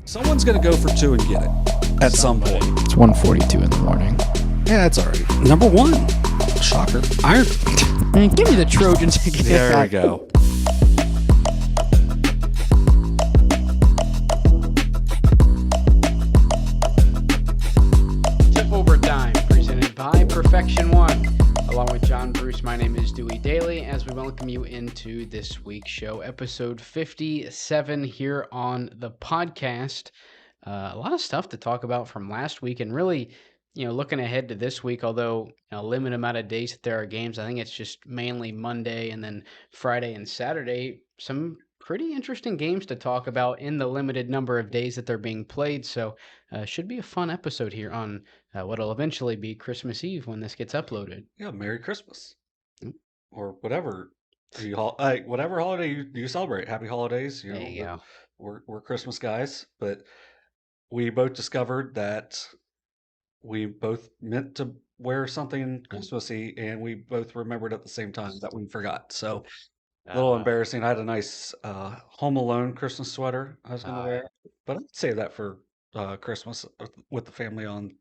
Someone's going to go for 2 and get it at some point. It's 1:42 in the morning. Yeah, that's all right. Number 1. Shocker. Iron. Man, give me the Trojans. There we go. Tip Overtime, presented by Perfection One. Along with John Bruce, my name is Dewey Dailey, as we welcome you into this week's show, episode 57 here on the podcast. A lot of stuff to talk about from last week, and really, looking ahead to this week, although a limited amount of days that there are games, I think it's just mainly Monday and then Friday and Saturday. Some pretty interesting games to talk about in the limited number of days that they're being played. So should be a fun episode here on what'll eventually be Christmas Eve when this gets uploaded. Yeah, Merry Christmas. Mm. Or whatever. Whatever holiday you celebrate. Happy holidays. There you go. We're Christmas guys, but we both discovered that we both meant to wear something Christmassy, and we both remembered at the same time that we forgot. So a little embarrassing. I had a nice Home Alone Christmas sweater I was going to wear, but I'd save that for Christmas with the family on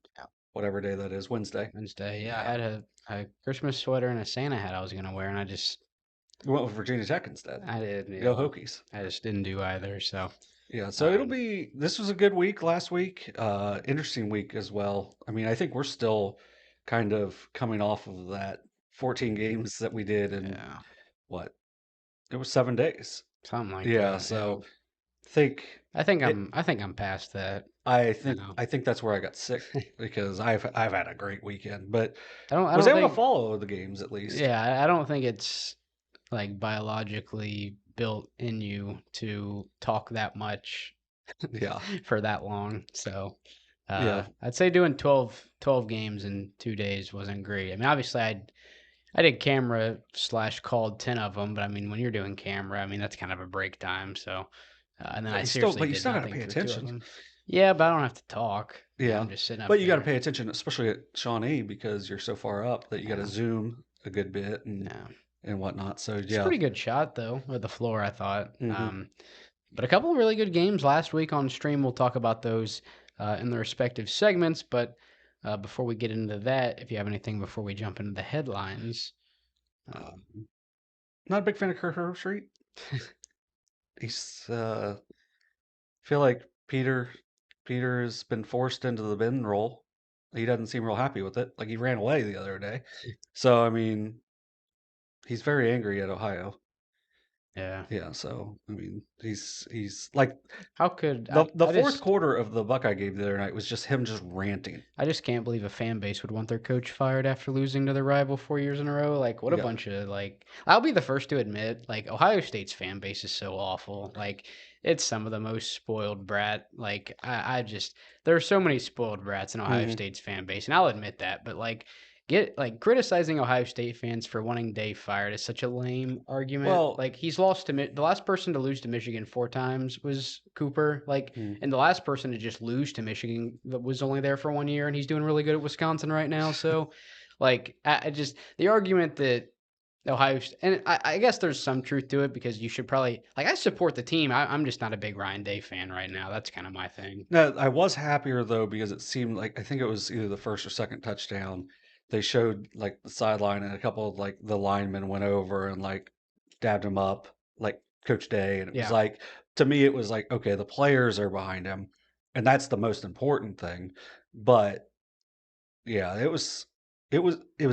whatever day that is, Wednesday. Yeah. I had a Christmas sweater and a Santa hat I was going to wear, and You went with Virginia Tech instead. I did. Go Hokies. I just didn't do either, so. Yeah, so this was a good week last week, interesting week as well. I mean, I think we're still kind of coming off of that 14 games that we did in it was 7 days. Something like that. Yeah, so I think I'm past that. I think that's where I got sick because I've had a great weekend, but I was able to follow the games at least. Yeah, I don't think it's like biologically built in you to talk that much for that long. So I'd say doing 12 games in 2 days wasn't great. I mean, obviously I did camera / called 10 of them, but I mean, when you're doing camera, I mean, that's kind of a break time. So, and then you still got to pay attention. Yeah, but I don't have to talk. Yeah. I'm just sitting up But you got there. to pay attention, especially at Shawnee, because you're so far up that you got to zoom a good bit and whatnot. So It's a pretty good shot though of the floor, I thought. Mm-hmm. But a couple of really good games last week on stream. We'll talk about those in the respective segments. But before we get into that, if you have anything before we jump into the headlines, not a big fan of Kurt Herbstreit. He's feel like Peter has been forced into the bin role. He doesn't seem real happy with it. Like he ran away the other day. So I mean, he's very angry at Ohio. Yeah. So I mean, he's like, how could the fourth quarter of the Buckeye game the other night was just him just ranting. I just can't believe a fan base would want their coach fired after losing to their rival 4 years in a row. Like, what a bunch of I'll be the first to admit, like, Ohio State's fan base is so awful. Like, it's some of the most spoiled brat. Like, there are so many spoiled brats in Ohio State's fan base, and I'll admit that. But criticizing Ohio State fans for wanting Dave fired is such a lame argument. Well, he's lost to the last person to lose to Michigan 4 times was Cooper. And the last person to just lose to Michigan was only there for 1 year, and he's doing really good at Wisconsin right now. So, the argument that Ohio, and I guess there's some truth to it because you should probably I support the team. I'm just not a big Ryan Day fan right now. That's kind of my thing. No, I was happier though because it seemed like I think it was either the first or second touchdown. They showed like the sideline and a couple of the linemen went over and dabbed him up like Coach Day, and it was like, to me it was like, okay, the players are behind him and that's the most important thing. But yeah, it was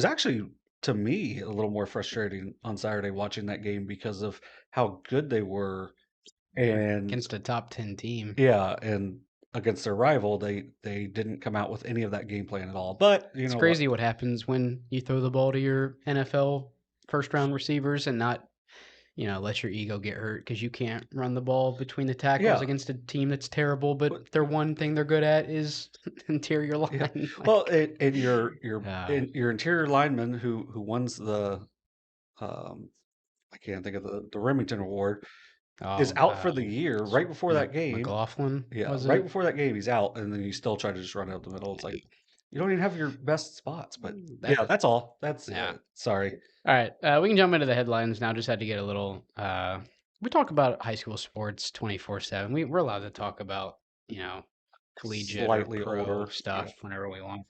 actually, to me, a little more frustrating on Saturday watching that game because of how good they were and against a top 10 team. Yeah, and against their rival, they didn't come out with any of that game plan at all. But it's crazy what happens when you throw the ball to your NFL first round receivers and not, let your ego get hurt because you can't run the ball between the tackles against a team that's terrible. But their one thing they're good at is interior line. Yeah. Well, and your interior lineman who wins the I can't think of the Remington Award. Is out for the year right before that game. McLaughlin? Yeah, right before that game, he's out, and then you still try to just run out the middle. It's like, you don't even have your best spots, but that's all. That's it. Sorry. All right, we can jump into the headlines now. Just had to get a little. We talk about high school sports 24/7. We're allowed to talk about collegiate Slightly or pro older, stuff yeah. whenever we want.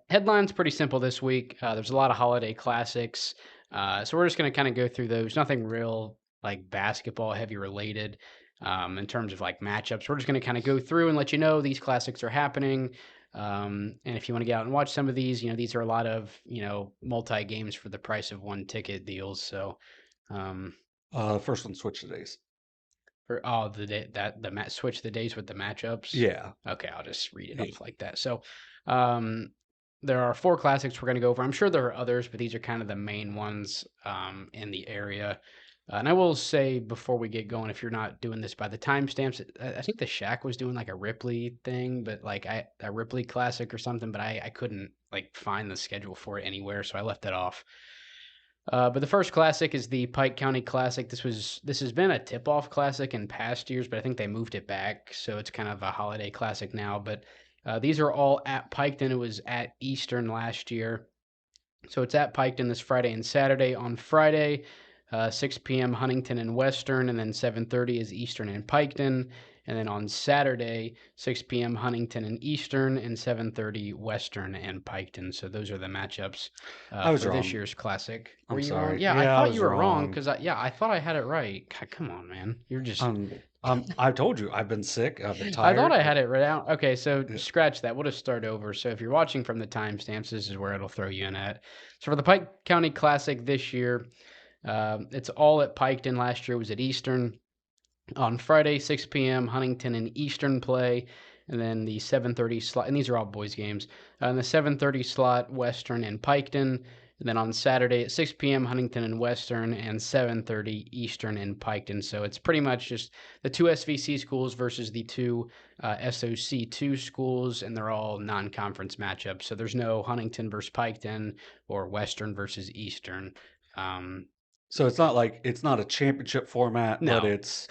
Headline's pretty simple this week. There's a lot of holiday classics. So we're just going to kind of go through those. Nothing real like basketball heavy related in terms of like matchups. We're just going to kind of go through and let you know these classics are happening. And if you want to get out and watch some of these, these are a lot of, multi games for the price of one ticket deals. So, First one, switch the days. the day that the match switch the days with the matchups. Yeah. Okay, I'll just read it off like that. So, there are 4 classics we're going to go over. I'm sure there are others, but these are kind of the main ones in the area. And I will say before we get going, if you're not doing this by the timestamps, I think the Shack was doing like a Ripley thing, but like a Ripley classic or something, but I couldn't like find the schedule for it anywhere, so I left it off. But the first classic is the Pike County Classic. This has been a tip-off classic in past years, but I think they moved it back, so it's kind of a holiday classic now. But these are all at Piketon. It was at Eastern last year, so it's at Piketon this Friday and Saturday. On Friday, 6 p.m. Huntington and Western, and then 7:30 is Eastern and Piketon. And then on Saturday, 6 p.m. Huntington and Eastern, and 7:30 Western and Piketon. So those are the matchups I was for wrong. this year's classic. I'm Were you sorry. wrong? Yeah, Yeah, I I thought was you were wrong wrong. because I thought I had it right. God, come on, man. You're just. I told you I've been sick. I've been I tired. thought I had it right out. Okay, so Yeah. scratch that. We'll just start over. So if you're watching from the timestamps, this is where it'll throw you in at. So for the Pike County Classic this year, it's all at Piketon. Last year was at Eastern. On Friday, 6 p.m., Huntington and Eastern play, and then the 7:30 slot, and these are all boys games. And the 7:30 slot, Western and Piketon. And then on Saturday at 6 p.m., Huntington and Western, and 7:30 Eastern and Piketon. So it's pretty much just the 2 SVC schools versus the 2 SOC2 schools, and they're all non-conference matchups. So there's no Huntington versus Piketon or Western versus Eastern. So it's not a championship format, No. but it's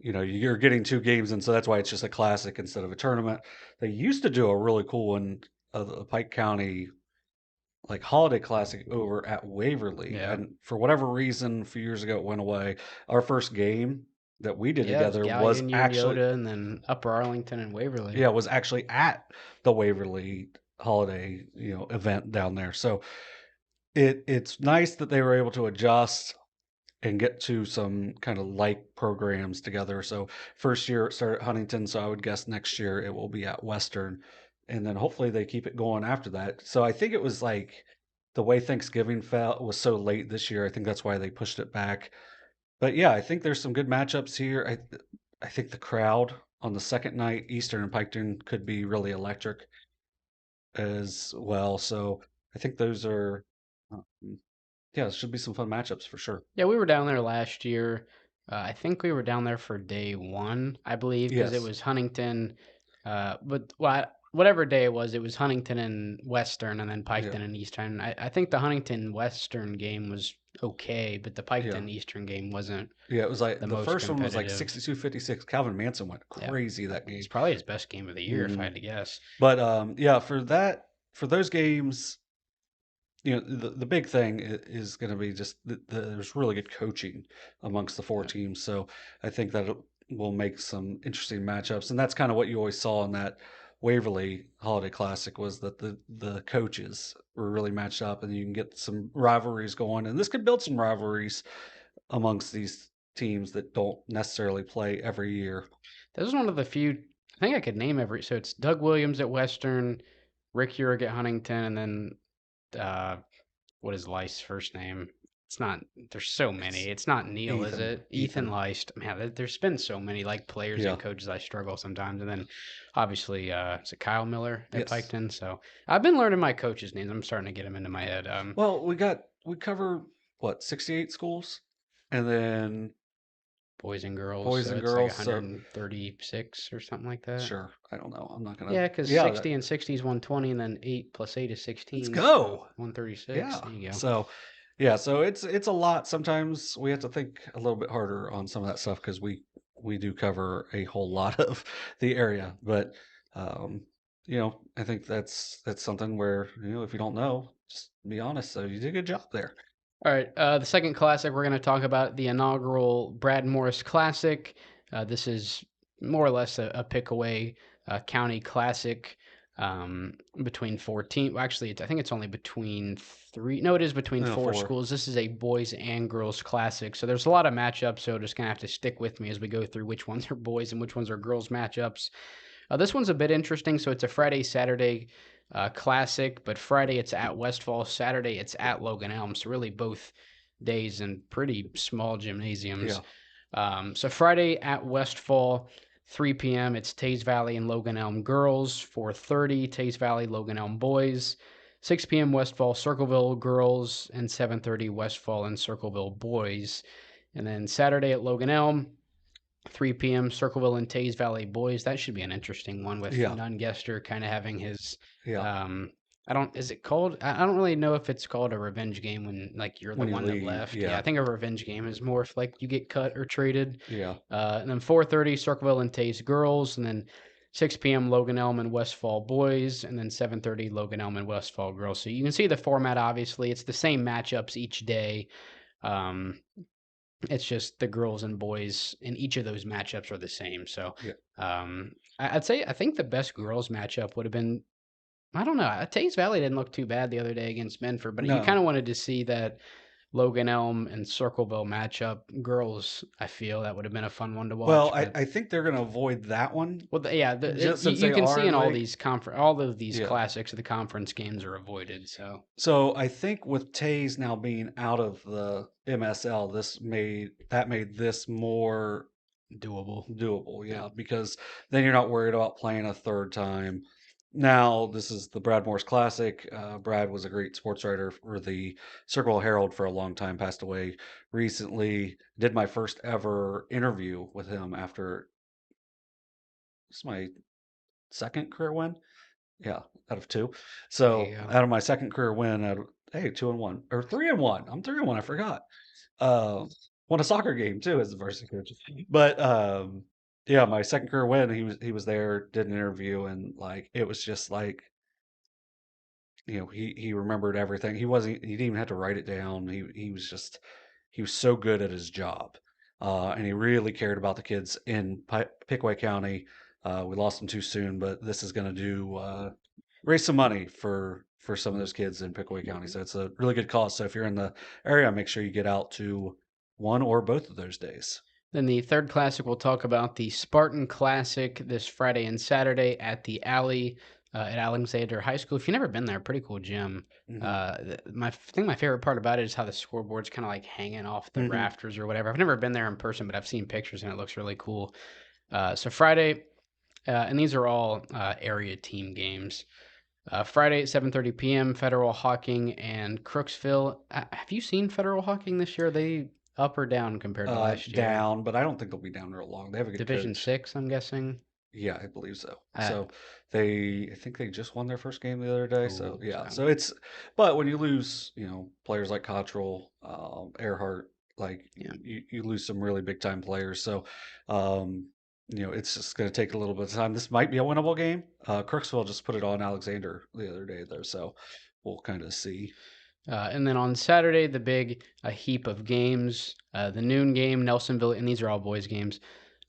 you're getting 2 games, and so that's why it's just a classic instead of a tournament. They used to do a really cool one, the Pike County like holiday classic over at Waverly, Yeah. and for whatever reason, a few years ago it went away. Our first game that we did Yeah, it was together was Gallion, actually Unioto, and then Upper Arlington and Waverly. yeah, was actually at the Waverly holiday event down there. So it's nice that they were able to adjust and get to some kind of like programs together. So first year it started at Huntington, so I would guess next year it will be at Western, and then hopefully they keep it going after that. So I think it was like the way Thanksgiving fell was so late this year. I think that's why they pushed it back. But yeah, I think there's some good matchups here. I think the crowd on the second night, Eastern and Piketon, could be really electric as well. So I think those are, yeah, it should be some fun matchups for sure. Yeah, we were down there last year. I think we were down there for day 1, I believe, because it Yes. was Huntington. But whatever day it was Huntington and Western, and then Piketon Yeah. and Eastern. I think the Huntington Western game was okay, but the Piketon Eastern game wasn't. Yeah, it was like the the most first one was like competitive. 62-56. Calvin Manson went Yeah. crazy that game. It's probably his best game of the year, if I Mhm. had to guess. But yeah, for those games, the big thing is going to be just there's really good coaching amongst the 4 Yeah. teams. So I think that it will make some interesting matchups, and that's kind of what you always saw in that Waverly Holiday Classic was that the coaches were really matched up, and you can get some rivalries going, and this could build some rivalries amongst these teams that don't necessarily play every year. This is one of the few. I think I could name every. So it's Doug Williams at Western, Rick Urick at Huntington, and then what is Leist's first name? It's not. There's so many. It's not Neil, is it? Ethan Leist. Man, there's been so many like players Yeah. and coaches. I struggle sometimes, and then obviously is it Kyle Miller at Yes. Piketon? So I've been learning my coaches' names. I'm starting to get them into my head. Well, we cover what 68 schools, and then boys and girls. boys so and it's girls. like So 136 or something like that. sure, I don't know. I'm not gonna. Yeah, because Yeah, 60 and 60 is 120, and then 8 plus 8 is 16. let's go. 136. Yeah. There you go. So yeah, so it's a lot. Sometimes we have to think a little bit harder on some of that stuff because we do cover a whole lot of the area. But I think that's something where if you don't know, just be honest. So you did a good job there. All right. The second classic we're going to talk about the inaugural Brad Morris Classic. This is more or less a pick-away county classic between 14. Well, actually, I think it's only between three. No, it is between No, four 4. schools. This is a boys and girls classic. So there's a lot of matchups. So just going to have to stick with me as we go through which ones are boys and which ones are girls matchups. This one's a bit interesting. So it's a Friday, Saturday classic, but Friday it's at Westfall. Saturday it's at Logan Elm. So really both days in pretty small gymnasiums. So Friday at Westfall, 3 p.m. It's Teays Valley and Logan Elm girls. 4:30 Teays Valley, Logan Elm boys. 6 p.m. Westfall Circleville girls, and 7:30 Westfall and Circleville boys. And then Saturday at Logan Elm, 3 p.m. Circleville and Teays Valley boys. That should be an interesting one with Nungester kind of having his. Is it called? I don't really know if it's called a revenge game when like you're the one that left. Yeah, I think a revenge game is more if like you get cut or traded. And then 4:30 Circleville and Teays girls, and then 6 p.m. Logan Elm and Westfall boys, and then 7:30 Logan Elm and Westfall girls. So you can see the format. Obviously, it's the same matchups each day. It's just the girls and boys in each of those matchups are the same. So I think the best girls matchup would have been, I don't know. Teays Valley didn't look too bad the other day against Menford, but you kind of wanted to see that Logan Elm and Circleville matchup. Girls, I feel that would have been a fun one to watch. Well, I think they're going to avoid that one. Well, you can see in all these classics, the conference games are avoided. So I think with Teays now being out of the MSL, that made this more doable, because then you're not worried about playing a third time. Now, this is the Brad Morris Classic. Brad was a great sports writer for the Circleville Herald for a long time, passed away recently. Did my first ever interview with him after this is my second career win. Yeah, out of 2. So out of my second career win, 2-1 or 3-1. I'm 3-1. I forgot. Won a soccer game too as the varsity coach. But my second career win, he was there, did an interview, and like it was just like, he remembered everything. He didn't even have to write it down. He was so good at his job. And he really cared about the kids in Pickaway County. We lost him too soon, but this is going to raise some money for some of those kids in Pickaway County. So it's a really good cause. So if you're in the area, make sure you get out to one or both of those days. Then the third classic, we'll talk about the Spartan Classic this Friday and Saturday at the Alley at Alexander High School. If you've never been there, pretty cool gym. I think my favorite part about it is how the scoreboard's kind of like hanging off the rafters or whatever. I've never been there in person, but I've seen pictures and it looks really cool. So Friday, and these are all area team games. Friday at 7:30 p.m., Federal Hawking and Crooksville. Have you seen Federal Hawking this year? Are they up or down compared to last year? Down, but I don't think they'll be down real long. They have a good Division coach. 6, I'm guessing. Yeah, I believe so. I think they just won their first game the other day. But when you lose, players like Cottrell, Earhart, like you lose some really big time players. So, it's just going to take a little bit of time. This might be a winnable game. Crooksville just put it on Alexander the other day there, so we'll kind of see. And then on Saturday, the big heap of games, the noon game, Nelsonville, and these are all boys games.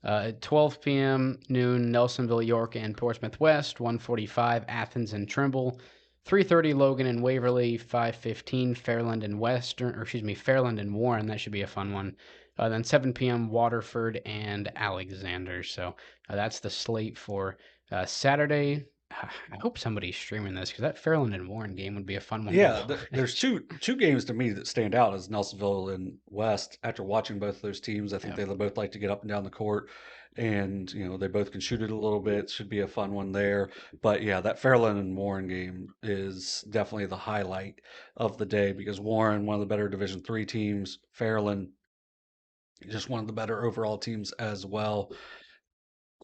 At 12 p.m. noon, Nelsonville, York, and Portsmouth West. 1:45, Athens and Trimble. 3:30, Logan and Waverly. 5:15, Fairland and Fairland and Warren. That should be a fun one. Then 7 p.m., Waterford and Alexander. So that's the slate for Saturday. I hope somebody's streaming this because that Fairland and Warren game would be a fun one. Yeah, there's two games to me that stand out as Nelsonville and West. After watching both of those teams, I think they both like to get up and down the court, and they both can shoot it a little bit. Should be a fun one there. But yeah, that Fairland and Warren game is definitely the highlight of the day because Warren, one of the better Division III teams, Fairland, just one of the better overall teams as well.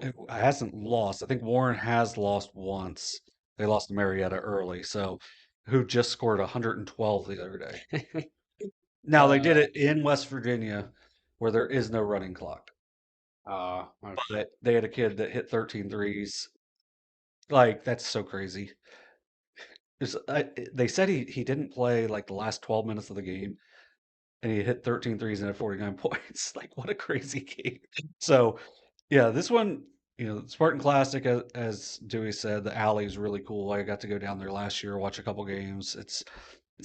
It hasn't lost. I think Warren has lost once. They lost to Marietta early, who just scored 112 the other day. Now they did it in West Virginia, where there is no running clock. But they had a kid that hit 13 threes. Like that's so crazy. They said he didn't play like the last 12 minutes of the game, and he hit 13 threes and had 49 points. Like what a crazy game. So. Yeah, this one Spartan Classic, as Dewey said, the alley is really cool. I got to go down there last year, watch a couple games. It's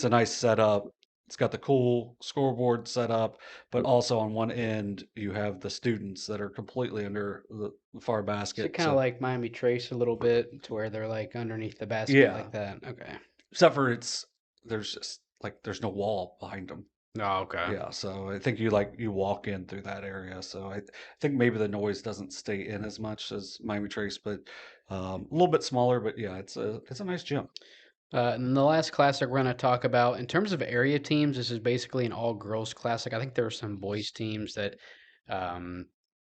a nice setup. It's got the cool scoreboard set up, but also on one end you have the students that are completely under the far So basket. kind of like Miami Trace a little bit to where they're like underneath the basket Yeah, like that. Okay. except for there's just there's no wall behind them. Oh, okay. Yeah, so I think you walk in through that area. So I think maybe the noise doesn't stay in as much as Miami Trace, but a little bit smaller. But yeah, it's a nice gym. And the last classic we're going to talk about in terms of area teams, this is basically an all-girls classic. I think there are some boys teams that um,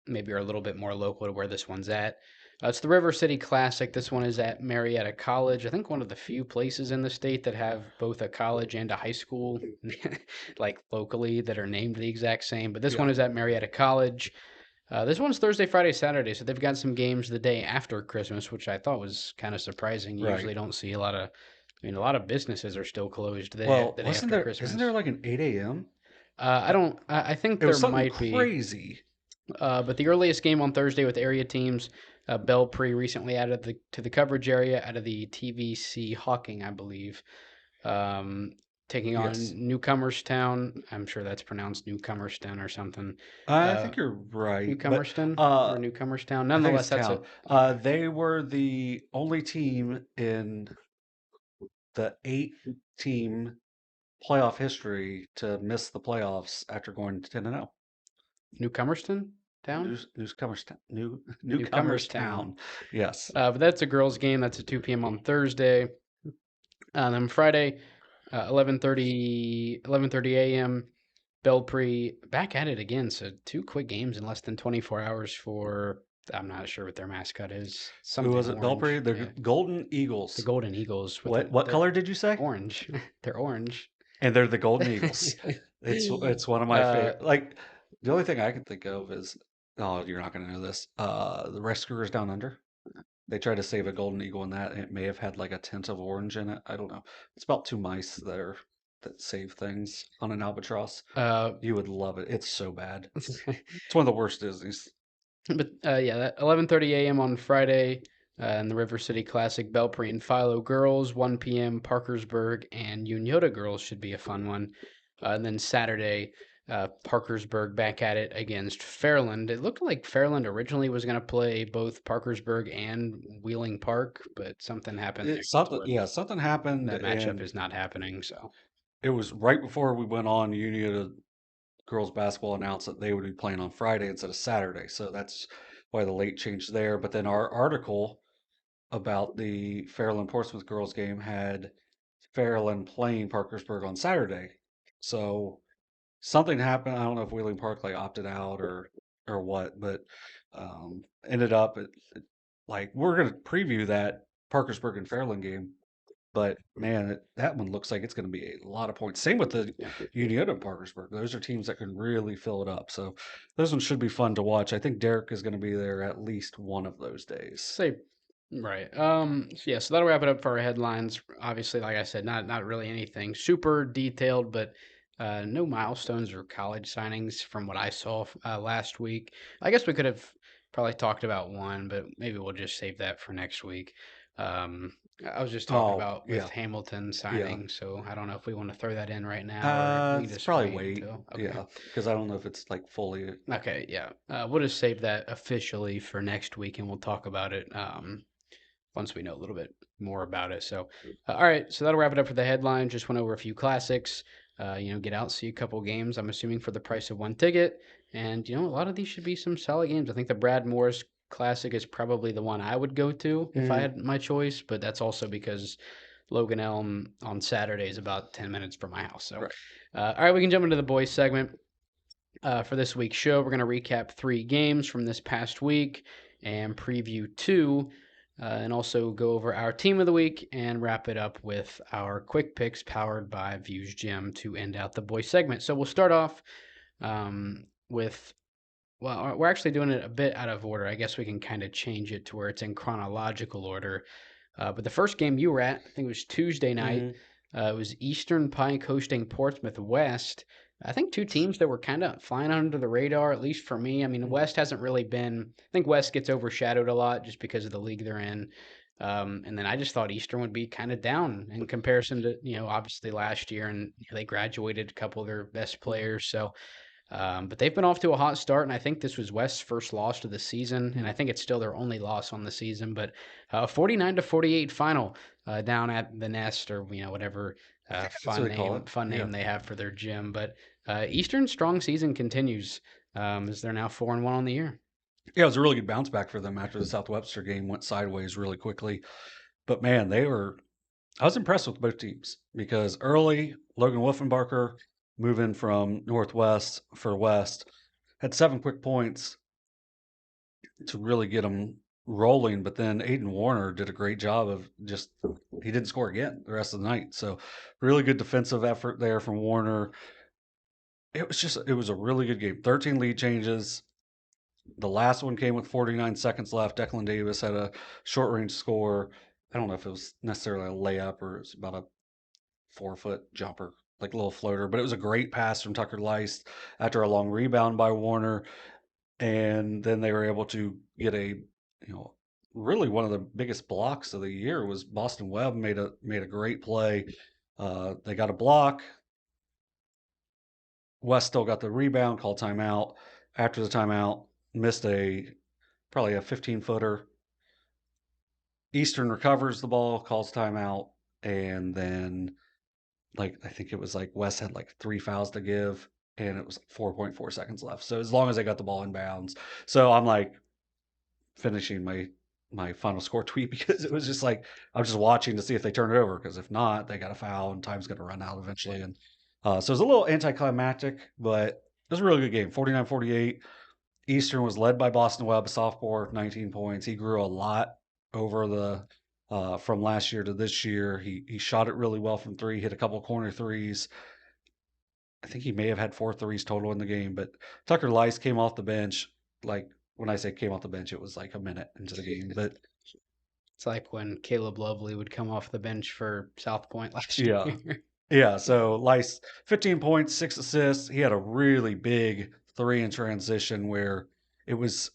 maybe are a little bit more local to where this one's at. It's the River City Classic. This one is at Marietta College. I think one of the few places in the state that have both a college and a high school, like locally, that are named the exact same. But this one Yeah. is at Marietta College. This one's Thursday, Friday, Saturday, so they've got some games the day after Christmas, which I thought was kind of surprising. You usually Right. don't see a lot of. I mean, a lot of businesses are still closed Well, the day after isn't Christmas. there like an 8 a.m.? I don't. I think It was there something might be. crazy. But the earliest game on Thursday with area teams, Belpre recently added to the coverage area out of the TVC Hawking, I believe, taking on Yes. Newcomerstown. I'm sure that's pronounced Newcomerstown or something. I think you're right, but Newcomerston or Newcomerstown. I think Nonetheless, it's that's town. okay. They were the only team in the 8-team playoff history to miss the playoffs after going 10-0. Newcomerston town. Newcomerstown. Yes. But that's a girls' game. That's at 2 p.m. on Thursday. And then Friday, 11:30 a.m. Belpre back at it again. So 2 quick games in less than 24 hours for. I'm not sure what their mascot is. Who Something was it? orange. Belpre? The Yeah. Golden The Eagles. Golden Eagles. With What their color did you say? orange. They're orange. And they're the Golden Eagles. It's one of my favorite. Uh, Like the only thing I can think of is, oh, you're not going to know this. The Rescuers Down Under. They tried to save a golden eagle in that, and it may have had like a tint of orange in it. I don't know. It's about 2 mice that save things on an albatross. You would love it. It's so bad. It's one of the worst Disneys. But yeah, that 11:30 a.m. on Friday in the River City Classic, Belpre and Philo girls, 1 p.m. Parkersburg and Unioto girls should be a fun one. And then Saturday, Parkersburg back at it against Fairland. It looked like Fairland originally was going to play both Parkersburg and Wheeling Park, but something happened there. Something happened, That matchup and is not happening. So it was right before we went on. Union's girls basketball announced that they would be playing on Friday instead of Saturday, so that's why the late change there. But then our article about the Fairland Portsmouth girls game had Fairland playing Parkersburg on Saturday. So something happened. I don't know if Wheeling Park like opted out or what, but ended up like we're gonna preview that Parkersburg and Fairland game. But man, that one looks like it's going to be a lot of points. Same with the Unioto and Parkersburg. Those are teams that can really fill it up. So those ones should be fun to watch. I think Derek is going to be there at least one of those days. say right. Yeah, so that'll wrap it up for our headlines. Obviously, like I said, not really anything super detailed, but no milestones or college signings from what I saw last week. I guess we could have probably talked about one, but maybe we'll just save that for next week. I was just talking about with Hamilton signing, so I don't know if we want to throw that in right now or we It's just probably wait wait. until. Okay. Yeah, because I don't know if it's like fully. Okay, yeah. We'll just save that officially for next week, and we'll talk about it once we know a little bit more about it. So, all right, so that'll wrap it up for the headline. Just went over a few classics. Get out, see a couple games. I'm assuming for the price of one ticket, and a lot of these should be some solid games. I think the Brad Morris Classic is probably the one I would go to if I had my choice, but that's also because Logan Elm on Saturday is about 10 minutes from my house. So, Right. All right, we can jump into the boys segment. For this week's show, we're going to recap 3 games from this past week and preview 2, and also go over our team of the week and wrap it up with our quick picks powered by Views Gym to end out the boys segment. So we'll start off with. Well, we're actually doing it a bit out of order. I guess we can kind of change it to where it's in chronological order. But the first game you were at, I think it was Tuesday night. It was Eastern Pike hosting Portsmouth West. I think two teams that were kind of flying under the radar, at least for me. I mean, West hasn't really been. I think West gets overshadowed a lot just because of the league they're in. And then I just thought Eastern would be kind of down in comparison to, obviously last year, and they graduated a couple of their best players. So, but they've been off to a hot start, and I think this was West's first loss of the season, and I think it's still their only loss on the season. But 49-48 final down at the Nest, or whatever That's what they call it. fun Yeah. name they have for their gym. But Eastern's strong season continues as they're now 4-1 on the year. Yeah, it was a really good bounce back for them after the Southwestern game went sideways really quickly. But man, I was impressed with both teams because early, Logan Wolfenbarker moving from Northwest for West had 7 quick points to really get them rolling. But then Aiden Warner did a great job of he didn't score again the rest of the night. So really good defensive effort there from Warner. It was a really good game. 13 lead changes. The last one came with 49 seconds left. Declan Davis had a short range score. I don't know if it was necessarily a layup or it was about a 4-foot jumper, like a little floater, but it was a great pass from Tucker Leist after a long rebound by Warner. And then they were able to get really one of the biggest blocks of the year was Boston Webb made a great play. They got a block. West still got the rebound, called timeout. After the timeout, missed probably a 15-footer. Eastern recovers the ball, calls timeout, and then I think it was West had 3 fouls to give, and it was 4.4 seconds left. So as long as they got the ball in bounds. So I'm finishing my final score tweet because it was just I'm just watching to see if they turn it over, because if not, they got a foul and time's going to run out eventually. And so it was a little anticlimactic, but it was a really good game. 49-48. Eastern was led by Boston Webb, a sophomore, 19 points. He grew a lot over from last year to this year. He shot it really well from three, hit a couple corner threes. I think he may have had 4 threes total in the game, but Tucker Leist came off the bench. When I say came off the bench, it was a minute into the game. But it's like when Caleb Lovely would come off the bench for South Point last yeah, year. yeah. So Leist, 15 points, 6 assists. He had a really big 3 in transition where it was.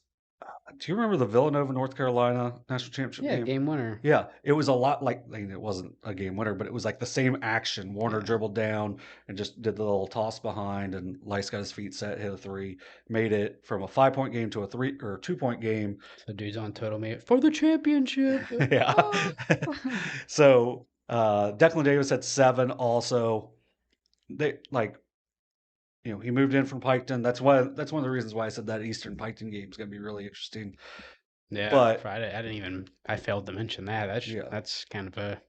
Do you remember the Villanova, North Carolina national championship Yeah, game? game winner. Yeah, it was a lot it wasn't a game winner, but it was the same action. Warner dribbled down and just did the little toss behind, and Lice got his feet set, hit a 3, made it from a 5-point game to a 2-point game. The dude's on total mate for the championship. Yeah. So Declan Davis had 7 also. They he moved in from Piketon. That's one of the reasons why I said that Eastern Piketon game is going to be really interesting. Yeah, but I failed to mention that. That's kind of a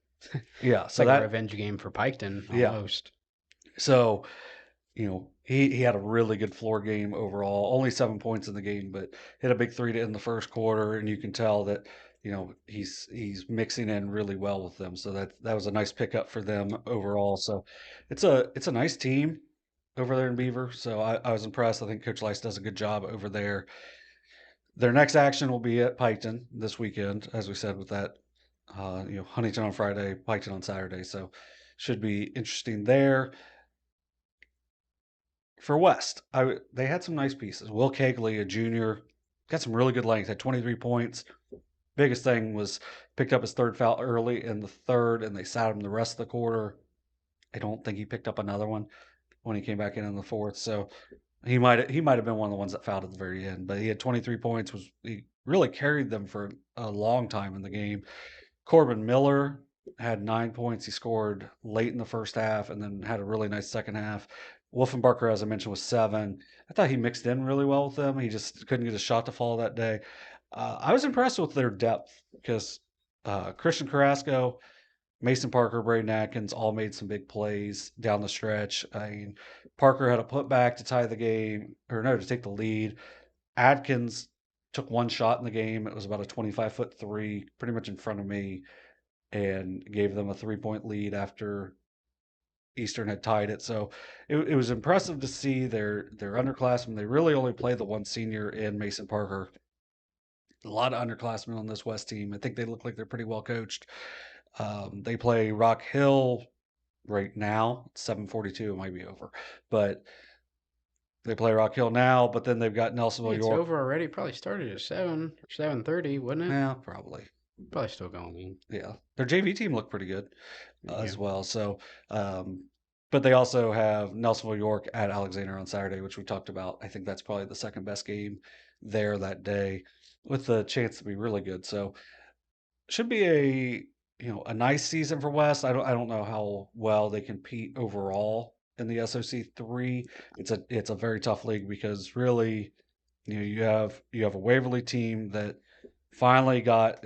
so like a revenge game for Piketon almost. Yeah. So he had a really good floor game overall. Only 7 points in the game, but hit a big 3 to end the first quarter, and you can tell that he's mixing in really well with them. So that was a nice pickup for them overall. So it's a nice team over there in Beaver. So I was impressed. I think Coach Lice does a good job over there. Their next action will be at Piketon this weekend, as we said, with that Huntington on Friday, Piketon on Saturday. So should be interesting there. For West, they had some nice pieces. Will Kegley, a junior, got some really good length, had 23 points. Biggest thing was picked up his 3rd foul early in the 3rd, and they sat him the rest of the quarter. I don't think he picked up another one when he came back in the 4th. So he might have been one of the ones that fouled at the very end. But he had 23 points. He really carried them for a long time in the game. Corbin Miller had 9 points. He scored late in the first half and then had a really nice second half. Wolfenbarker, as I mentioned, was 7. I thought he mixed in really well with them. He just couldn't get a shot to fall that day. I was impressed with their depth because Christian Carrasco, Mason Parker, Braden Atkins all made some big plays down the stretch. I mean, Parker had a putback to tie the game, to take the lead. Atkins took 1 shot in the game. It was about a 25-foot 3, pretty much in front of me, and gave them a 3-point lead after Eastern had tied it. So it was impressive to see their underclassmen. They really only played the one senior in Mason Parker. A lot of underclassmen on this West team. I think they look like they're pretty well coached. They play Rock Hill right now. It's 7:42. It might be over, but They play Rock Hill now, but then they've got Nelsonville, It's York. over already. Probably started at 7 or 7:30, wouldn't it? Yeah, probably. Probably still going on. Yeah, their JV team looked pretty good Yeah. as well. So, but they also have Nelsonville, York at Alexander on Saturday, which we talked about. I think that's probably the second best game there that day, with the chance to be really good. So, should be a nice season for West. I don't know how well they compete overall in the SOC 3. It's a very tough league because really, you have a Waverly team that finally got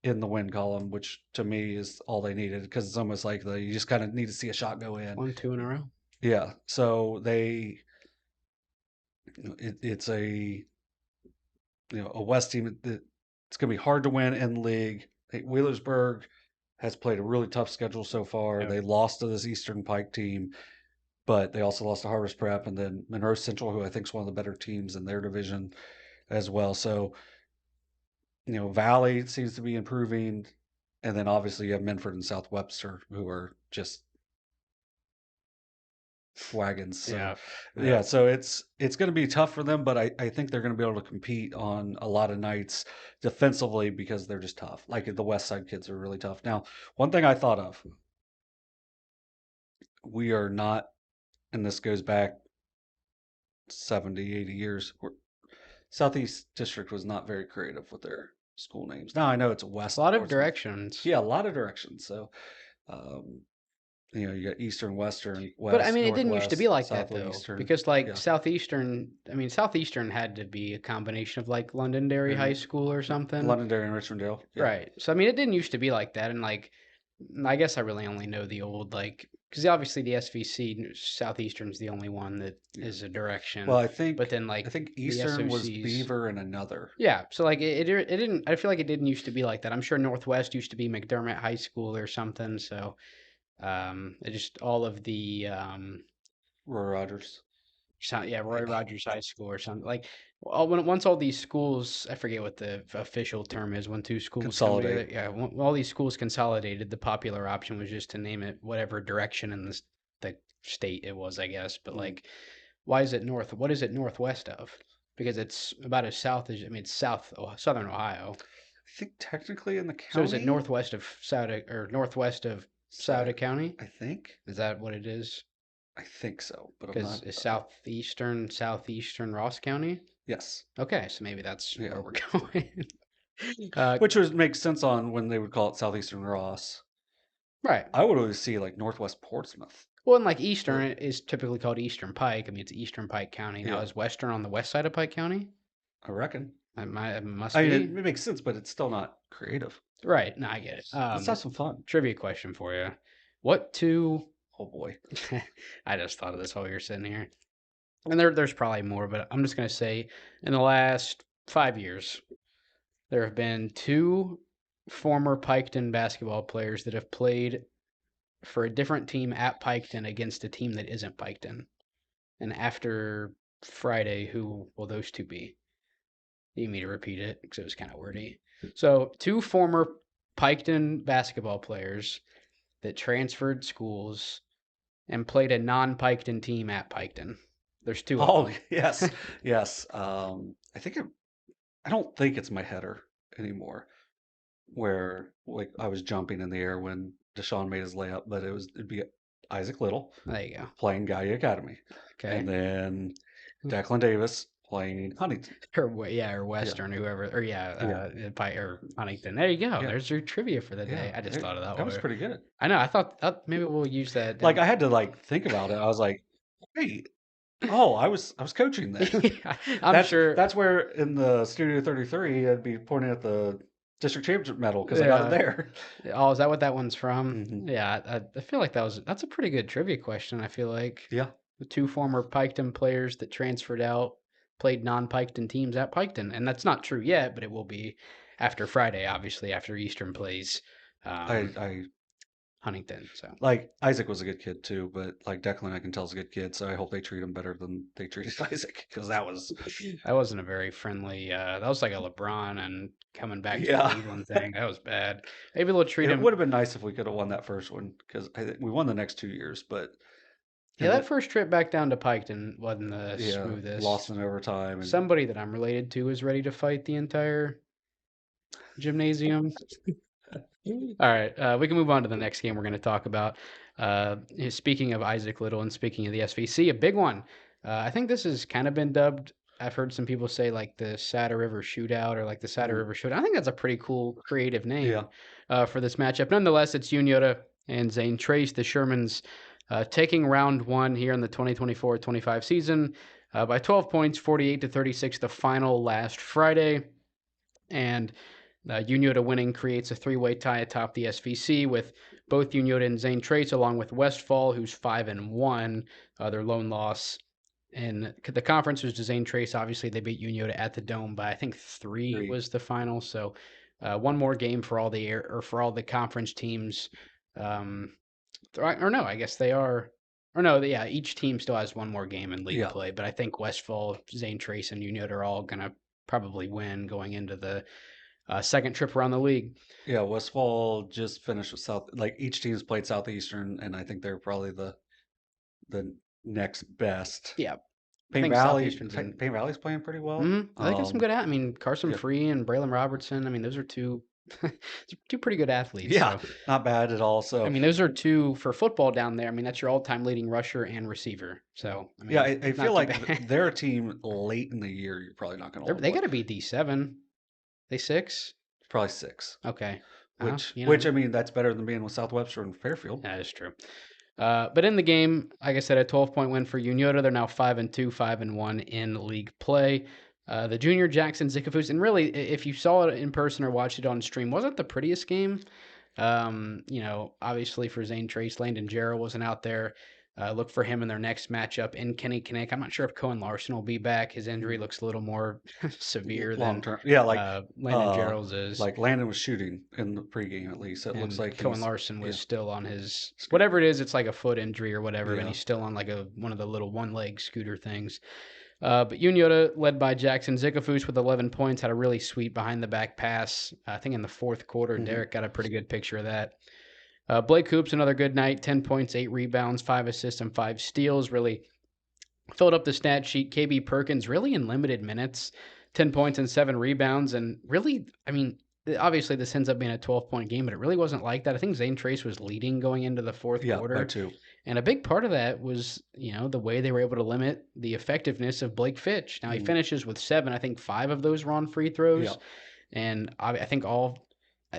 in the win column, which to me is all they needed, because it's almost like you just kind of need to see a shot go in. 1-2 in a row. Yeah, so it's a West team that it's going to be hard to win in the league. Wheelersburg has played a really tough schedule so far. Yep. They lost to this Eastern Pike team, but they also lost to Harvest Prep, and then Monroe Central, who I think is one of the better teams in their division as well. So, Valley seems to be improving, and then obviously you have Minford and South Webster, who are just wagons. So, yeah, so it's going to be tough for them, but I think they're going to be able to compete on a lot of nights defensively because they're just tough. Like the West Side kids are really tough. Now, one thing I thought of, we are not, and this goes back 70, 80 years, Southeast District was not very creative with their school names. Now I know it's a West. A lot of Portsmouth. directions. Yeah, a lot of directions. So, you got Eastern, Western, West. But I mean, it didn't used to be like that though, Southeastern. because Southeastern. I mean, Southeastern had to be a combination of like Londonderry High School or something. Londonderry and Richmonddale. Yeah. Right. So I mean, it didn't used to be like that, and like, I guess I really only know the old because obviously the SVC Southeastern's the only one that is a direction. Well, I think. But then I think Eastern was Beaver and another. Yeah. So like it didn't. I feel like it didn't used to be like that. I'm sure Northwest used to be McDermott High School or something. So. It just all of the Roy Rogers. Roy Rogers High School or something like. Once all these schools, I forget what the official term is when two schools consolidate. Yeah, when all these schools consolidated, the popular option was just to name it whatever direction in the state it was, I guess. But like, why is it north? What is it northwest of? Because it's about as south as it's southern Ohio. I think technically in the county. So is it northwest of Sauda or northwest of Sauda County? I think. Is that what it is? I think so, but because is southeastern Ross County? Yes. Okay, so maybe that's where we're going. Which makes sense on when they would call it Southeastern Ross. Right. I would always see like Northwest Portsmouth. Well, and like Eastern is typically called Eastern Pike. I mean, it's Eastern Pike County. Now, is Western on the west side of Pike County? I reckon. It must be. I mean, it makes sense, but it's still not creative. Right. No, I get it. Let's have some fun. Trivia question for you. What two... Oh, boy. I just thought of this while we were sitting here. And there's probably more, but I'm just going to say in the last 5 years, there have been two former Piketon basketball players that have played for a different team at Piketon against a team that isn't Piketon. And after Friday, who will those two be? You need me to repeat it because it was kind of wordy. So, two former Piketon basketball players that transferred schools and played a non-Piketon team at Piketon. There's two. Oh, yes, yes. I don't think it's my header anymore. Where like I was jumping in the air when Deshaun made his layup, but it'd be Isaac Little. There you go. Playing Gaia Academy. Okay. And then Declan Davis playing Huntington. Or Western, whoever, Pike or Huntington. There you go. Yeah. There's your trivia for the day. I just thought of that. That was pretty good. I know. I thought maybe we'll use that. Like I had to think about it. I was like, wait. Oh, I was coaching then. I'm sure that's where in the Studio 33 I'd be pointing at the district championship medal because I got it there. Oh, is that what that one's from? Mm-hmm. Yeah, I feel like that's a pretty good trivia question. I feel like the two former Piketon players that transferred out played non-Piketon teams at Piketon, and that's not true yet, but it will be after Friday, obviously after Eastern plays. Huntington. So like Isaac was a good kid too, but like Declan I can tell is a good kid, so I hope they treat him better than they treated Isaac because that wasn't a very friendly. That was like a LeBron and coming back to the Cleveland thing. That was bad. Maybe they'll treat him. It would have been nice if we could have won that first one because we won the next 2 years, but Yeah, that first trip back down to Pike wasn't the smoothest. Lost in overtime. And Somebody that I'm related to is ready to fight the entire gymnasium. All right, we can move on to the next game we're going to talk about. Speaking of Isaac Little and speaking of the SVC, a big one. I think this has kind of been dubbed. I've heard some people say like the Saddle River Shootout or like the Saddle River Shootout. I think that's a pretty cool, creative name for this matchup. Nonetheless, it's Unioto and Zane Trace, the Shermans, taking round one here in the 2024-25 season by 12 points, 48-36, the final last Friday. And Unioto winning creates a three-way tie atop the SVC with both Unioto and Zane Trace, along with Westfall, who's 5-1, their lone loss. And the conference was to Zane Trace. Obviously, they beat Unioto at the Dome by I think three was the final. So one more game for all the conference teams. Or no, I guess they are. Or no, yeah, each team still has one more game in league play. But I think Westfall, Zane Trace, and Unioto are all gonna probably win going into the second trip around the league. Yeah, Westfall just finished with each team's played Southeastern, and I think they're probably the next best. Yeah. Paint Valley's playing pretty well. I think it's some good. I mean, Carson Free and Braylon Robertson. I mean, those are two pretty good athletes. Yeah, so. Not bad at all. So I mean, those are two for football down there. I mean, that's your all-time leading rusher and receiver. So I mean, I feel like they're a team late in the year. You're probably not going to. They got to be D7. They 6? Probably 6. Okay. Which I mean, that's better than being with South Webster and Fairfield. That is true. But in the game, like I said, a 12-point win for Unioto. They're now 5-2, 5-1 in league play. The junior Jackson Zickafoos, and really, if you saw it in person or watched it on stream, wasn't the prettiest game. Obviously for Zane Trace, Landon Jarrell wasn't out there. Look for him in their next matchup in Kenny Kinnick. I'm not sure if Cohen Larson will be back. His injury looks a little more severe long than term. Yeah, Landon Jarrell's is. Like Landon was shooting in the pregame at least. It looks like Cohen Larson was still on his whatever it is. It's like a foot injury or whatever, and he's still on like one of the little one-leg scooter things. But Unioto, led by Jackson Zickafoos with 11 points, had a really sweet behind-the-back pass. I think in the fourth quarter, Derek got a pretty good picture of that. Blake Hoops, another good night, 10 points, 8 rebounds, 5 assists, and 5 steals. Really filled up the stat sheet. KB Perkins really in limited minutes, 10 points and 7 rebounds. And really, I mean, obviously this ends up being a 12-point game, but it really wasn't like that. I think Zane Trace was leading going into the fourth quarter. Yeah, too. And a big part of that was, the way they were able to limit the effectiveness of Blake Fitch. Now, he finishes with 7. I think 5 of those were on free throws. Yeah. And I think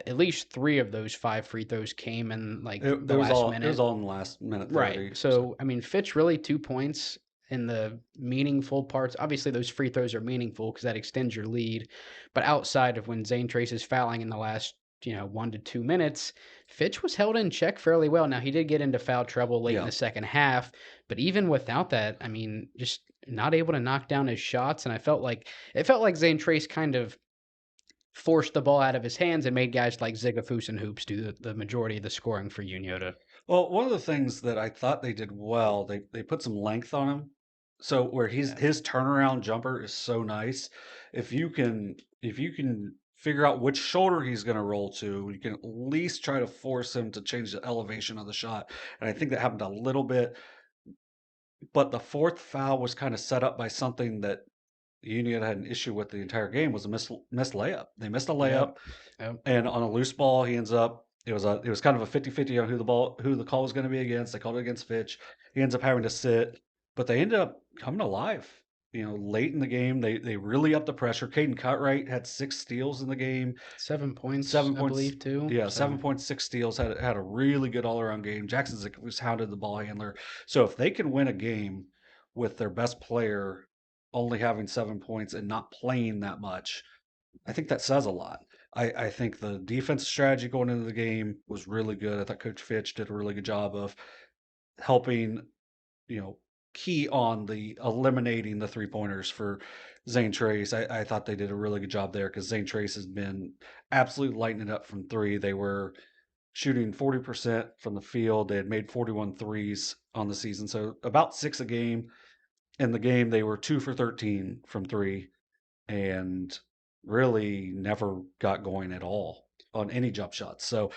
at least 3 of those 5 free throws came in the last minute. It was all in the last minute. 30, right. So, I mean, Fitch really 2 points in the meaningful parts. Obviously, those free throws are meaningful because that extends your lead. But outside of when Zane Trace is fouling in the last 1 to 2 minutes, Fitch was held in check fairly well. Now, he did get into foul trouble late in the second half, but even without that, I mean, just not able to knock down his shots. And it felt like Zane Trace kind of forced the ball out of his hands and made guys like Zickafoos and Hoops do the majority of the scoring for Unioto. Well, one of the things that I thought they did well, they put some length on him. So where his turnaround jumper is so nice. If you can figure out which shoulder he's going to roll to, you can at least try to force him to change the elevation of the shot. And I think that happened a little bit. But the fourth foul was kind of set up by something that Union had an issue with the entire game, was a missed layup. They missed a layup, and on a loose ball, he ends up. It was kind of a 50-50 on who the call was going to be against. They called it against Fitch. He ends up having to sit, but they ended up coming alive. Late in the game, they really upped the pressure. Caden Cutright had 6 steals in the game, 7 points, I believe, too. Yeah, 7 points, 6 steals. Had a really good all around game. Jackson was hounded the ball handler. So if they can win a game with their best player only having 7 points and not playing that much, I think that says a lot. I think the defensive strategy going into the game was really good. I thought Coach Fitch did a really good job of helping, key on the eliminating the 3-pointers for Zane Trace. I thought they did a really good job there because Zane Trace has been absolutely lighting it up from 3. They were shooting 40% from the field. They had made 41 threes on the season, so about 6 a game. In the game, they were 2 for 13 from 3 and really never got going at all on any jump shots. So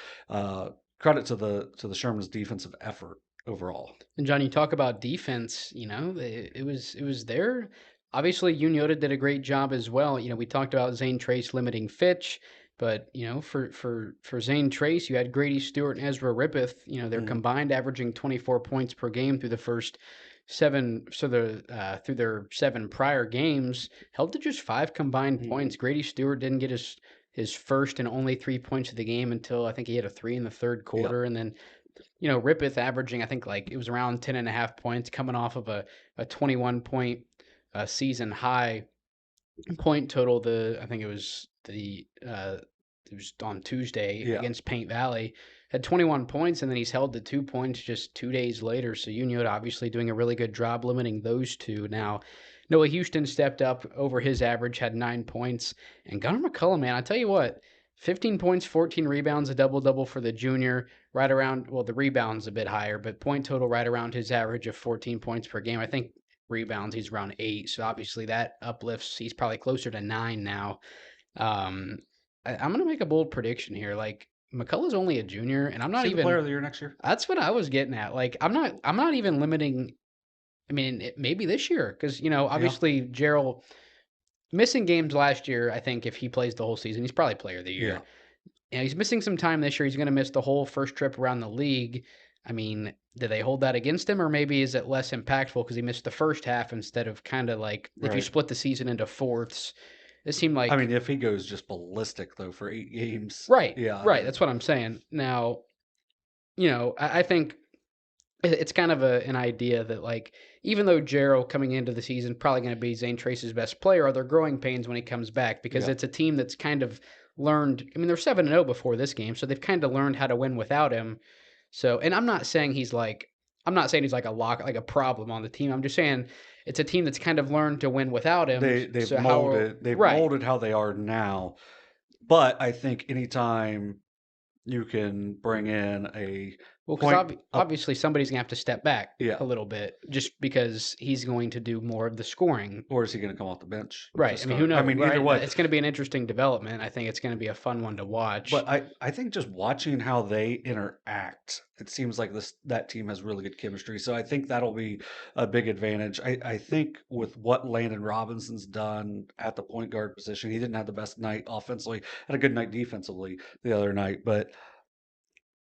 credit to the Sherman's defensive effort overall. And John, you talk about defense, it was there. Obviously, Unioto did a great job as well. We talked about Zane Trace limiting Fitch, but for Zane Trace, you had Grady Stewart and Ezra Rippeth. They're combined averaging 24 points per game through the first seven. So through their 7 prior games, held to just 5 combined points. Grady Stewart didn't get his first and only 3 points of the game until I think he had a 3 in the third quarter, and then Rippeth averaging, I think like it was around 10.5 points coming off of a 21 point season high point total. I think it was on Tuesday against Paint Valley, had 21 points, and then he's held to 2 points just 2 days later. So Unioto obviously doing a really good job limiting those two. Now, Noah Houston stepped up over his average, had 9 points, and Gunnar McCullough, man, I tell you what, 15 points, 14 rebounds, a double-double for the junior, right around, well, the rebounds a bit higher, but point total right around his average of 14 points per game. I think rebounds, he's around 8, so obviously that uplifts. He's probably closer to 9 now. I'm going to make a bold prediction here. Like, McCullough's only a junior, and I'm not even player of the year next year. That's what I was getting at. Like, I'm not even limiting. I mean, maybe this year, because obviously Gerald missing games last year. I think if he plays the whole season, he's probably player of the year. He's missing some time this year. He's going to miss the whole first trip around the league. I mean, do they hold that against him, or maybe is it less impactful because he missed the first half instead of kind of like if you split the season into fourths? It seemed like. I mean, if he goes just ballistic though for 8 games, right? Yeah, right. That's what I'm saying. Now, I think it's kind of an idea that, like, even though Jarrell coming into the season probably going to be Zane Trace's best player, are there growing pains when he comes back? Because it's a team that's kind of learned. I mean, they're 7-0 before this game, so they've kind of learned how to win without him. So, and I'm not saying he's like a lock, like a problem on the team. I'm just saying it's a team that's kind of learned to win without him. They've molded how they are now. But I think anytime you can bring in a because obviously somebody's gonna have to step back a little bit, just because he's going to do more of the scoring. Or is he going to come off the bench? Right. I mean, who knows? I mean, either way, it's going to be an interesting development. I think it's going to be a fun one to watch. But I think just watching how they interact, it seems like that team has really good chemistry. So I think that'll be a big advantage. I think with what Landon Robinson's done at the point guard position, he didn't have the best night offensively, had a good night defensively the other night, but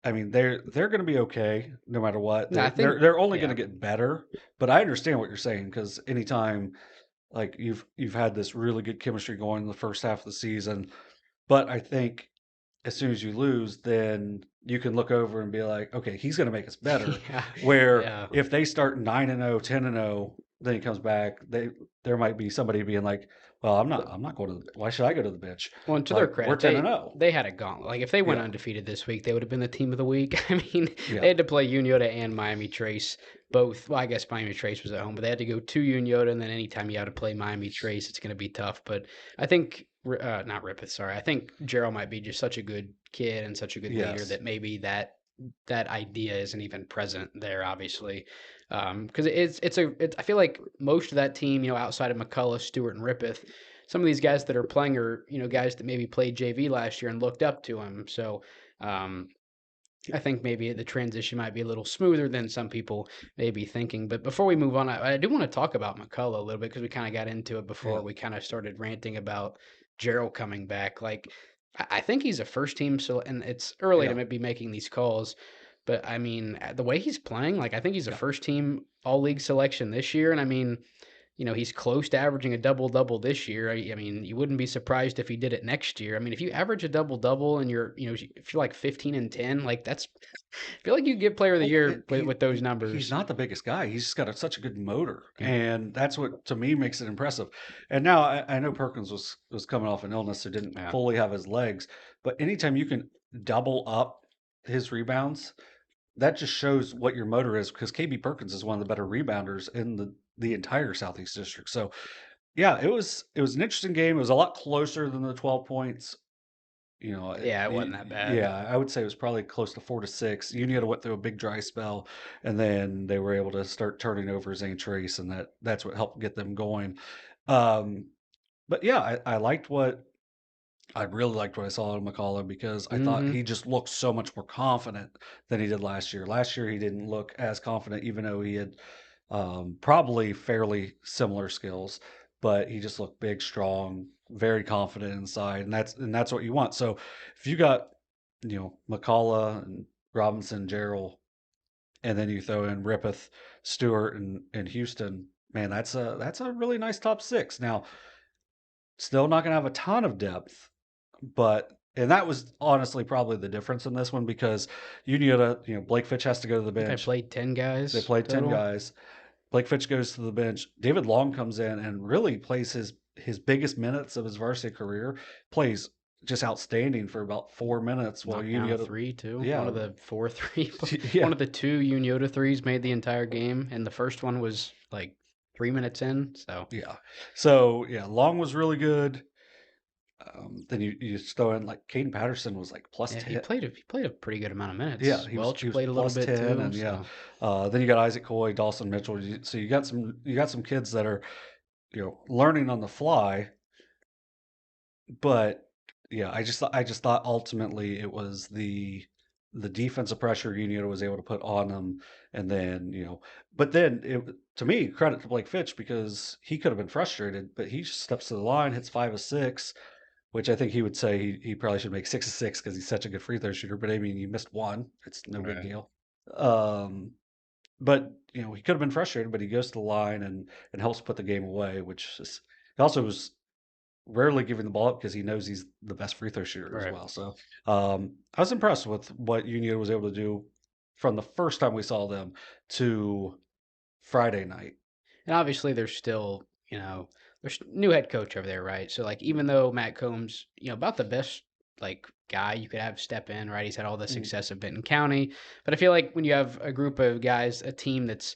I mean, they're going to be okay no matter what. They're only going to get better. But I understand what you're saying, because anytime like you've had this really good chemistry going in the first half of the season, but I think as soon as you lose, then you can look over and be like, okay, he's going to make us better. If they start 9-0, 10-0, then he comes back, there might be somebody being like, well, I'm not going to. Why should I go to the bench? Well, and to their credit, we're 10-0. They had a gauntlet. Like, if they went undefeated this week, they would have been the team of the week. I mean, they had to play Unioto and Miami Trace both. Well, I guess Miami Trace was at home, but they had to go to Unioto, and then anytime you had to play Miami Trace, it's going to be tough. But I think not Rippeth. Sorry, I think Gerald might be just such a good kid and such a good leader that maybe that idea isn't even present there, obviously. Because I feel like most of that team, outside of McCullough, Stewart, and Rippeth, some of these guys that are playing are, guys that maybe played JV last year and looked up to him. So I think maybe the transition might be a little smoother than some people may be thinking. But before we move on, I do want to talk about McCullough a little bit, because we kind of got into it before we kind of started ranting about Gerald coming back. Like, I think he's a first team, and it's early to be making these calls. But I mean, the way he's playing, like, I think he's a first team all league selection this year. And I mean, he's close to averaging a double-double this year. I mean, you wouldn't be surprised if he did it next year. I mean, if you average a double-double and if you're like 15-10, like, I feel like you get player of the year with those numbers. He's not the biggest guy. He's just got such a good motor. And that's what, to me, makes it impressive. And now I know Perkins was coming off an illness, so didn't fully have his legs. But anytime you can double up his rebounds, that just shows what your motor is, because KB Perkins is one of the better rebounders in the entire Southeast District. So, yeah, it was an interesting game. It was a lot closer than the 12 points. It wasn't that bad. Yeah, I would say it was probably close to 4-6. Unioto went through a big dry spell, and then they were able to start turning over Zane Trace, and that's what helped get them going. But yeah, I liked what I really liked what I saw in McCullough because I thought Mm-hmm. he just looked so much more confident than he did last year. Last year, he didn't look as confident, even though he had probably fairly similar skills, but he just looked big, strong, very confident inside, and that's what you want. So if you got McCullough and Robinson, Gerald, and then you throw in Rippeth, Stewart, and Houston, man, that's a really nice top six. Now, still not going to have a ton of depth, but and that was honestly probably the difference in this one because Unioto, Blake Fitch has to go to the I think I bench. played 10 They guys played 10 total. guys. Blake Fitch goes to the bench. David Long comes in and really plays his biggest minutes of his varsity career. Plays just outstanding for about 4 minutes while Knocked down a Unioto, three, too. One yeah, of the 4-3. yeah, One of the two Unioto threes made the entire game, and the first one was like 3 minutes in. So, yeah. So yeah, Long was really good. Then you just throw in like Caden Patterson was like plus yeah, 10. he played a pretty good amount of Yeah, minutes. he Welch was played a little plus bit 10, too. and yeah. So, Then you got Isaac Coy, Dawson Mitchell. So you got some kids that are learning on the fly. But yeah, I just thought ultimately it was the defensive pressure Unioto was able to put on them, and then but then to me, credit to Blake Fitch because he could have been frustrated, but he just steps to the line, hits 5 of 6, which I think he would say he probably should make 6 of 6 because he's such a good free throw shooter. But I mean, he missed one; it's no big right. deal. Um, but he could have been frustrated, but he goes to the line and helps put the game away, which is he also was rarely giving the ball up because he knows he's the best free throw shooter as Right. well. So I was impressed with what Union was able to do from the first time we saw them to Friday night. And obviously, there's new head coach over there, right? So, like, even though Matt Combs, about the best, like, guy you could have step in, right? He's had all the Mm, success of Benton County. But I feel like when you have a group of guys, a team that's,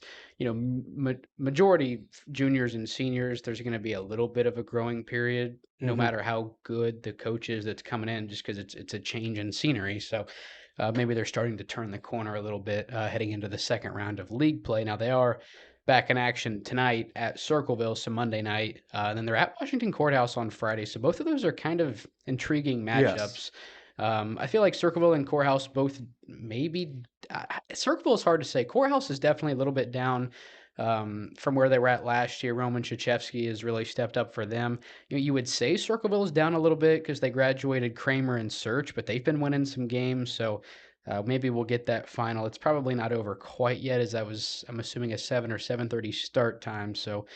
majority juniors and seniors, there's going to be a little bit of a growing period, no mhm. matter how good the coach is that's coming in, just because it's a change in scenery. So, maybe they're starting to turn the corner a little bit heading into the second round of league play. Now, they are back in action tonight at Circleville, so Monday night. And then they're at Washington Courthouse on Friday. So both of those are kind of intriguing Yes. matchups. I feel like Circleville and Courthouse both maybe. Circleville is hard to say. Courthouse is definitely a little bit down from where they were at last year. Roman Shachevsky has really stepped up for them. You would say Circleville is down a little bit because they graduated Kramer and Search, but they've been winning some games. So maybe we'll get that final. It's probably not over quite yet, as I'm assuming a 7 or 7:30 start time. So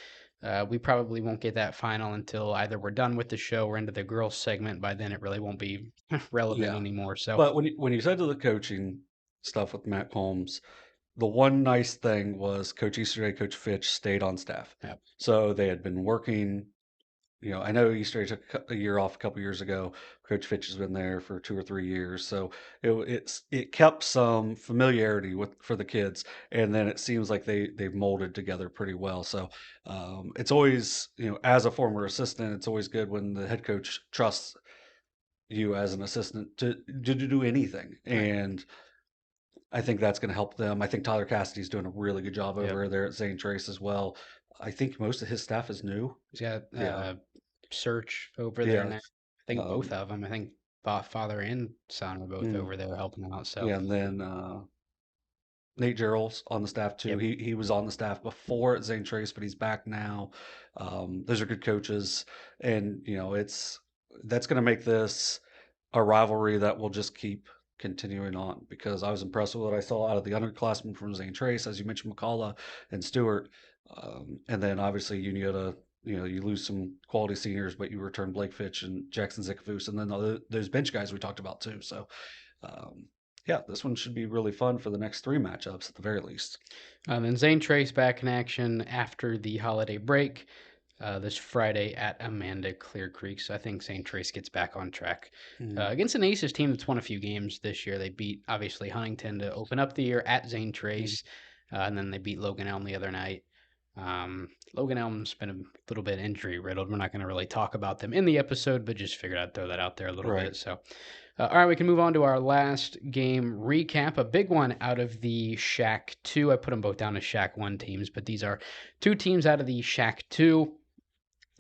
we probably won't get that final until either we're done with the show or into the girls segment. By then, it really won't be relevant Yeah. anymore. So But when you said to the coaching stuff with Matt Holmes, the one nice thing was Coach Easterday, Coach Fitch stayed on staff. yeah, So they had been working. I know Easter took a year off a couple years ago. Coach Fitch has been there for 2 or 3 years, so it kept some familiarity for the kids, and then it seems like they've molded together pretty well. So it's always as a former assistant, it's always good when the head coach trusts you as an assistant to do anything, right. and I think that's going to help them. I think Tyler Cassidy's doing a really good job Yep. over there at Zane Trace as well. I think most of his staff is new. He's got Yeah, Search over there yeah. now. I think both Um, of them. I think father and son are both mm, over there helping out. So yeah, and then Nate Gerald's on the staff too. yep. He was on the staff before at Zane Trace, but he's back now. Those are good coaches, and that's going to make this a rivalry that will just keep continuing on because I was impressed with what I saw out of the underclassmen from Zane Trace, as you mentioned, McCullough and Stewart, and then obviously Unioto. You lose some quality seniors, but you return Blake Fitch and Jackson Zikafus, and then those bench guys we talked about too. So, um, yeah, this one should be really fun for the next 3 matchups at the very least. Then Zane Trace back in action after the holiday break this Friday at Amanda Clear Creek. So I think Zane Trace gets back on track Mm, against an Aces team that's won a few games this year. They beat obviously Huntington to open up the year at Zane mm, Trace, and then they beat Logan Elm the other night. Logan Elm's been a little bit injury riddled. We're not going to really talk about them in the episode, but just figured I'd throw that out there a little right. bit. So all right, we can move on to our last game recap. A big one out of the Shack 2. I put them both down as Shack 1 teams, but these are two teams out of the Shack 2.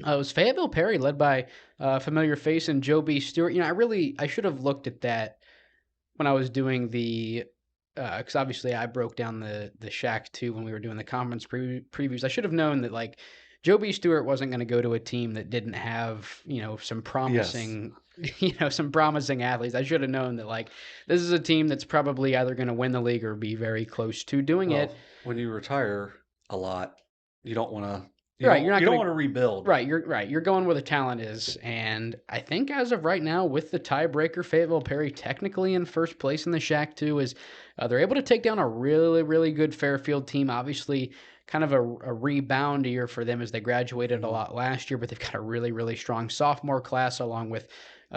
It was Fayetteville-Perry, led by familiar face and Joe B. Stewart. I should have looked at that when I was doing the, because obviously I broke down the Shack too when we were doing the conference previews. I should have known that like Joe B. Stewart wasn't going to go to a team that didn't have some promising some promising athletes. I should have known that like this is a team that's probably either going to win the league or be very close to doing it. When you retire a lot, you don't want to. Right, you're not you don't gonna- want to rebuild. Right, you're going where the talent is, and I think as of right now, with the tiebreaker, Fayetteville-Perry technically in first place in the Shack 2 is they're able to take down a really, really good Fairfield team. Obviously, kind of a rebound year for them as they graduated a lot last year, but they've got a really, really strong sophomore class along with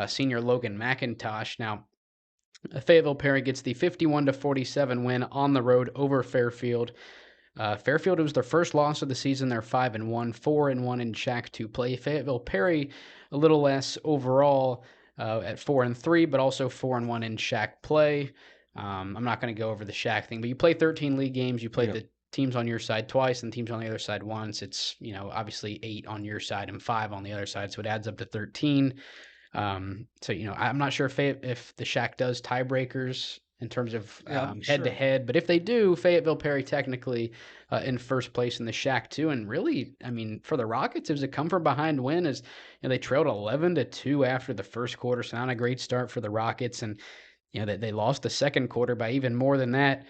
senior Logan McIntosh. Now, Fayetteville-Perry gets the 51-47 win on the road over Fairfield. Fairfield, it was their first loss of the season. They're 5-1, 4-1 in Shack 2 play. Fayetteville-Perry, a little less overall at 4-3, but also 4-1 in Shack play. I'm not going to go over the Shack thing, but you play 13 league games. You played the teams on your side twice and teams on the other side once. It's, obviously 8 on your side and 5 on the other side, so it adds up to 13. I'm not sure if the Shack does tiebreakers in terms of head-to-head. But if they do, Fayetteville-Perry technically in first place in the Shack 2. And really, I mean, for the Rockets, it was a come-from-behind win as they trailed 11-2 after the first quarter. So not a great start for the Rockets. And, they lost the second quarter by even more than that,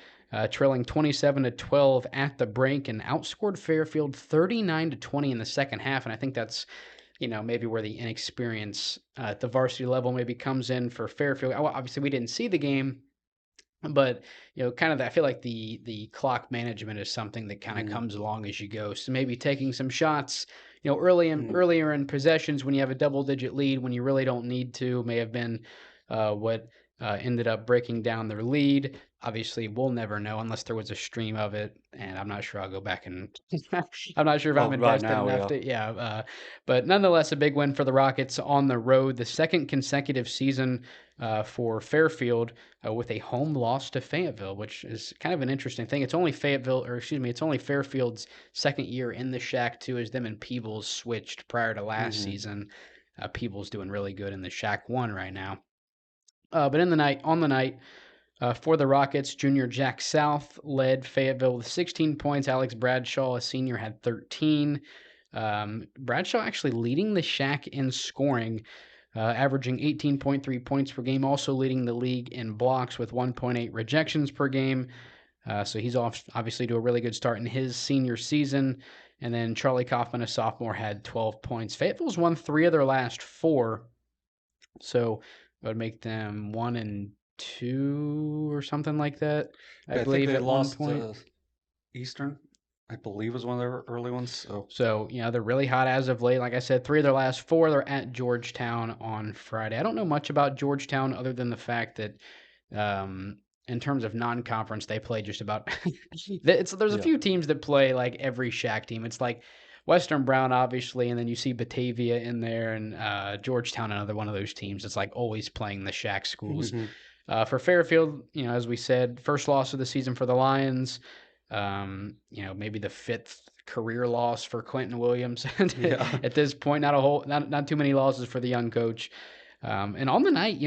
trailing 27-12 at the break and outscored Fairfield 39-20 in the second half. And I think that's maybe where the inexperience at the varsity level maybe comes in for Fairfield. Obviously, we didn't see the game, but kind of I feel like the clock management is something that kind of comes along as you go. So maybe taking some shots, earlier in possessions when you have a double-digit lead when you really don't need to may have been what ended up breaking down their lead. Obviously, we'll never know unless there was a stream of it, and I'm not sure I'll go back and I'm not sure if I'm invested enough to. But nonetheless, a big win for the Rockets on the road. The second consecutive season for Fairfield with a home loss to Fayetteville, which is kind of an interesting thing. It's only Fairfield's second year in the Shack 2 as them and Peebles switched prior to last season. Peebles doing really good in the Shack 1 right now. But on the night, for the Rockets, junior Jack South led Fayetteville with 16 points. Alex Bradshaw, a senior, had 13. Bradshaw actually leading the Shack in scoring, averaging 18.3 points per game, also leading the league in blocks with 1.8 rejections per game. So he's obviously to a really good start in his senior season. And then Charlie Kaufman, a sophomore, had 12 points. Fayetteville's won 3 of their last 4. So it would make them 1-2 or something like that. I believe they at lost one point. Eastern, I believe, was one of their early ones. So they're really hot as of late. Like I said, 3 of their last 4. They're at Georgetown on Friday. I don't know much about Georgetown other than the fact that in terms of non-conference, they play just about. There's a few teams that play like every Shack team. It's like Western Brown, obviously, and then you see Batavia in there, and Georgetown, another one of those teams. It's like always playing the Shack schools. For Fairfield, as we said, first loss of the season for the Lions. Maybe the 5th career loss for Quentin Williams at this point. Not too many losses for the young coach. And on the night,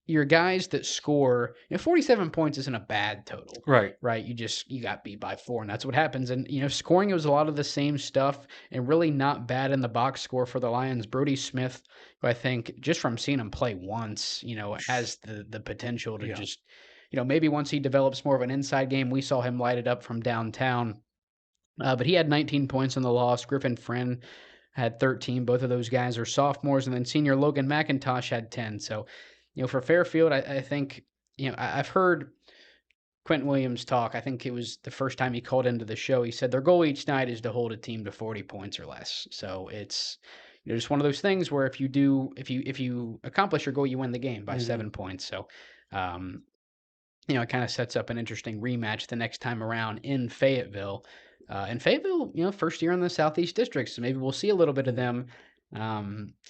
your guys that score, 47 points isn't a bad total. Right. You got beat by 4, and that's what happens. And, scoring, it was a lot of the same stuff and really not bad in the box score for the Lions. Brody Smith, who I think just from seeing him play once, has the potential to just, maybe once he develops more of an inside game, we saw him light it up from downtown. But he had 19 points in the loss. Griffin Friend had 13. Both of those guys are sophomores. And then senior Logan McIntosh had 10. So, for Fairfield, I think, I've heard Quentin Williams talk. I think it was the first time he called into the show. He said their goal each night is to hold a team to 40 points or less. So it's just one of those things where if you accomplish your goal, you win the game by 7 points. So, it kind of sets up an interesting rematch the next time around in Fayetteville. And Fayetteville, first year in the Southeast District, so maybe we'll see a little bit of them.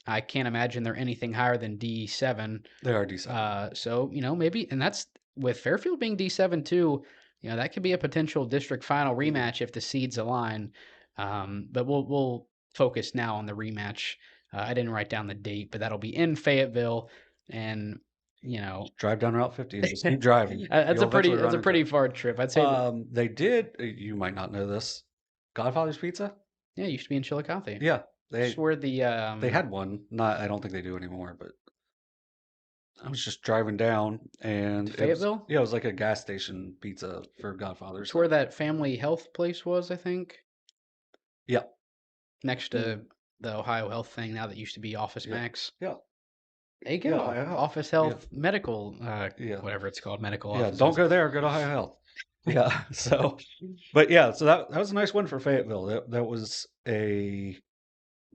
I can't imagine they're anything higher than D7. They are D7. So, maybe, and that's with Fairfield being D7 too, that could be a potential district final rematch if the seeds align. But we'll focus now on the rematch. I didn't write down the date, but that'll be in Fayetteville, and Drive down Route 50 and just keep driving. that's You'll a pretty eventually that's run a into pretty it. far trip. I'd say that, They did. You might not know this. Godfather's Pizza. yeah, it used to be in Chillicothe. Yeah, Just where the they had one. Not, I don't think they do anymore. But I was just driving down, and Fayetteville. it was like a gas station pizza for Godfather's. It's where that Family Health place was, I think. Yeah. Next to the Ohio Health thing now that used to be Office Max. Yeah. There you go. Yeah, Ohio Health. Office Health Medical, Yeah. whatever it's called, medical Yeah, offices. don't go there. Go to Ohio Health. Yeah. So, but yeah, so that was a nice win for Fayetteville. That was a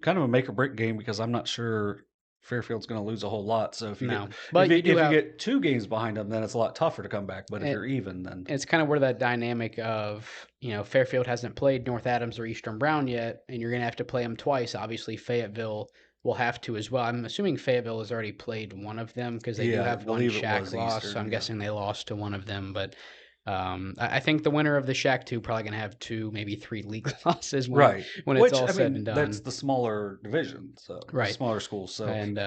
kind of a make or break game because I'm not sure Fairfield's going to lose a whole lot. So if you No, get but if you get 2 games behind them, then it's a lot tougher to come back. But if you're even, then it's kind of where that dynamic of, Fairfield hasn't played North Adams or Eastern Brown yet, and you're going to have to play them twice. Obviously, Fayetteville will have to as well. I'm assuming Fayetteville has already played one of them because they do Yeah, I have one believe it Shack was loss. Eastern, So I'm yeah. guessing they lost to one of them. But I think the winner of the Shack 2 probably going to have 2, maybe 3 league losses when right. it's Which, all I said mean, and done. that's the smaller division, so the Right. smaller schools. So And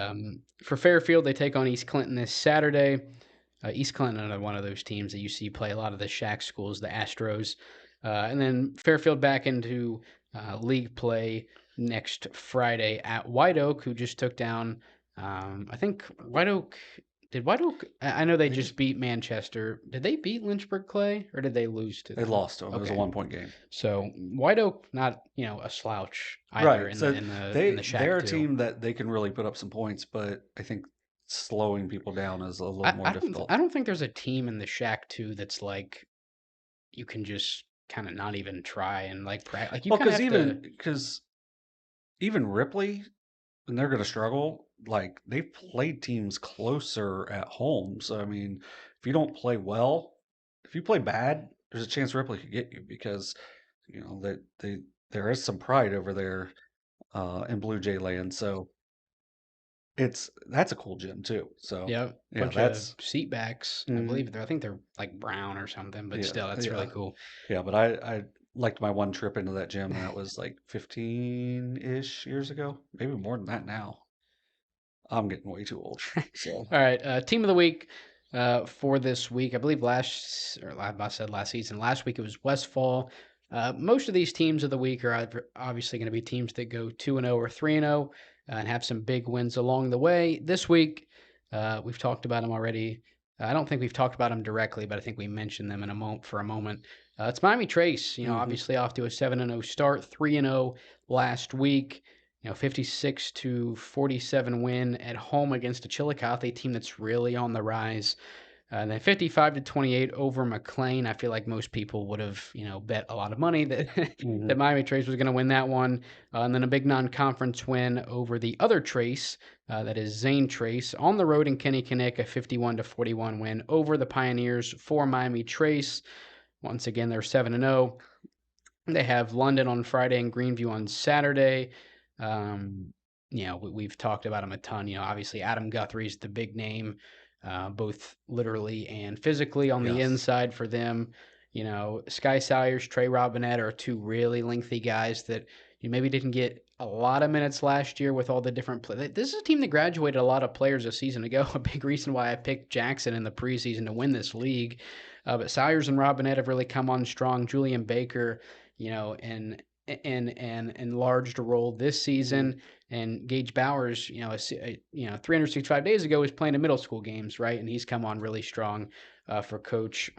for Fairfield, they take on East Clinton this Saturday. East Clinton are one of those teams that you see play a lot of the Shack schools, the Astros. And then Fairfield back into league play next Friday at White Oak, who just took down, I think White Oak. Did White Oak? I know they just beat Manchester. Did they beat Lynchburg Clay, or did they lose to they them? lost to them. It was a Okay. 1-point game. So White Oak, not a slouch either Right. in So the Shack they're a 2. team that they can really put up some points, but I think slowing people down is a little more difficult. I don't think there's a team in the Shack 2 that's like you can just kind of not even try and like you Well, kind of have to. because even Ripley, and they're going to struggle. Like they've played teams closer at home. So I mean, if you don't play well, if you play bad, there's a chance Ripley could get you because that there is some pride over there in Blue Jay land. So that's a cool gym too. So Yeah, yeah, bunch that's of seat backs. I believe I think they're like brown or something, but still, that's really cool. Yeah, but I liked my one trip into that gym, and that was like 15-ish years ago, maybe more than that now. I'm getting way too old. So All right, team of the week for this week. I believe I said last season. Last week it was Westfall. Most of these teams of the week are obviously going to be teams that go 2-0 or 3-0 and have some big wins along the way. This week, we've talked about them already. I don't think we've talked about them directly, but I think we mentioned them for a moment. It's Miami Trace. Obviously off to a 7-0 start, 3-0 last week. 56-47 win at home against a Chillicothe team that's really on the rise. And then 55-28 over McClain. I feel like most people would have, bet a lot of money that that Miami Trace was going to win that one. And then a big non-conference win over the other Trace, that is Zane Trace, on the road in Kennewick, a 51-41 win over the Pioneers for Miami Trace. Once again, they're 7-0. They have London on Friday and Greenview on Saturday. We've talked about them a ton. Obviously Adam Guthrie's the big name, both literally and physically on the inside for them. Sky Salyers, Trey Robinette are 2 really lengthy guys that maybe didn't get a lot of minutes last year with all the different play. This is a team that graduated a lot of players a season ago. A big reason why I picked Jackson in the preseason to win this league. But Salyers and Robinette have really come on strong. Julian Baker, in an enlarged role this season, and Gage Bowers, 365 days ago was playing in middle school games, right? And he's come on really strong for Coach.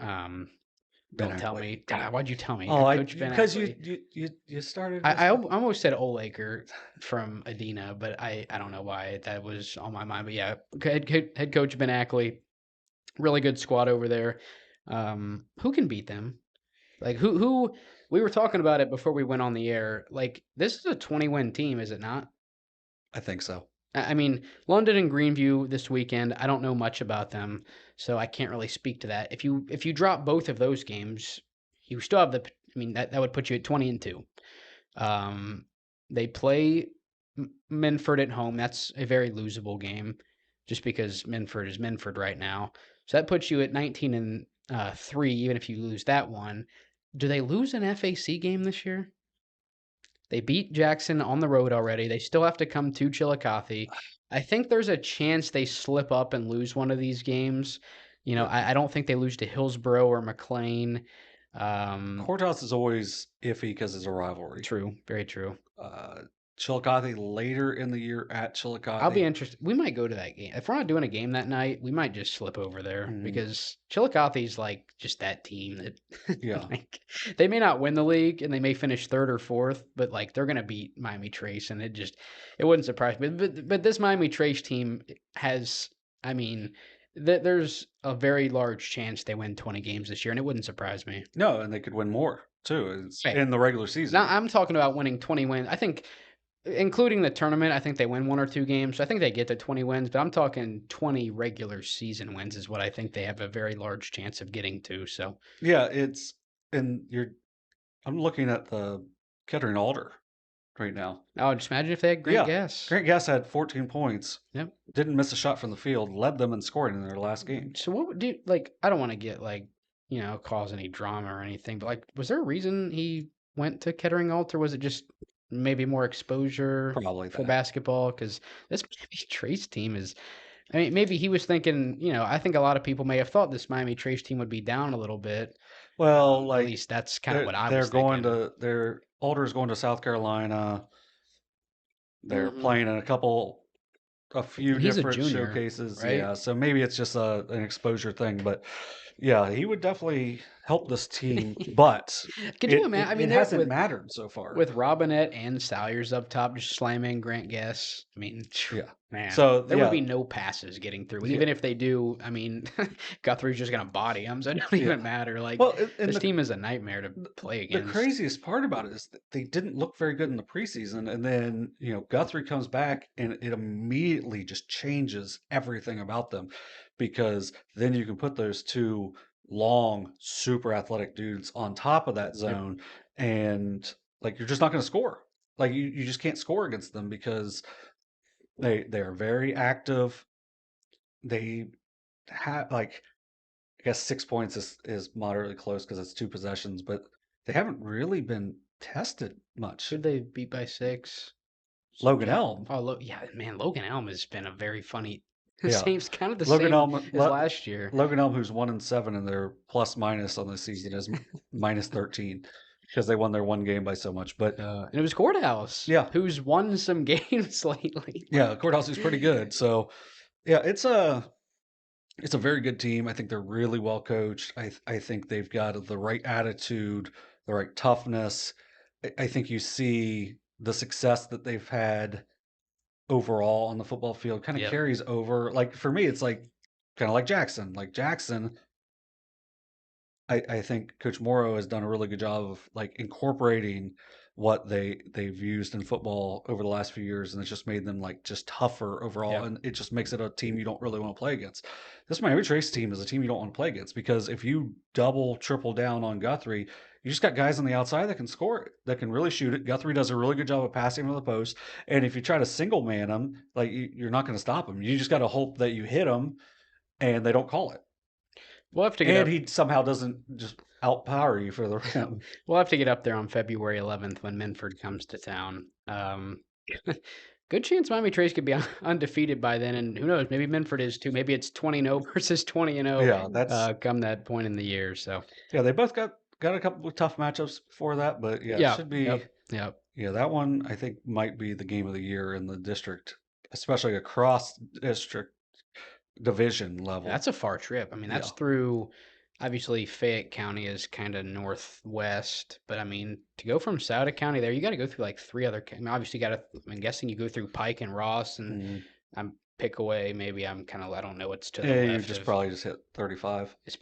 Don't tell me. God, why'd you tell me? Coach Ben because Ackley. you started. I almost said Olaker from Adina, but I don't know why that was on my mind. But yeah, head coach Ben Ackley, really good squad over there. Who can beat them? Like who we were talking about it before we went on the air. Like this is a 20-win team, is it not? I think so. I mean, London and Greenview this weekend, I don't know much about them, so I can't really speak to that. If you drop both of those games, you still have that would put you at 20-2. They play Minford at home. That's a very losable game just because Minford is Minford right now. So that puts you at 19-3 even if you lose that one. Do they lose an FAC game this year? They beat Jackson on the road already. They still have to come to Chillicothe. I think there's a chance they slip up and lose one of these games. You know, I don't think they lose to Hillsboro or McClain. Courthouse is always iffy because it's a rivalry. True, very true. Chillicothe later in the year at Chillicothe. I'll be interested. We might go to that game. If we're not doing a game that night, we might just slip over there because Chillicothe's like just that team that like, they may not win the league and they may finish third or fourth, but like they're gonna beat Miami Trace, and it wouldn't surprise me. But this Miami Trace team has, I mean, there's a very large chance they win 20 games this year, and it wouldn't surprise me. No, and they could win more too in the regular season. Now I'm talking about winning 20 wins. I think, including the tournament, I think they win 1 or 2 games. So I think they get to 20 wins, but I'm talking 20 regular season wins is what I think they have a very large chance of getting to. So yeah, I'm looking at the Kettering Alder right now. Oh, just imagine if they had Grant Gass. Grant Gass had 14 points. Yep. Didn't miss a shot from the field, led them in scoring in their last game. So what would do, like, I don't want to get like, cause any drama or anything, but like, was there a reason he went to Kettering Alt, or was it just maybe more exposure Probably for basketball? Because this Miami Trace team is, I mean, maybe he was thinking, I think a lot of people may have thought this Miami Trace team would be down a little bit. Well, at least that's kind of what I was thinking. Alder's going to South Carolina. They're playing in a few different showcases. Right? Yeah, so maybe it's just an exposure thing, but yeah, he would definitely help this team. But could you imagine? I mean, it hasn't mattered so far with Robinette and Salyers up top, just slamming Grant Gass. I mean, yeah, man. So there would be no passes getting through. Even if they do, I mean, Guthrie's just gonna body him, so it doesn't even matter. Like, this team is a nightmare to play against. The craziest part about it is that they didn't look very good in the preseason, and then Guthrie comes back, and it immediately just changes everything about them, because then you can put those two long, super athletic dudes on top of that zone, and like you're just not going to score. Like you just can't score against them because they are very active. They have I guess 6 points is moderately close because it's 2 possessions, but they haven't really been tested much. Should they beat by 6? Logan Elm. Oh, yeah, man. Logan Elm has been a very funny. Yeah. Kind of the same as last year. Logan Elm, who's 1-7, and their plus minus on the season is minus 13 because they won their one game by so much. But and it was Courthouse, who's won some games lately. Yeah, Courthouse is pretty good. So yeah, it's a very good team. I think they're really well coached. I think they've got the right attitude, the right toughness. I think you see the success that they've had overall on the football field kind of carries over. Like for me, it's like kind of like Jackson. Like Jackson, I think Coach Morrow has done a really good job of like incorporating what they've used in football over the last few years, and it's just made them like just tougher overall, and it just makes it a team you don't really want to play against. This Miami Trace team is a team you don't want to play against because if you double, triple down on Guthrie, you just got guys on the outside that can score it, that can really shoot it. Guthrie does a really good job of passing from the post, and if you try to single man them, like you're not going to stop them. You just got to hope that you hit them, and they don't call it. We'll have to get and he somehow doesn't just outpower you for the rim. We'll have to get up there on February 11th when Minford comes to town. Good chance Miami Trace could be undefeated by then, and who knows, maybe Minford is too. Maybe it's 20-0 versus 20-0. Yeah, that's come that point in the year. So yeah, they both got a couple of tough matchups before that, but it should be. Yep. Yeah, that one I think might be the game of the year in the district, especially across district division level. That's a far trip. I mean, that's through, obviously Fayette County is kind of northwest, but I mean, to go from Sauter County there, you got to go through like 3 other. I mean, obviously, I'm guessing you go through Pike and Ross, and I'm Pickaway. Maybe I'm kind of, I don't know what's to the left. You probably just hit 35. Is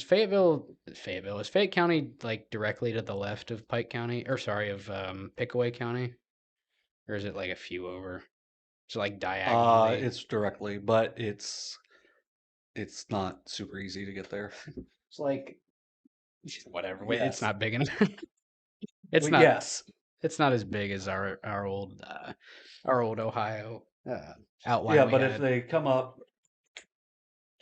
Fayetteville? Is Fayette County like directly to the left of Pike County, or sorry, of Pickaway County, or is it like a few over? So like diagonally. It's directly, but it's not super easy to get there. It's like whatever. Wait, it's not big enough. It's not as big as our old Ohio outline. Yeah, but if they come up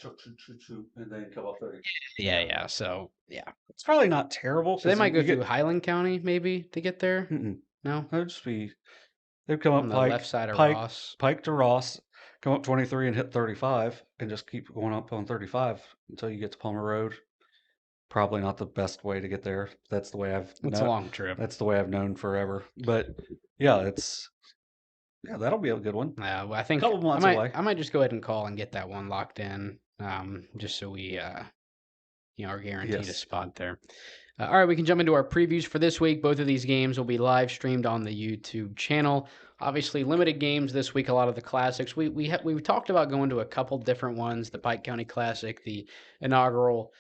and then come up 30. Yeah. So yeah, it's probably not terrible. So they might go through Highland County maybe to get there. No? That'd just be they'd come On up the left side of Ross. Pike to Ross, come up 23 and hit 35, and just keep going up on 35 until you get to Palmer Road. Probably not the best way to get there. That's the way It's a long trip. that's the way I've known forever. But yeah, that'll be a good one. Well, I think Couple months away. I might just go ahead and call and get that one locked in, just so we are guaranteed a spot there. All right, we can jump into our previews for this week. Both of these games will be live streamed on the YouTube channel. Obviously, limited games this week. A lot of the classics. We talked about going to a couple different ones: the Pike County Classic, the inaugural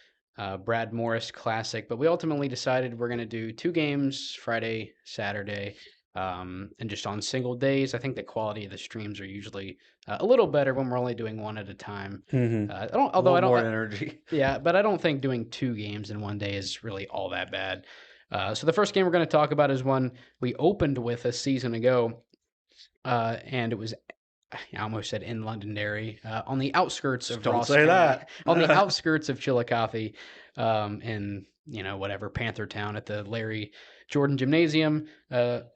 Brad Morris Classic. But we ultimately decided we're going to do 2 games, Friday, Saturday, and just on single days. I think the quality of the streams are usually a little better when we're only doing one at a time. Although I don't more energy. Yeah, but I don't think doing 2 games in one day is really all that bad. So the first game we're going to talk about is one we opened with a season ago, and it was, I almost said in Londonderry, on the outskirts of Ross. Don't say that. On the outskirts of Chillicothe, in whatever Panther Town at the Larry Jordan Gymnasium.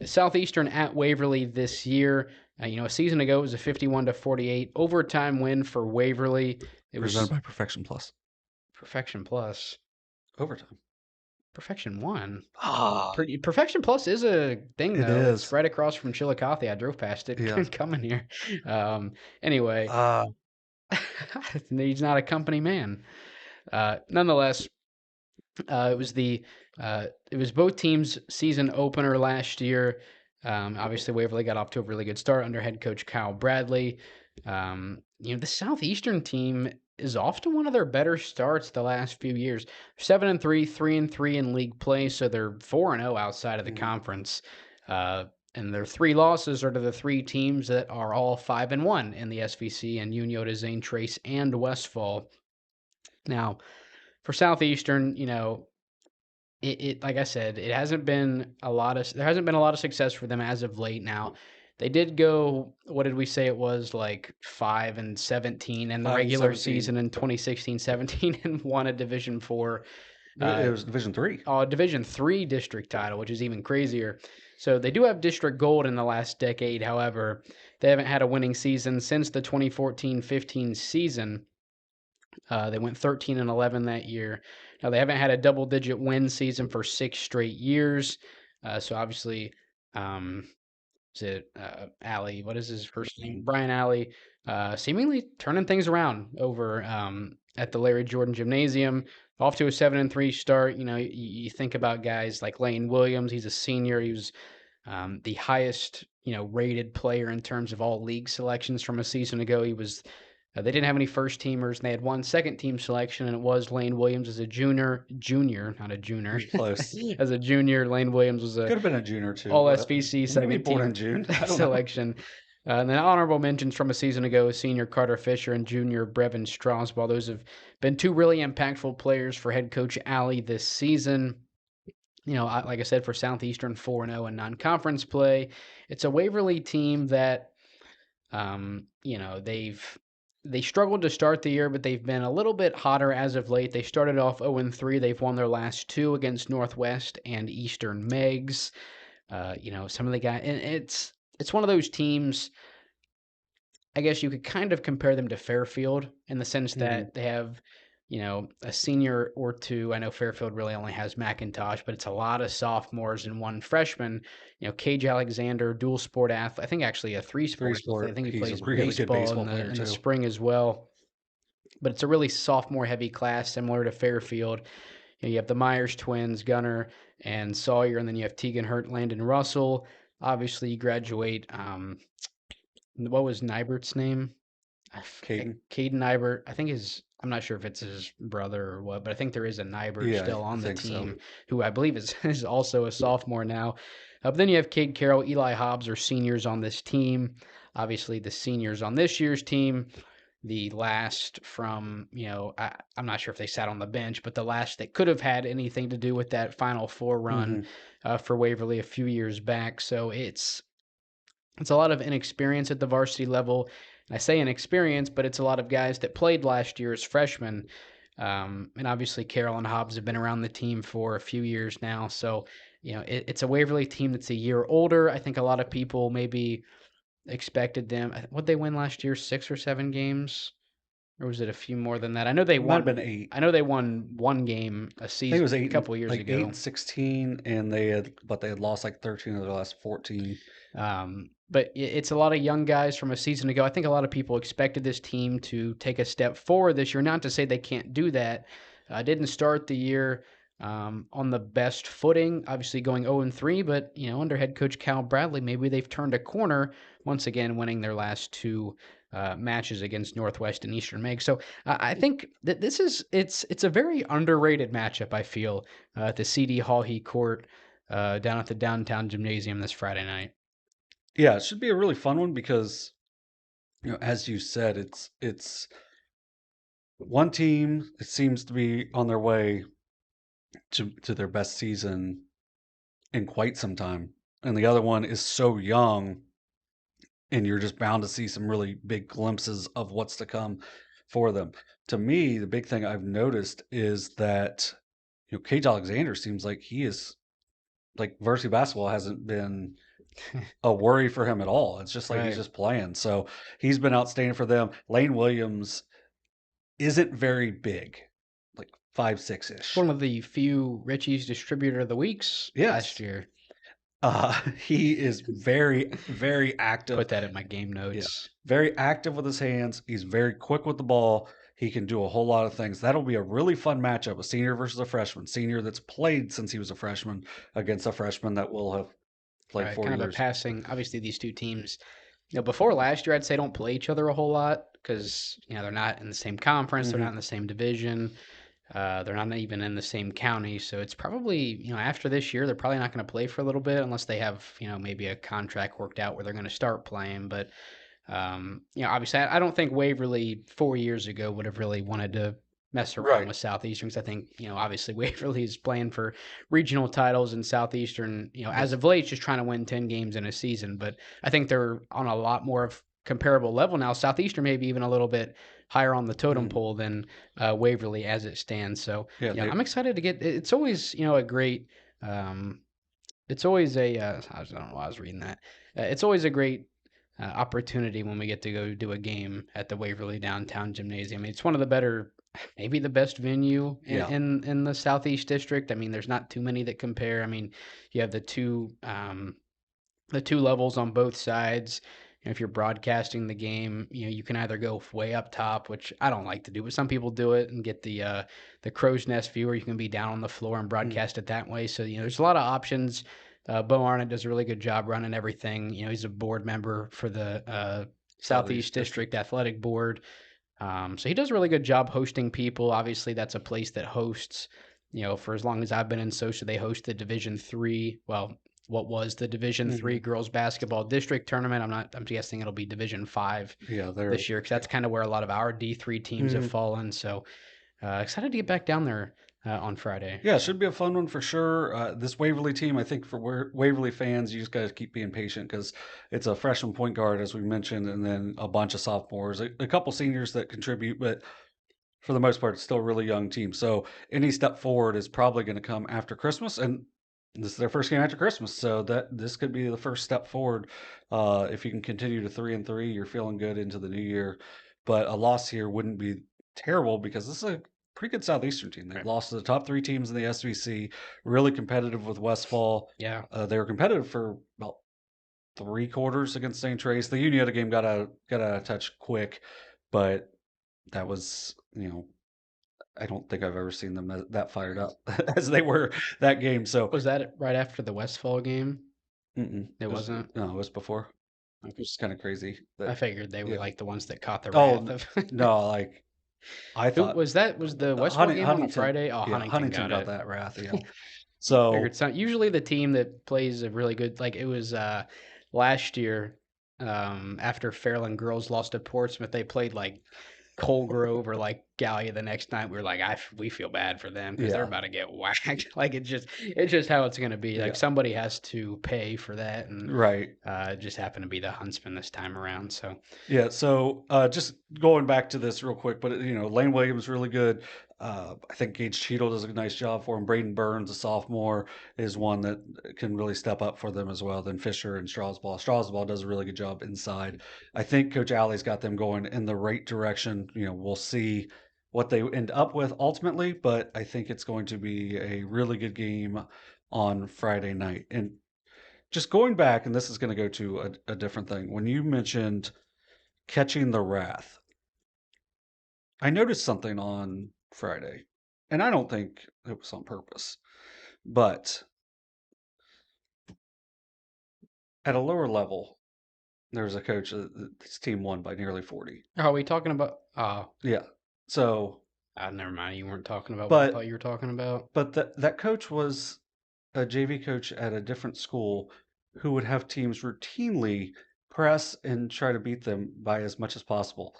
Southeastern at Waverly this year. A season ago it was a 51-48 overtime win for Waverly. It was presented by Perfection Plus. Perfection Plus. Overtime. Perfection 1. Ah, Perfection Plus is a thing, though. It is. It's right across from Chillicothe. I drove past it coming here. Anyway, he's not a company man. Nonetheless, it was both teams' season opener last year. Obviously, Waverly got off to a really good start under head coach Kyle Bradley. The Southeastern team is off to one of their better starts the last few years. 7-3, 3-3 in league play, so they're 4-0 outside of the conference. And their 3 losses are to the 3 teams that are all 5-1 in the SVC, and Unioto, Zane, Trace, and Westfall. Now, for Southeastern, it like I said, there hasn't been a lot of success for them as of late. Now, they did go, what did we say it was, like 5-17 in the regular season in 2016-17 and won a Division 4. It was Division 3. Division 3 district title, which is even crazier. So they do have district gold in the last decade. However, they haven't had a winning season since the 2014-15 season. They went 13-11 that year. Now, they haven't had a double-digit win season for 6 straight years. So obviously, Alley? What is his first name? Brian Alley, seemingly turning things around over at the Larry Jordan Gymnasium. Off to a 7-3 start. You think about guys like Lane Williams. He's a senior. He was the highest rated player in terms of all league selections from a season ago. He was. They didn't have any first teamers, and they had 1 second-team selection, and it was Lane Williams as a junior, not a junior. Close. As a junior, Lane Williams was could have been a junior too. All SVC maybe born in June selection. And then honorable mentions from a season ago: senior Carter Fisher and junior Brevin Strasbaugh. Those have been 2 really impactful players for head coach Alley this season. Like I said, for Southeastern 4-0 in non-conference play, it's a Waverly team that, they struggled to start the year, but they've been a little bit hotter as of late. They started off 0-3. They've won their last 2 against Northwest and Eastern Megs. Some of the guys, and it's one of those teams, I guess you could kind of compare them to Fairfield in the sense that they have, a senior or 2. I know Fairfield really only has McIntosh, but it's a lot of sophomores and 1 freshman. Cage Alexander, dual sport athlete. I think actually a 3-sport. I think he plays really baseball in the spring as well. But it's a really sophomore-heavy class, similar to Fairfield. You have the Myers twins, Gunner and Sawyer, and then you have Tegan Hurt, Landon Russell. Obviously, you graduate. What was Nybert's name? Caden Nybert. I think I'm not sure if it's his brother or what, but I think there is a Nybert still on the team, who I believe is also a sophomore now. But then you have Cade Carroll, Eli Hobbs are seniors on this team. Obviously, the seniors on this year's team, the last from, I'm not sure if they sat on the bench, but the last that could have had anything to do with that Final Four run for Waverly a few years back. So it's a lot of inexperience at the varsity level. I say inexperience, but it's a lot of guys that played last year as freshmen. And obviously Carroll and Hobbs have been around the team for a few years now. So it's a Waverly team that's a year older. I think a lot of people maybe expected them. What'd they win last year? 6 or 7 games? Or was it a few more than that? I know they It might have won. been 8. I know they won one game a I think it season was a couple years like ago. 8-16, and they had lost like 13 of their last 14. But it's a lot of young guys from a season ago. I think a lot of people expected this team to take a step forward this year. Not to say they can't do that. Didn't start the year on the best footing, obviously going 0-3, but under head coach Cal Bradley, maybe they've turned a corner once again, winning their last 2 matches against Northwest and Eastern Meg. So I think that it's a very underrated matchup. I feel at the CD Hawhey Court down at the downtown gymnasium this Friday night. Yeah, it should be a really fun one because, as you said, it's one team. It seems to be on their way to their best season in quite some time, and the other one is so young, and you're just bound to see some really big glimpses of what's to come for them. To me, the big thing I've noticed is that Cage Alexander seems like he is like varsity basketball hasn't been a worry for him at all. It's just like he's Right. just playing. So he's been outstanding for them. Lane Williams isn't very big, like 5'6" ish. One of the few Richie's Distributor of the Weeks last Yes. year. He is very, very active. Put that in my game Yeah, notes. very active with his hands. He's very quick with the ball. He can do a whole lot of things. That'll be a really fun matchup, a senior versus a freshman. Senior that's played since he was a freshman against a freshman that will have played Right, 4 kind of a years. passing. Obviously, these two teams, before last year, I'd say don't play each other a whole lot because they're not in the same conference, they're Mhm. not in the same division, they're not even in the same county. So it's probably after this year, they're probably not going to play for a little bit unless they have maybe a contract worked out where they're going to start playing. But obviously, I don't think Waverly 4 years ago would have really wanted to mess around Right. with Southeastern because I think, obviously Waverly is playing for regional titles and Southeastern, as of late, just trying to win 10 games in a season. But I think they're on a lot more of comparable level now. Southeastern maybe even a little bit higher on the totem Mhm. pole than Waverly as it stands. So, Yeah, I'm excited to get. It's always a great. It's always a. I don't know why I was reading that. It's always a great opportunity when we get to go do a game at the Waverly Downtown Gymnasium. It's one of the better, maybe the best venue Yeah. in the Southeast District. I mean, there's not too many that compare. I mean, you have the two levels on both sides. If you're broadcasting the game, you can either go way up top, which I don't like to do, but some people do it and get the crow's nest view, or you can be down on the floor and broadcast it that way. So there's a lot of options. Bo Arnott does a really good job running everything. He's a board member for the Southeast District Athletic Board. So he does a really good job hosting people. Obviously, that's a place that hosts, for as long as I've been in SOSA, they host the Division III. Well, what was the Division III Mhm. girls basketball district tournament. I'm guessing it'll be Division V Yeah, they're this year because that's kind of where a lot of our D3 teams have Mhm. fallen. So excited to get back down there on Friday. Yeah, it should be a fun one for sure. This Waverly team, I think for Waverly fans, you just got to keep being patient because it's a freshman point guard, as we mentioned, and then a bunch of sophomores, a couple seniors that contribute, but for the most part, it's still a really young team. So any step forward is probably going to come after Christmas, and this is their first game after Christmas, so that this could be the first step forward. If you can continue to 3-3, you're feeling good into the new year. But a loss here wouldn't be terrible because this is a pretty good Southeastern team. They've Right. lost to the top 3 teams in the SVC, really competitive with Westfall. Yeah. They were competitive for about 3 quarters against St. Trace. The Unioto game got out of touch quick, but that was I don't think I've ever seen them that fired up as they were that game. So Was that right after the Westfall game? It was wasn't. no, it was before. It was kind of crazy. I That figured they were yeah. like the ones that caught the wrath Oh of. no, like I Who thought was that? Was the Westfall game on a Huntington. Friday? Oh, Yeah, Huntington Huntington got got it. that wrath. Yeah. Figured So some usually the team that plays a really good like it was last year after Fairland girls lost to Portsmouth, they played like Colgrove or like Gallia the next night. We were like, we feel bad for them because they're yeah, about to get whacked. Like it's just how it's gonna be. Like yeah, somebody has to pay for that, and right. it just happened to be the Huntsman this time around. So Yeah, so just going back to this real quick, but Lane Williams really good. I think Gage Cheadle does a nice job for him. Braden Burns, a sophomore, is one that can really step up for them as well. Then Fisher and Strasbaugh. Strasbaugh does a really good job inside. I think Coach Alley's got them going in the right direction. We'll see what they end up with ultimately, but I think it's going to be a really good game on Friday night. And just going back, and this is going to go to a different thing. When you mentioned catching the wrath, I noticed something on Friday, and I don't think it was on purpose, but at a lower level, there was a coach. This team won by nearly 40. Are we talking about? Yeah. So, Never mind. You weren't talking about what I but thought you were talking about. but that coach was a JV coach at a different school who would have teams routinely press and try to beat them by as much as possible.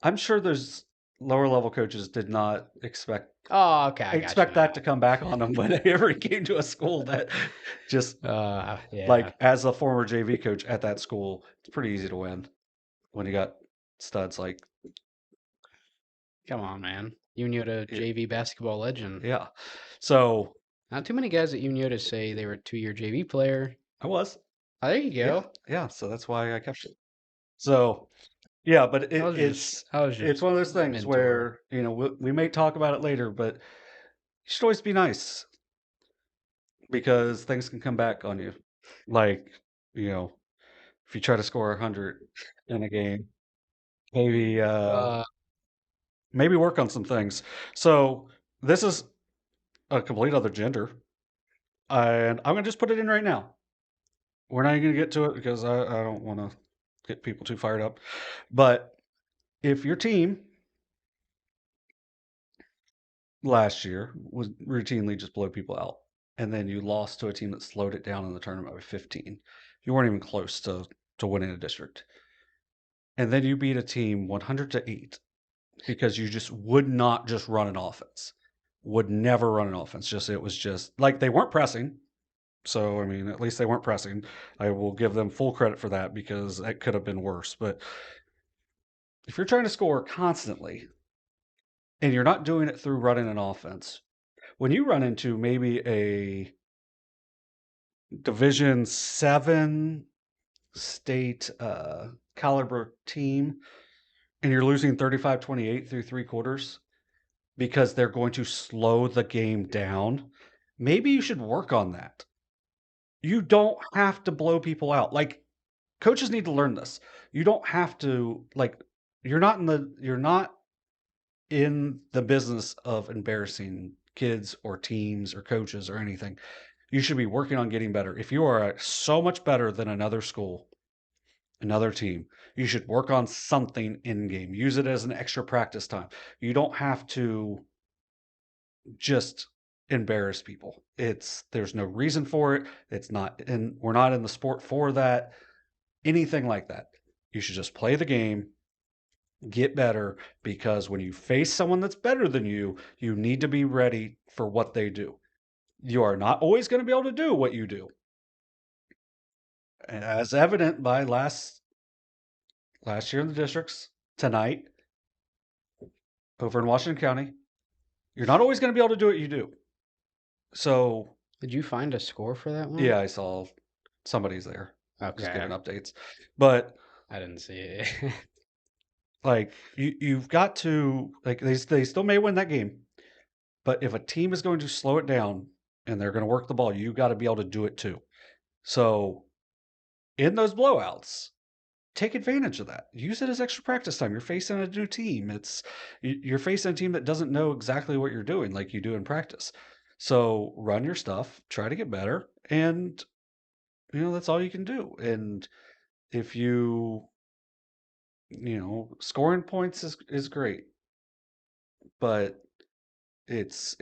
I'm sure there's lower level coaches did not expect Oh, okay. I got expect you that now. to come back on them whenever he came to a school that just Yeah. like as a former JV coach at that school, it's pretty easy to win when you got studs like Come on, man. Unioto JV basketball legend. yeah. So Not too many guys at Unioto say they were a 2-year JV player. I was. Oh, there you go. Yeah, so that's why I kept it. So yeah, but I was it's just one of those things mentor. where we may talk about it later, but you should always be nice because things can come back on you. Like, if you try to score 100 in a game, maybe maybe work on some things. So this is a complete other gender, and I'm gonna just put it in right now. We're not even gonna get to it because I don't want to get people too fired up. But if your team last year was routinely just blow people out, and then you lost to a team that slowed it down in the tournament by 15, you weren't even close to winning a district, and then you beat a team 100-8 because you just would not just run an offense, would never run an offense. It was just like they weren't pressing. So, I mean, at least they weren't pressing. I will give them full credit for that because it could have been worse. But if you're trying to score constantly and you're not doing it through running an offense, when you run into maybe a Division 7 state caliber team and you're losing 35-28 through three quarters because they're going to slow the game down, maybe you should work on that. You don't have to blow people out. Like, coaches need to learn this. You don't have to you're not in the business of embarrassing kids or teams or coaches or anything. You should be working on getting better. If you are so much better than another school, another team, you should work on something in game. Use it as an extra practice time. You don't have to just embarrass people. There's no reason for it. We're not in the sport for that. Anything like that. You should just play the game, get better, because when you face someone that's better than you, you need to be ready for what they do. You are not always going to be able to do what you do. As evident by last year in the districts, tonight over in Washington County, you're not always going to be able to do what you do. So, Did you find a score for that one? yeah, I saw somebody's there. Okay. Just giving updates. But I didn't see it. like you've got to they still may win that game, but if a team is going to slow it down and they're going to work the ball, you got to be able to do it too. So in those blowouts, take advantage of that. Use it as extra practice time. You're facing a new team. You're facing a team that doesn't know exactly what you're doing like you do in practice. So run your stuff, try to get better, and that's all you can do. And if scoring points is great, but it's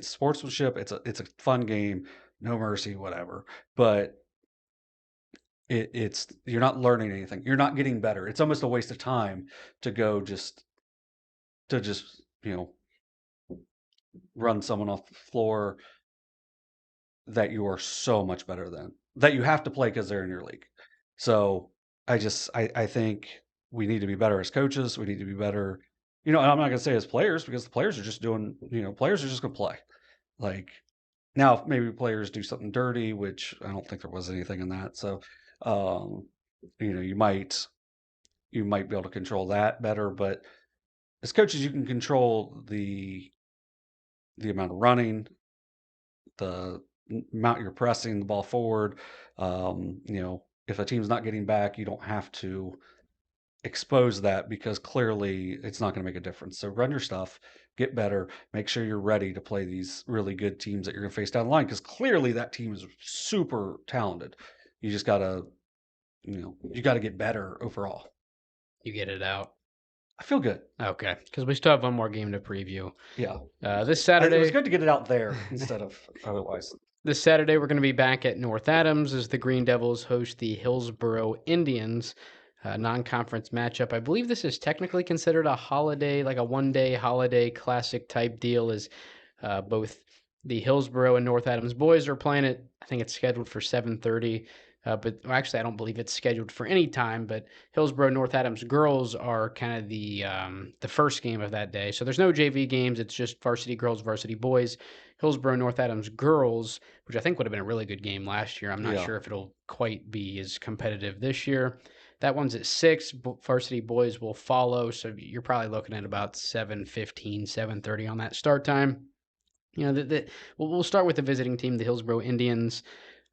sportsmanship. It's a fun game, no mercy, whatever. But it's you're not learning anything. You're not getting better. It's almost a waste of time to go just run someone off the floor that you are so much better than, that you have to play because they're in your league. So I think we need to be better as coaches. We need to be better And I'm not going to say as players, because the players are just doing, players are just going to play. Like, now, maybe players do something dirty, which I don't think there was anything in that. So, um, you might be able to control that better. But as coaches, you can control the amount of running, the amount you're pressing the ball forward. If a team's not getting back, you don't have to expose that, because clearly it's not going to make a difference. So run your stuff, get better, make sure you're ready to play these really good teams that you're going to face down the line, because clearly that team is super talented. You just got to, you got to get better overall. You get it out. I feel good. Okay, because we still have one more game to preview. Yeah. This Saturday. It was good to get it out there instead of otherwise. This Saturday, we're going to be back at North Adams as the Green Devils host the Hillsboro Indians. Non-conference matchup. I believe this is technically considered a holiday, like a one-day holiday classic type deal, as both the Hillsboro and North Adams boys are playing it. I think it's scheduled for 7:30. Actually, I don't believe it's scheduled for any time. But Hillsboro North Adams girls are kind of the first game of that day. So there's no JV games. It's just varsity girls, varsity boys. Hillsboro North Adams girls, which I think would have been a really good game last year. I'm not sure if it'll quite be as competitive this year. That one's at 6. Varsity boys will follow. So you're probably looking at about 7:15, 7:30 on that start time. We'll start with the visiting team, the Hillsboro Indians.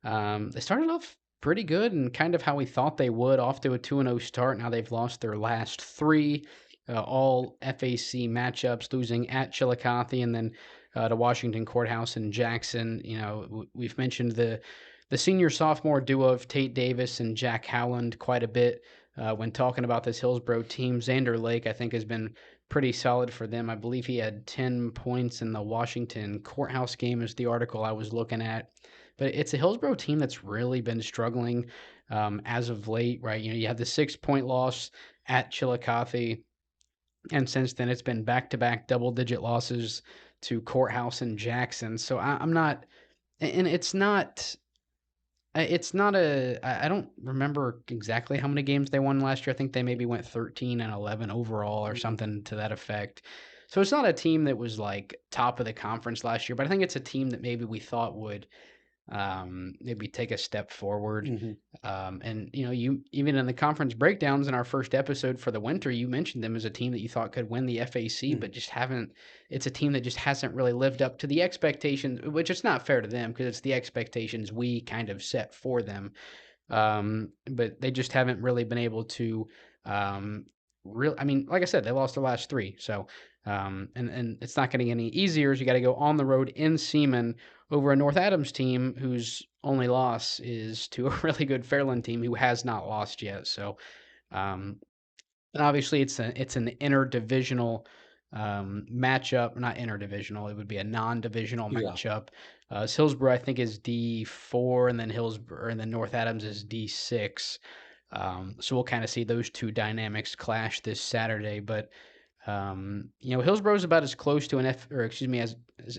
They started off pretty good and kind of how we thought they would, off to a 2-0 start. Now they've lost their last 3, all FAC matchups, losing at Chillicothe and then to Washington Courthouse in Jackson. We've mentioned the senior-sophomore duo of Tate Davis and Jack Howland quite a bit when talking about this Hillsboro team. Xander Lake, I think, has been pretty solid for them. I believe he had 10 points in the Washington Courthouse game, is the article I was looking at. But it's a Hillsboro team that's really been struggling as of late, right? You have the 6-point loss at Chillicothe, and since then it's been back-to-back double-digit losses to Courthouse and Jackson. So I'm not, and it's not I don't remember exactly how many games they won last year. I think they maybe went 13-11 overall or something to that effect. So it's not a team that was like top of the conference last year, but I think it's a team that maybe we thought would maybe take a step forward. And you even in the conference breakdowns in our first episode for the winter, you mentioned them as a team that you thought could win the FAC, but just haven't. It's a team that just hasn't really lived up to the expectations, which it's not fair to them because it's the expectations we kind of set for them. But they just haven't really been able to like I said, they lost their last 3. So and it's not getting any easier as you got to go on the road in Seaman over a North Adams team whose only loss is to a really good Fairland team who has not lost yet. So, and obviously it's an interdivisional matchup, not interdivisional. It would be a non-divisional matchup. Hillsboro, I think, is D4, and then North Adams is D6. So we'll kind of see those two dynamics clash this Saturday, but Hillsboro is about as close to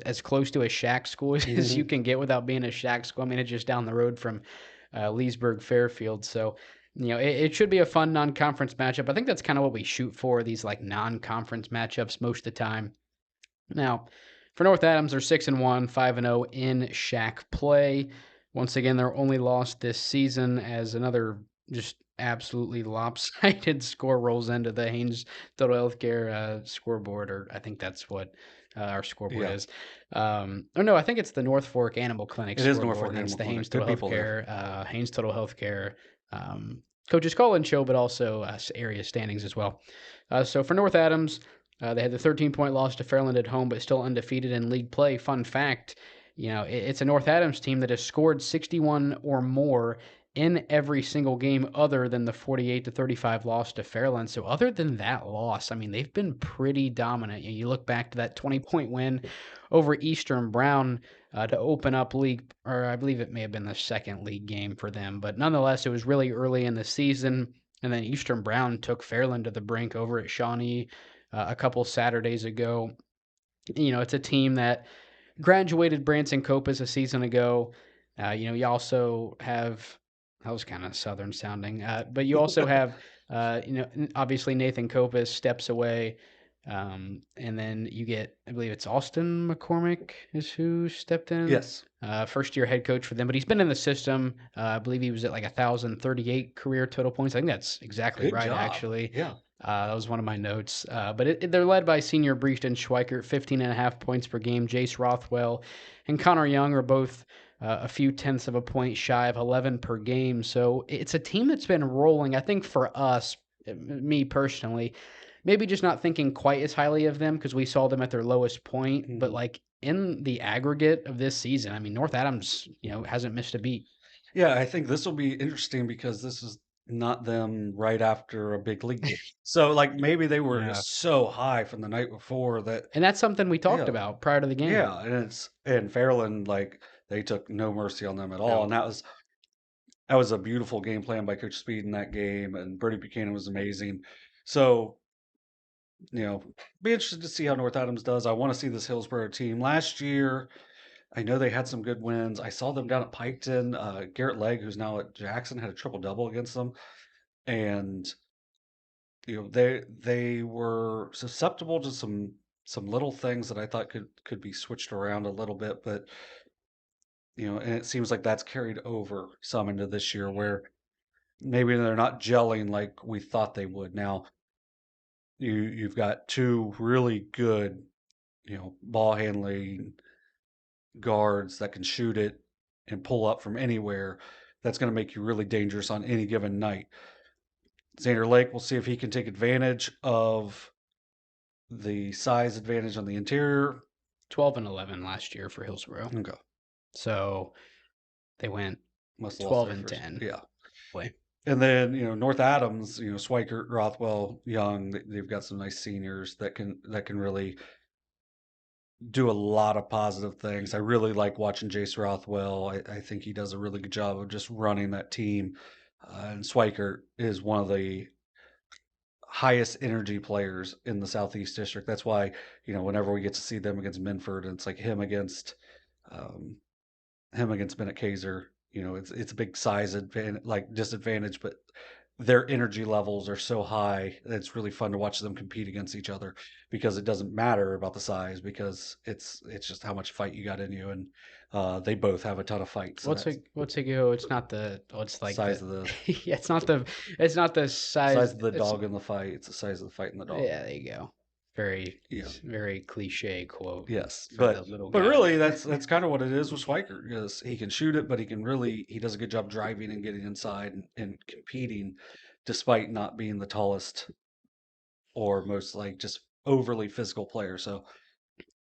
as close to a shack school as you can get without being a shack school. I mean, it's just down the road from Leesburg, Fairfield. So, it should be a fun non-conference matchup. I think that's kind of what we shoot for, these like non-conference matchups most of the time. Now, for North Adams, they're 6-1, 5-0 in shack play. Once again, their only loss this season, as another just absolutely lopsided score rolls into the Haynes Total Healthcare scoreboard, or I think that's what our scoreboard is. No, I think it's the North Fork Animal Clinic. It is North Fork Animal Clinic. It's the Haynes Total Healthcare, Haynes Total Healthcare Coaches Call-In Show, but also area standings as well. So for North Adams, they had the 13-point loss to Fairland at home, but still undefeated in league play. Fun fact, it's a North Adams team that has scored 61 or more in every single game other than the 48-35 loss to Fairland. So other than that loss, I mean, they've been pretty dominant. You look back to that 20-point win over Eastern Brown to open up league, or I believe it may have been the second league game for them. But nonetheless, it was really early in the season. And then Eastern Brown took Fairland to the brink over at Shawnee a couple Saturdays ago. It's a team that graduated Branson Copas a season ago. You also have... That was kind of Southern sounding. But you also have, obviously Nathan Copas steps away And then you get, I believe it's Austin McCormick is who stepped in. Yes. First year head coach for them, but he's been in the system. I believe he was at like 1,038 career total points. I think that's exactly Good right, job. actually. Yeah. That was one of my notes. But they're led by senior Breeston Schweikert, 15.5 points per game. Jace Rothwell and Connor Young are both a few tenths of a point shy of 11 per game. So it's a team that's been rolling. I think for us, me personally, maybe just not thinking quite as highly of them because we saw them at their lowest point. But like in the aggregate of this season, I mean, North Adams, hasn't missed a beat. Yeah, I think this will be interesting because this is not them right after a big league game. So, like, maybe they were Yeah. so high from the night before that, And that's something we talked yeah, about prior to the game. yeah, and Fairland, like, they took no mercy on them at all, and No. that was a beautiful game plan by Coach Speed in that game, and Bertie Buchanan was amazing. So, be interested to see how North Adams does. I want to see this Hillsboro team. Last year, I know they had some good wins. I saw them down at Piketon. Garrett Legg, who's now at Jackson, had a triple double against them, and they were susceptible to some little things that I thought could be switched around a little bit, but and it seems like that's carried over some into this year where maybe they're not gelling like we thought they would. Now you've got two really good ball handling guards that can shoot it and pull up from anywhere. That's going to make you really dangerous on any given night. Xander Lake, we'll see if he can take advantage of the size advantage on the interior. 12 and 11 last year for Hillsboro. Okay. So they went Must have 12 lost and their first. 10. Yeah. Play. And then, North Adams, Swikert, Rothwell, Young, they've got some nice seniors that can really do a lot of positive things. I really like watching Jace Rothwell. I think he does a really good job of just running that team. And Swikert is one of the highest energy players in the Southeast District. That's why, whenever we get to see them against Minford, and it's like um, him against Bennett Kaiser, it's a big size disadvantage, but their energy levels are so high that it's really fun to watch them compete against each other because it doesn't matter about the size because it's just how much fight you got in you, and they both have a ton of fights. So What's it go? It's not the it's like size of the yeah, it's not the size of the dog in the fight. It's the size of the fight in the dog. Yeah, there you go. Very cliche quote. Yes, for the but little but guy. really that's kind of what it is with Schweikert because he can shoot it, but he does a good job driving and getting inside and competing, despite not being the tallest or most like just overly physical player. So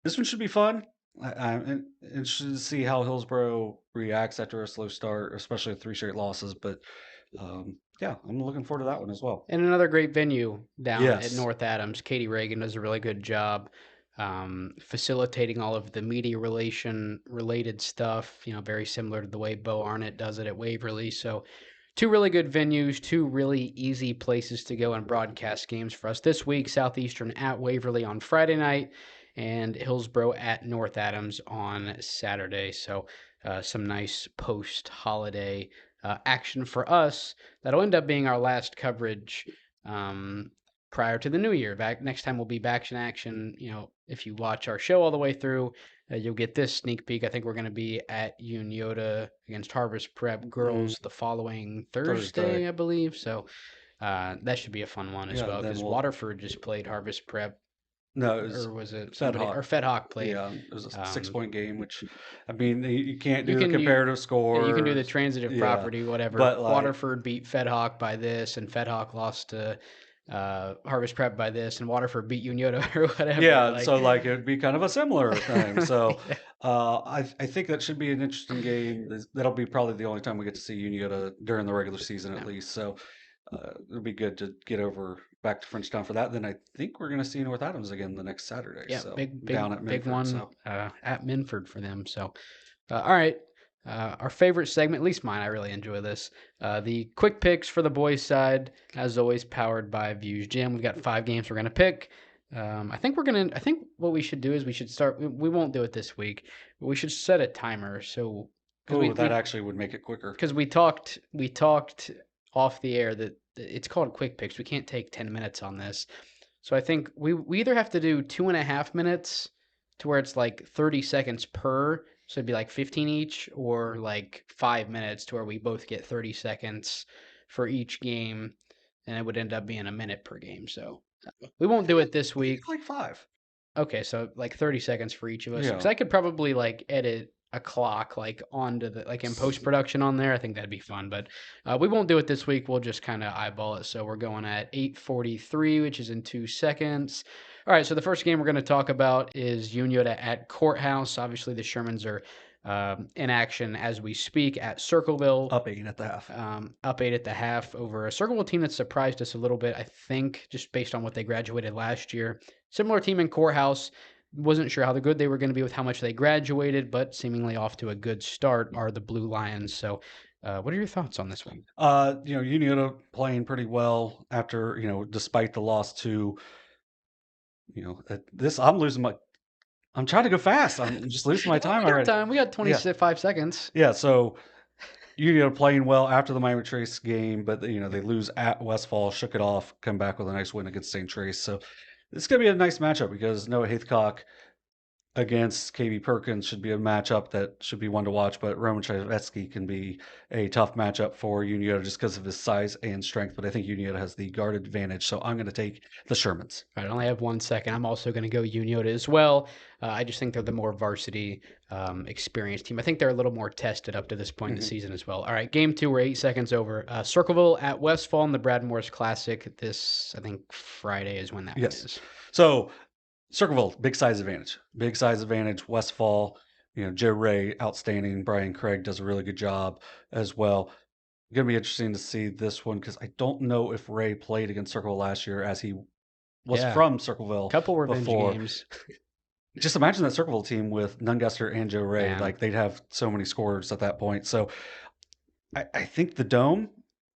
this one should be fun. I'm interested to see how Hillsboro reacts after a slow start, especially with 3 straight losses. But yeah, I'm looking forward to that one as well. And another great venue down at Yes. North Adams. Katie Reagan does a really good job facilitating all of the media related stuff, very similar to the way Bo Arnett does it at Waverly. So 2 really good venues, 2 really easy places to go and broadcast games for us this week. Southeastern at Waverly on Friday night and Hillsboro at North Adams on Saturday. So some nice post-holiday action for us. That'll end up being our last coverage prior to the new year. Next time we'll be back in action. If you watch our show all the way through, you'll get this sneak peek. I think we're going to be at Unioto against Harvest Prep girls the following Thursday, I believe. So that should be a fun one as well because Waterford just played Harvest Prep. No, or was it somebody or Fed Hawk played? Yeah, it was a 6-point game, which I mean you can't do the comparative comparative score. You can do the transitive property, whatever. But Waterford beat Fed Hawk by this, and Fed Hawk lost to Harvest Prep by this, and Waterford beat Unioto or whatever. Yeah, so it would be kind of a similar thing. So yeah. I think that should be an interesting game. That'll be probably the only time we get to see Unioto during the regular season at least. So it'll be good to get back to Frenchtown for that. Then I think we're going to see North Adams again the next Saturday. Yeah, so big down at Minford, one at Minford for them. So all right. Our favorite segment, at least mine, I really enjoy this. The quick picks for the boys' side, as always, powered by Views Gym. We've got 5 games we're going to pick. I think what we should do is we should start. We won't do it this week, but we should set a timer. So that actually would make it quicker. Because we talked off the air that it's called quick picks. We can't take 10 minutes on this. So I think we either have to do 2.5 minutes to where it's like 30 seconds per, so it'd be like 15 each, or like 5 minutes to where we both get 30 seconds for each game, and it would end up being a minute per game. So we won't do it this week. It's like 5. Okay, so like 30 seconds for each of us. Because Yeah. I could probably like edit a clock like onto the like in post production on there. I think that'd be fun, but we won't do it this week. We'll just kind of eyeball it. So we're going at 8:43, which is in 2 seconds. All right, so the first game we're going to talk about is Unioto at Courthouse. Obviously, the Shermans are in action as we speak at Circleville. Up 8 at the half. Up 8 at the half over a Circleville team that surprised us a little bit, I think, just based on what they graduated last year. Similar team in Courthouse. Wasn't sure how good they were going to be with how much they graduated, but seemingly off to a good start are the Blue Lions. So, what are your thoughts on this one? Unioto playing pretty well after, despite the loss to, I'm trying to go fast. I'm just losing my time We got already. time. We got 25 seconds. Yeah, so Unioto playing well after the Miami Trace game, but they lose at Westfall, shook it off, come back with a nice win against St. Trace. So this is going to be a nice matchup because Noah Haithcock against KB Perkins should be a matchup that should be one to watch, but Roman Chayefsky can be a tough matchup for Unioto just because of his size and strength. But I think Unioto has the guard advantage, so I'm going to take the Shermans. I only have 1 second. I'm also going to go Unioto as well. I just think they're the more varsity experienced team. I think they're a little more tested up to this point in the season as well. All right, game 2, we're 8 seconds over. Circleville at Westfall in the Brad Morris Classic. This, I think, Friday is when that one is. So Circleville, big size advantage. Big size advantage. Westfall, Joe Ray, outstanding. Brian Craig does a really good job as well. Going to be interesting to see this one because I don't know if Ray played against Circleville last year as he was from Circleville. Couple revenge before. games. Just imagine that Circleville team with Nunguster and Joe Ray. Yeah. Like they'd have so many scorers at that point. So I think the Dome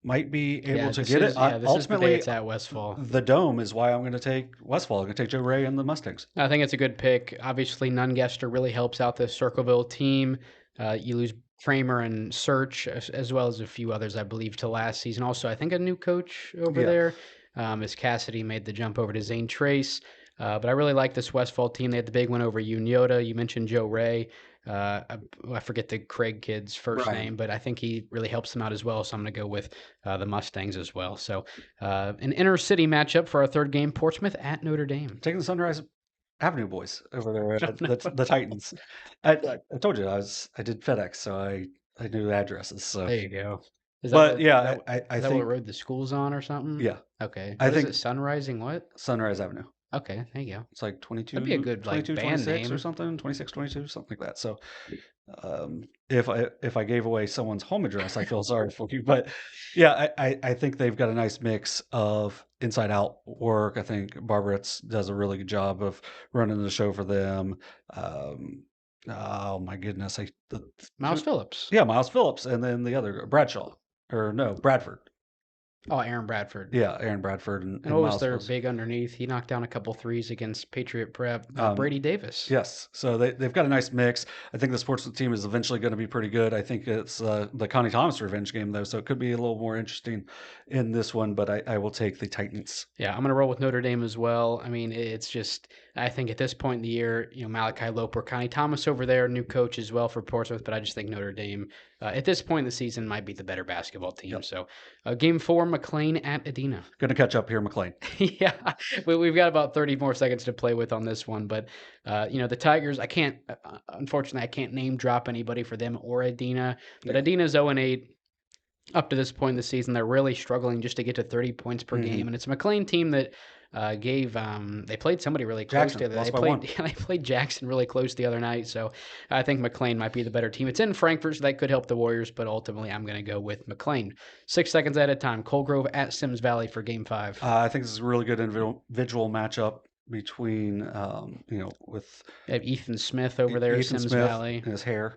might be able to get it. Ultimately, it's at Westfall. The Dome is why I'm going to take Westfall. I'm going to take Joe Ray and the Mustangs. I think it's a good pick. Obviously, Nunguster really helps out the Circleville team. You lose Kramer and Search, as well as a few others, I believe, to last season. Also, I think a new coach over there, as Cassidy made the jump over to Zane Trace. But I really like this Westfall team. They had the big win over Unioto. You mentioned Joe Ray. I forget the Craig kid's first name, but I think he really helps them out as well. So I'm going to go with the Mustangs as well. So an inner city matchup for our third game, Portsmouth at Notre Dame. Taking the Sunrise Avenue boys over there at the Titans. I told you I did FedEx, so I knew the addresses. So there you go. I Is that think what road the school's on or something? Yeah. Okay. I think is it Sunrising what? Sunrise Avenue. Okay, there you go. It's like 22. That'd be a good 22, band 26 name or something. 26, 22, something like that. So if I gave away someone's home address, I feel sorry for you. But yeah, I think they've got a nice mix of inside out work. I think Barbaretts does a really good job of running the show for them. Oh my goodness, Miles Phillips. Yeah, Miles Phillips, and then the other Bradford. Oh, Aaron Bradford. Yeah, Aaron Bradford and what was Miles their Phillips. big underneath? He knocked down a couple threes against Patriot Prep. Brady Davis. Yes, so they've got a nice mix. I think the Portsmouth team is eventually going to be pretty good. I think it's the Connie Thomas revenge game though, so it could be a little more interesting in this one. But I will take the Titans. Yeah, I'm going to roll with Notre Dame as well. I mean, it's just I think at this point in the year, Malachi Loper, Connie Thomas over there, new coach as well for Portsmouth. But I just think Notre Dame at this point in the season might be the better basketball team. Yep. So game 4, McClain at Adina. Going to catch up here, McClain. Yeah, we've got about 30 more seconds to play with on this one. But, the Tigers, unfortunately, I can't name drop anybody for them or Adina. But Adina's 0-8. Up to this point in the season, they're really struggling just to get to 30 points per game. And it's a McClain team that they played somebody really close to they played Jackson really close the other night. So I think McClain might be the better team. It's in Frankfort, so that could help the Warriors, but ultimately I'm going to go with McClain. 6 seconds at a time. Colgrove at Sims Valley for game 5. I think this is a really good individual matchup between, with Ethan Smith over there at Sims Valley. And his hair.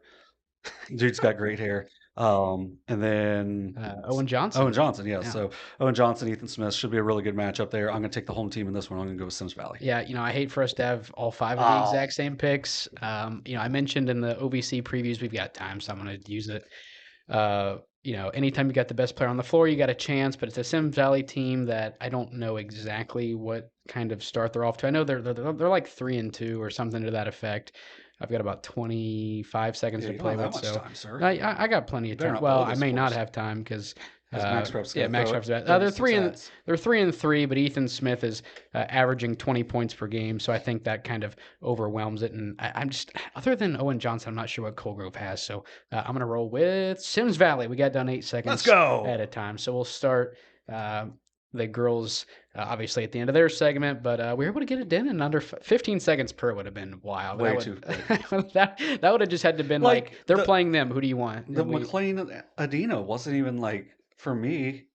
Dude's got great hair. And then Owen Johnson. Yeah. So Owen Johnson, Ethan Smith should be a really good matchup there. I'm going to take the home team in this one. I'm going to go with Sims Valley. Yeah, I hate for us to have all 5 of the exact same picks. I mentioned in the OVC previews we've got time, so I'm going to use it. Anytime you got the best player on the floor, you got a chance. But it's a Sims Valley team that I don't know exactly what kind of start they're off to. I know they're like 3-2 or something to that effect. I've got about 25 seconds Yeah, to you don't play have that with, much so time, sir. I got plenty of better time. not Well, blow I this may for not us. have time because Max Prep's yeah, gonna Max throw Prep's it they're 36 hats. they're 3-3, but Ethan Smith is averaging 20 points per game, so I think that kind of overwhelms it. And I'm just other than Owen Johnson, I'm not sure what Colgrove has, so I'm gonna roll with Sims Valley. We got done 8 Let's seconds go. at a time, so we'll start. The girls obviously at the end of their segment, but we were able to get it done in under 15 seconds per would have been wild. Way That too would that would have just had to been like they're playing them. Who do you want? The And we, McClain Adino wasn't even like, for me,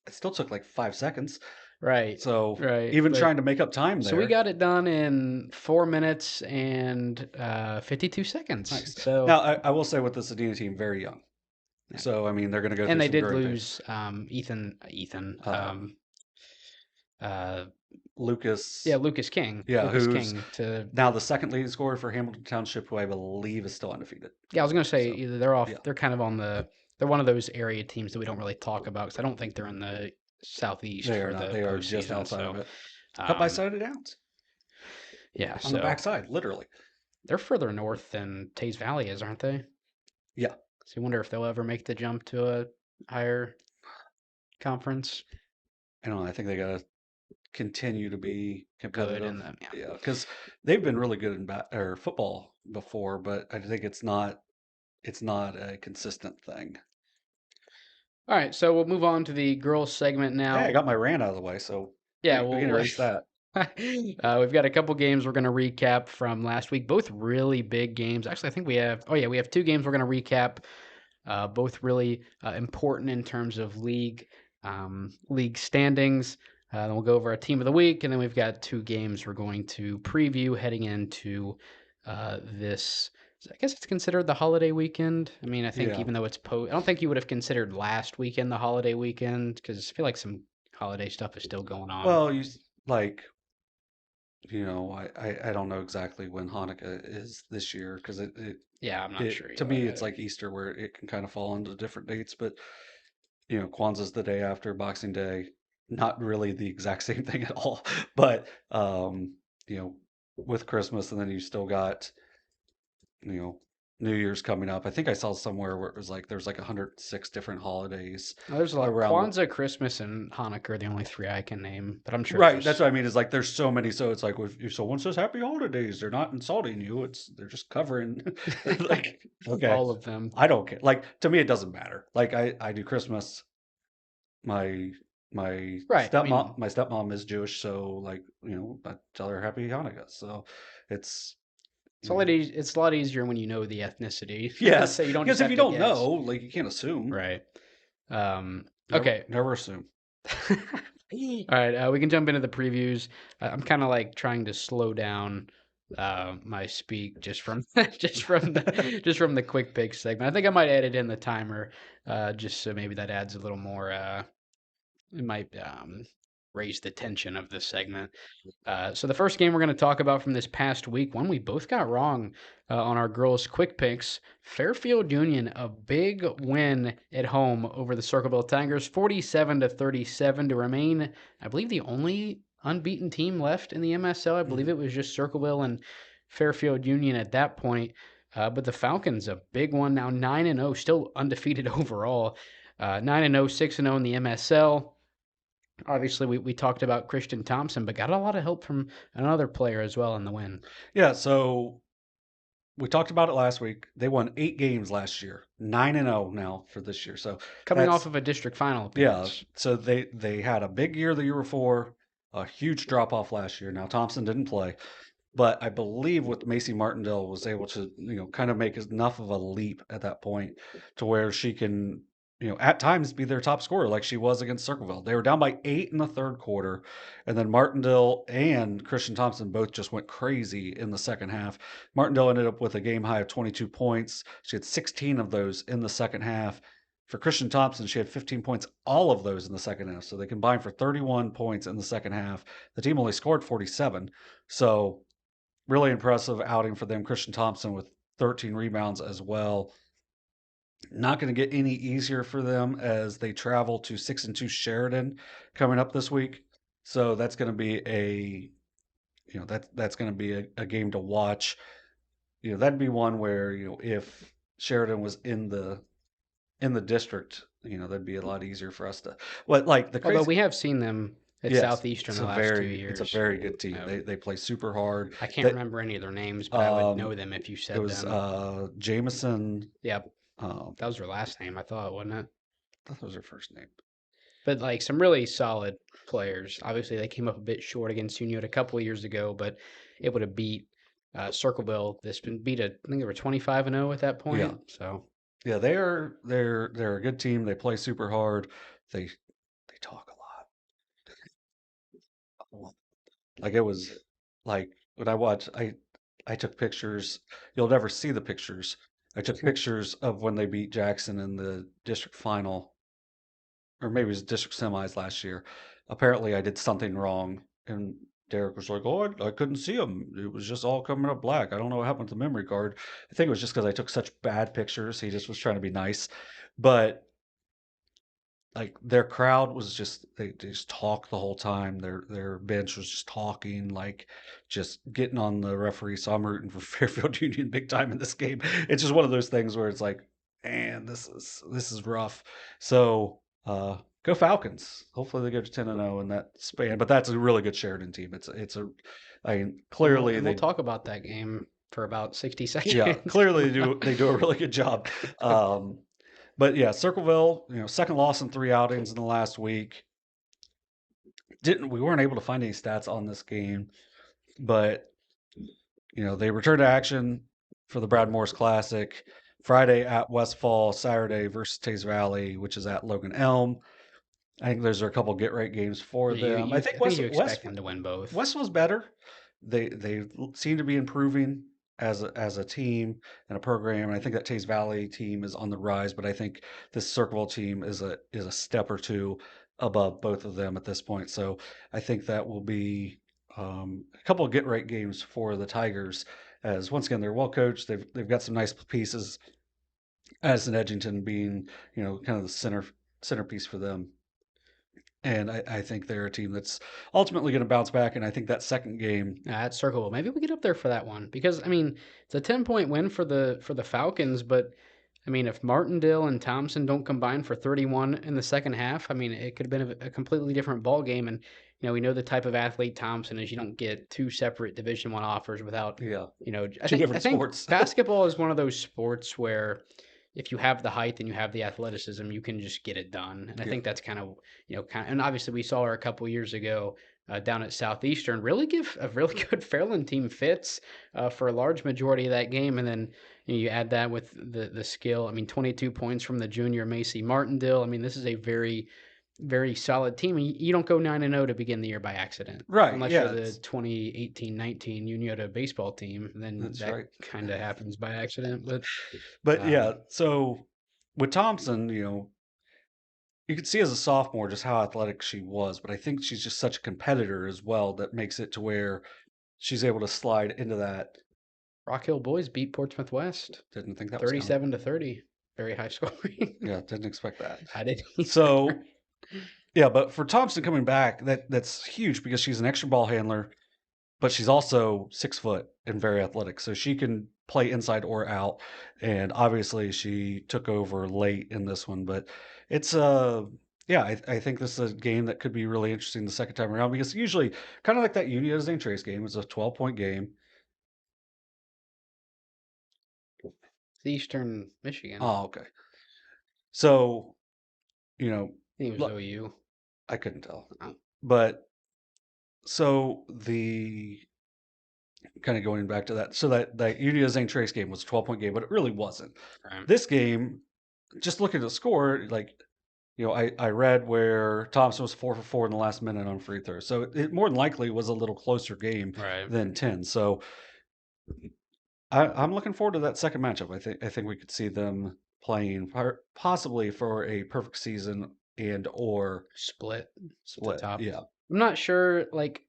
it still took like 5 seconds. right, So right. even But trying to make up time there. so we got it done in 4 minutes and 52 seconds. Nice. So Now I will say with this Adina team, very young. Yeah. So I mean they're going to go and through they some did growing lose pains. uh, Lucas. yeah, Lucas King. Yeah, Lucas who's King to now the second leading scorer for Hamilton Township, who I believe is still undefeated. Yeah, I was gonna say So, either they're off. yeah. They're kind of on the. They're one of those area teams that we don't really talk about because I don't think they're in the southeast They for are not. the They are just postseason. outside So of it. Cut by um, side of downs. yeah, On so the backside, literally. they're further north than Teays Valley is, aren't they? Yeah. So you wonder if they'll ever make the jump to a higher conference. I don't know. I think they got to continue to be Good competitive. in them, yeah. Yeah, because they've been really good in football before, but I think it's not a consistent thing. All right, so we'll move on to the girls segment now. Hey, I got my rant out of the way, so Yeah, we can erase that. We've got a couple games we're going to recap from last week, both really big games. Actually, I think we have 2 games we're going to recap, both really important in terms of league standings. Then we'll go over our team of the week, and then we've got 2 games we're going to preview heading into this. I guess it's considered the holiday weekend. I mean, I think Yeah. even though it's I don't think you would have considered last weekend the holiday weekend because I feel like some holiday stuff is still going on. Well, I don't know exactly when Hanukkah is this year because Yeah, I'm not sure. to me it's like Easter where it can kind of fall into different dates, but Kwanzaa's the day after Boxing Day, not really the exact same thing at all. But with Christmas, and then you still got New Year's coming up. I think I saw somewhere where it was like there's like 106 different holidays. There's a lot. around Kwanzaa, Christmas, and Hanukkah are the only 3 I can name, but I'm sure. Right, that's what I mean. Is like there's so many, so it's like if someone says Happy Holidays, they're not insulting you. They're just covering like okay, all of them. I don't care. Like to me, it doesn't matter. Like I do Christmas. My Right, stepmom my stepmom is Jewish, so like I tell her Happy Hanukkah. So it's It's a lot easier when you know the ethnicity. yes, So you don't because just if have you to don't guess. know, like you can't assume. Right. Okay, never assume. All right, we can jump into the previews. I'm kind of like trying to slow down my speak just from the quick pick segment. I think I might edit in the timer just so maybe that adds a little more. It might raise the tension of this segment. So the first game we're going to talk about from this past week, one we both got wrong on our girls' quick picks. Fairfield Union, a big win at home over the Circleville Tigers, 47-37 to remain, I believe, the only unbeaten team left in the MSL. I believe it was just Circleville and Fairfield Union at that point. But the Falcons, a big one now, 9-0, still undefeated overall. 9-0, 6-0 in the MSL. Obviously, we talked about Christian Thompson, but got a lot of help from another player as well in the win. Yeah, so we talked about it last week. They won 8 games last year, 9-0 now for this year. So coming off of a district final appearance. Yeah, so they had a big year the year before, a huge drop off last year. Now Thompson didn't play, but I believe with Macy Martindale was able to kind of make enough of a leap at that point to where she can at times be their top scorer like she was against Circleville. They were down by 8 in the third quarter, and then Martindale and Christian Thompson both just went crazy in the second half. Martindale ended up with a game high of 22 points. She had 16 of those in the second half. For Christian Thompson, she had 15 points, all of those in the second half. So they combined for 31 points in the second half. The team only scored 47. So really impressive outing for them. Christian Thompson with 13 rebounds as well. Not going to get any easier for them as they travel to 6-2 Sheridan coming up this week. So that's going to be that's going to be a game to watch. That'd be one where, if Sheridan was in the district, that'd be a lot easier for us to. What like the Although crazy? we have seen them at Yes, Southeastern the last 2 it's a years. very good team. They play super hard. I can't That remember any of their names, but I would know um, them if you it said was them. Jameson. Yep, Um, that was their last name, I thought, wasn't it? I thought that was her first name. But like some really solid players. Obviously, they came up a bit short against Unioto a couple of years ago, but it would have beat Circleville. This been beat I think they were 25-0 at that Yeah, point. So yeah, they're a good team. They play super hard. They talk a lot. Like it was like when I watched, I took pictures. You'll never see the pictures. I took pictures of when they beat Jackson in the district final, or maybe it was district semis last year. Apparently, I did something wrong, and Derek was like, "Oh, I couldn't see them. It was just all coming up black. I don't know what happened to the memory card. I think it was just because I took such bad pictures. He just was trying to be nice, but." Like their crowd was just they just talked the whole time. Their bench was just talking, like just getting on the referee. So I'm rooting for Fairfield Union big time in this game. It's just one of those things where it's like, man, this is rough. So go Falcons. Hopefully they go to 10-0 in that span. But that's a really good Sheridan team. I mean, clearly we'll they talk about that game for about 60 seconds. yeah, clearly they do a really good job. But yeah, Circleville, second loss in 3 outings in the last week. We weren't able to find any stats on this game, but they returned to action for the Brad Morris Classic Friday at Westfall, Saturday versus Teays Valley, which is at Logan Elm. I think those are a couple get right games for them. I think I think you expect them to win both. Westfall's better. They seem to be improving as a team and a program, and I think that Teays Valley team is on the rise. But I think this Circleville team is a step or two above both of them at this point. So I think that will be a couple of get right games for the Tigers. As once again they're well coached. They've got some nice pieces. Addison Edgington being kind of the centerpiece for them. And I think they're a team that's ultimately going to bounce back. And I think that second game, At Circleville, maybe we get up there for that one because I mean it's a 10-point win for the Falcons, but I mean if Martindale and Thompson don't combine for 31 in the second half, I mean it could have been a completely different ball game. And we know the type of athlete Thompson is. You don't get two separate Division I offers without yeah, I two think different sports. basketball is one of those sports where if you have the height and you have the athleticism, you can just get it done. And I Yeah. think that's kind of and obviously we saw her a couple years ago down at Southeastern really give a really good Fairland team fits for a large majority of that game. And then you add that with the skill. I mean, 22 points from the junior Macy Martindale. I mean, this is a very, very solid team. And you don't go 9-0 to begin the year by accident. Right, Unless yeah, you're the it's 2018-19 Unioto baseball team. Then that's that right. kind of happens by accident. But yeah, Um, so with Thompson, you could see as a sophomore just how athletic she was, but I think she's just such a competitor as well that makes it to where she's able to slide into that. Rock Hill boys beat Portsmouth West Didn't think that was coming. 37-30. Very high scoring. Yeah, didn't expect that. I didn't either. So yeah, but for Thompson coming back, that's huge because she's an extra ball handler, but she's also 6 foot and very athletic, so she can play inside or out. And obviously, she took over late in this one, but it's yeah, I think this is a game that could be really interesting the second time around because usually, kind of like that Unionto Zane Trace game, it's a 12-point game. Eastern Michigan. Oh, okay. So, I think it was look, OU. I couldn't tell, Oh. but so the kind of going back to that, so that Unionto Zane Trace game was a 12-point game, but it really wasn't. Right. This game, just looking at the score, like I read where Thompson was 4 for 4 in the last minute on free throws, so it more than likely was a little closer game Right. than 10. So I'm looking forward to that second matchup. I think we could see them playing possibly for a perfect season and or Split. split. Top. Yeah, I'm not sure. Like,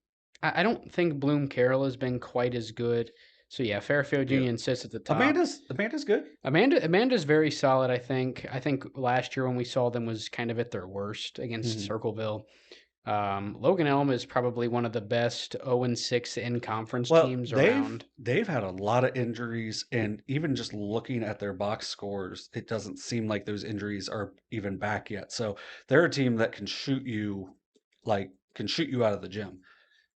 I don't think Bloom Carroll has been quite as good. So yeah, Fairfield Yeah. Union sits at the top. Amanda's good. Amanda's very solid. I think last year when we saw them was kind of at their worst against Mhm. Circleville. Logan Elm is probably one of the best 0-6 in conference Well, teams they've around. they've had a lot of injuries, and even just looking at their box scores, it doesn't seem like those injuries are even back yet. So they're a team that can shoot you out of the gym.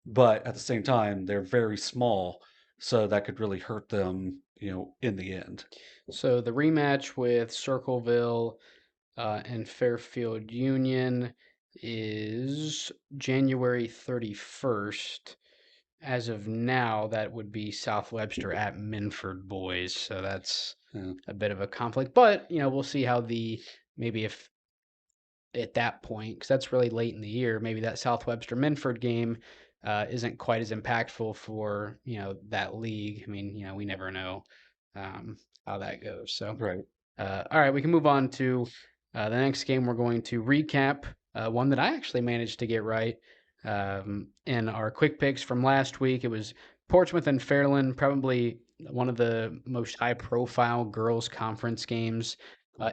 But at the same time, they're very small, so that could really hurt them, in the end. So the rematch with Circleville and Fairfield Union is January 31st. As of now, that would be South Webster at Minford boys. So that's Yeah. a bit of a conflict. But, we'll see how maybe if at that point, because that's really late in the year, maybe that South Webster Minford game isn't quite as impactful for, that league. I mean, we never know how that goes. So, Right. all right, we can move on to the next game. We're going to recap one that I actually managed to get right in our quick picks from last week. It was Portsmouth and Fairland, probably one of the most high-profile girls' conference games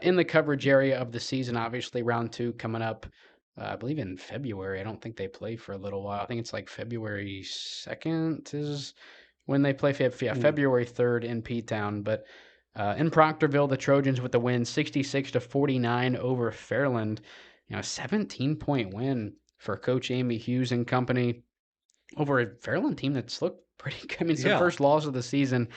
in the coverage area of the season. Obviously, round 2 coming up, I believe in February. I don't think they play for a little while. I think it's like February 2nd is when they play. Yeah, Mm. February 3rd in P-Town. But in Proctorville, the Trojans with the win, 66-49 over Fairland. 17-point win for Coach Amy Hughes and company over a Fairland team that's looked pretty good. I mean, it's the Yeah. first loss of the season.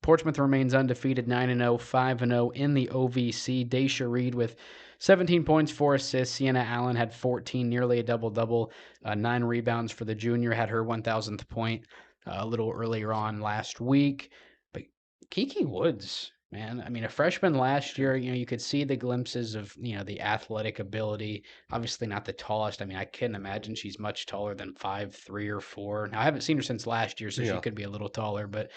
Portsmouth remains undefeated, 9-0, 5-0 in the OVC. Daisha Reed with 17 points, 4 assists. Sienna Allen had 14, nearly a double-double. 9 rebounds for the junior, had her 1,000th point a little earlier on last week. But Kiki Woods, man, I mean, a freshman last year, you could see the glimpses of, the athletic ability. Obviously not the tallest. I mean, I couldn't imagine she's much taller than 5'3" or 4. Now, I haven't seen her since last year, so she Yeah. could be a little taller. But,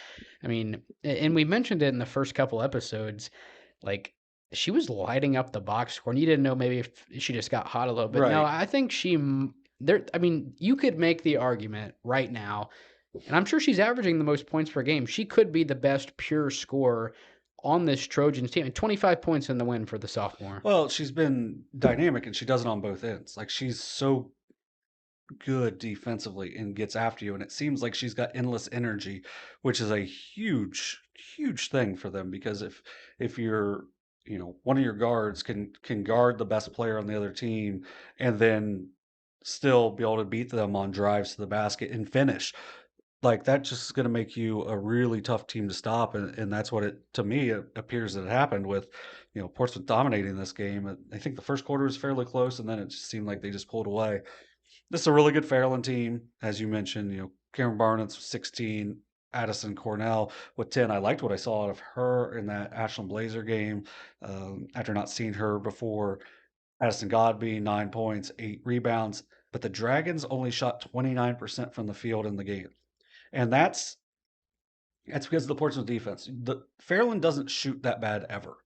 I mean, and we mentioned it in the first couple episodes, like, she was lighting up the box score, and you didn't know maybe if she just got hot a little bit. No, Right. I think I mean, you could make the argument right now, and I'm sure she's averaging the most points per game. She could be the best pure scorer on this Trojans team. And 25 points in the win for the sophomore. Well, she's been dynamic and she does it on both ends. Like she's so good defensively and gets after you, and it seems like she's got endless energy, which is a huge, huge thing for them because if you're one of your guards can guard the best player on the other team and then still be able to beat them on drives to the basket and finish. Like that just is going to make you a really tough team to stop, and that's what it to me it appears that it happened with, Portsmouth dominating this game. I think the first quarter was fairly close, and then it just seemed like they just pulled away. This is a really good Fairland team, as you mentioned. Cameron Barnett's with 16, Addison Cornell with 10. I liked what I saw out of her in that Ashland Blazer game. After not seeing her before, Addison Godby 9 points, 8 rebounds. But the Dragons only shot 29% from the field in the game, and that's because of the Portsmouth defense. The Fairland doesn't shoot that bad ever.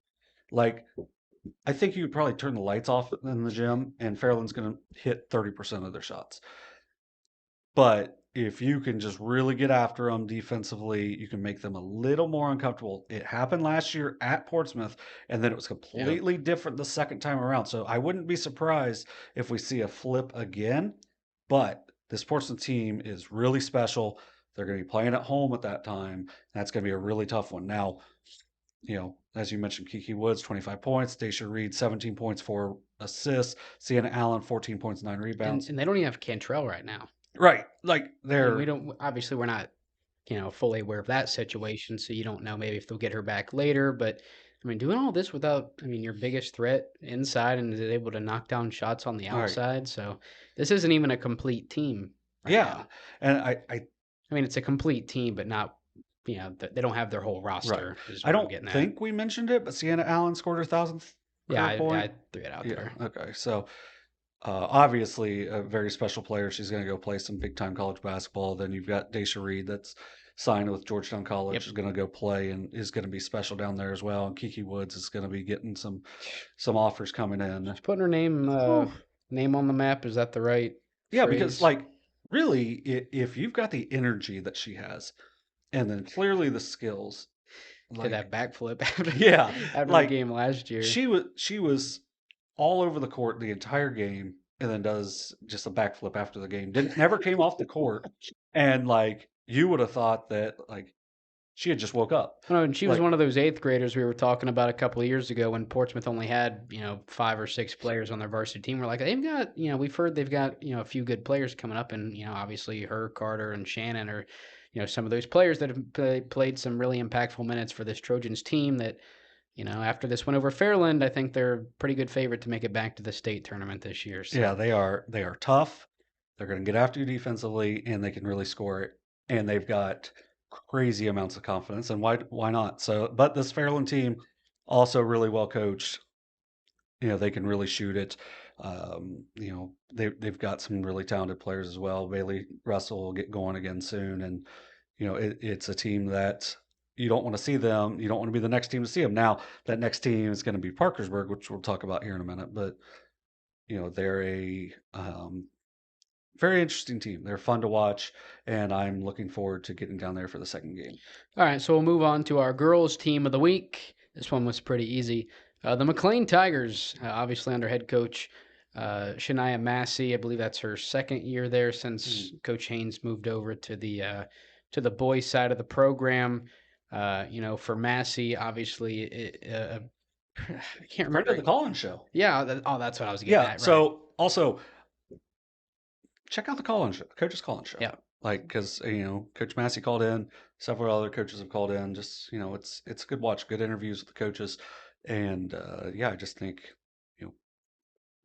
Like I think you could probably turn the lights off in the gym, and Fairland's going to hit 30% of their shots. But if you can just really get after them defensively, you can make them a little more uncomfortable. It happened last year at Portsmouth, and then it was completely different the second time around. So I wouldn't be surprised if we see a flip again. But this Portsmouth team is really special. They're going to be playing at home at that time. That's going to be a really tough one. Now, as you mentioned, Kiki Woods, 25 points. Daisha Reed, 17 points, 4 assists. Sienna Allen, 14 points, 9 rebounds. And they don't even have Cantrell right now. Right. Like And we don't, obviously, we're not, fully aware of that situation. So you don't know maybe if they'll get her back later. But I mean, doing all this without, your biggest threat inside and is able to knock down shots on the Right. outside. So this isn't even a complete team right Yeah. now. And I mean, it's a complete team, but not, they don't have their whole roster. Is I what I'm don't getting at. think we mentioned it, but Sienna Allen scored her 1,000th Yeah, career point. I threw it out Yeah. there. Okay. So obviously a very special player. She's going to go play some big time college basketball. Then you've got Daisha Reed that's signed with Georgetown College. Yep. Is going to go play and is going to be special down there as well. And Kiki Woods is going to be getting some offers coming in. She's putting her name on the map. Is that the right Yeah, phrase? because like really, if you've got the energy that she has, and then clearly the skills, did that backflip after, Yeah, after like, the game last year. she was all over the court the entire game. and then does just a backflip after the game. Never came off the court, and like you would have thought that like she had just woke up. Oh, and she was Like, one of those 8th graders we were talking about a couple of years ago when Portsmouth only had, 5 or 6 players on their varsity team. We're like, they've got, we've heard they've got, a few good players coming up. And, obviously her, Carter, and Shannon are, some of those players that have played some really impactful minutes for this Trojans team that, after this win over Fairland, I think they're a pretty good favorite to make it back to the state tournament this year. So. yeah, they are tough. They're going to get after you defensively, and they can really score it. And they've got crazy amounts of confidence, and why not? So, but this Fairland team also really well coached. They can really shoot it. They've got some really talented players as well. Bailey Russell will get going again soon, and it's a team that you don't want to see them. You don't want to be the next team to see them. Now that next team is going to be Parkersburg, which we'll talk about here in a minute. But they're a very interesting team. They're fun to watch, and I'm looking forward to getting down there for the second game. All right, so we'll move on to our girls' team of the week. This one was pretty easy. The McClain Tigers, obviously under head coach Shania Massey. I believe that's her second year there since Coach Haynes moved over to the boys' side of the program. For Massey, obviously, I can't remember the call-in show. Yeah, that's what I was getting at. Right. So also check out the call-in show, coach's call-in show. Yeah, like because Coach Massey called in, several other coaches have called in. Just it's a good watch, good interviews with the coaches, and I just think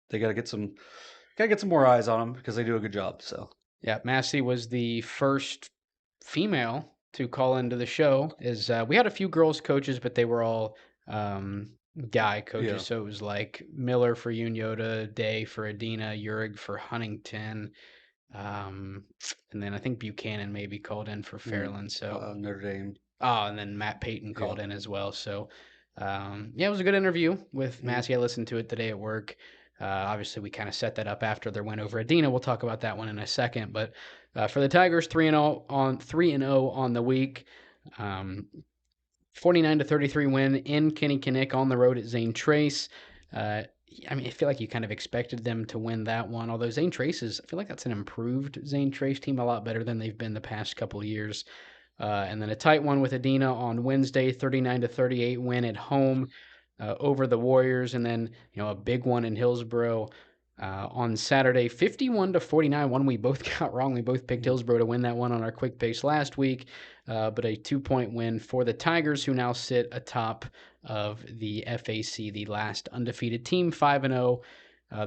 they got to get some more eyes on them because they do a good job. So yeah, Massey was the first female to call into the show. We had a few girls coaches, but they were all guy coaches. Yeah. So it was like Miller for Unioto, Day for Adina, Urig for Huntington, and then I think Buchanan maybe called in for Fairland. So Notre Dame. and then Matt Payton called in as well. So it was a good interview with Massey. I listened to it today at work. Obviously, we kind of set that up after their win over Adina. We'll talk about that one in a second. But for the Tigers, 3-0 on the week. 49-33 win in Kinnikinnick on the road at Zane Trace. I feel like you kind of expected them to win that one. Although Zane Trace I feel like that's an improved Zane Trace team, a lot better than they've been the past couple of years. And then a tight one with Adina on Wednesday, 39-38 win at home over the Warriors. And then, a big one in Hillsboro on Saturday, 51-49, one we both got wrong. We both picked Hillsboro to win that one on our quick picks last week, but a 2-point win for the Tigers, who now sit atop of the FAC, the last undefeated team, 5-0.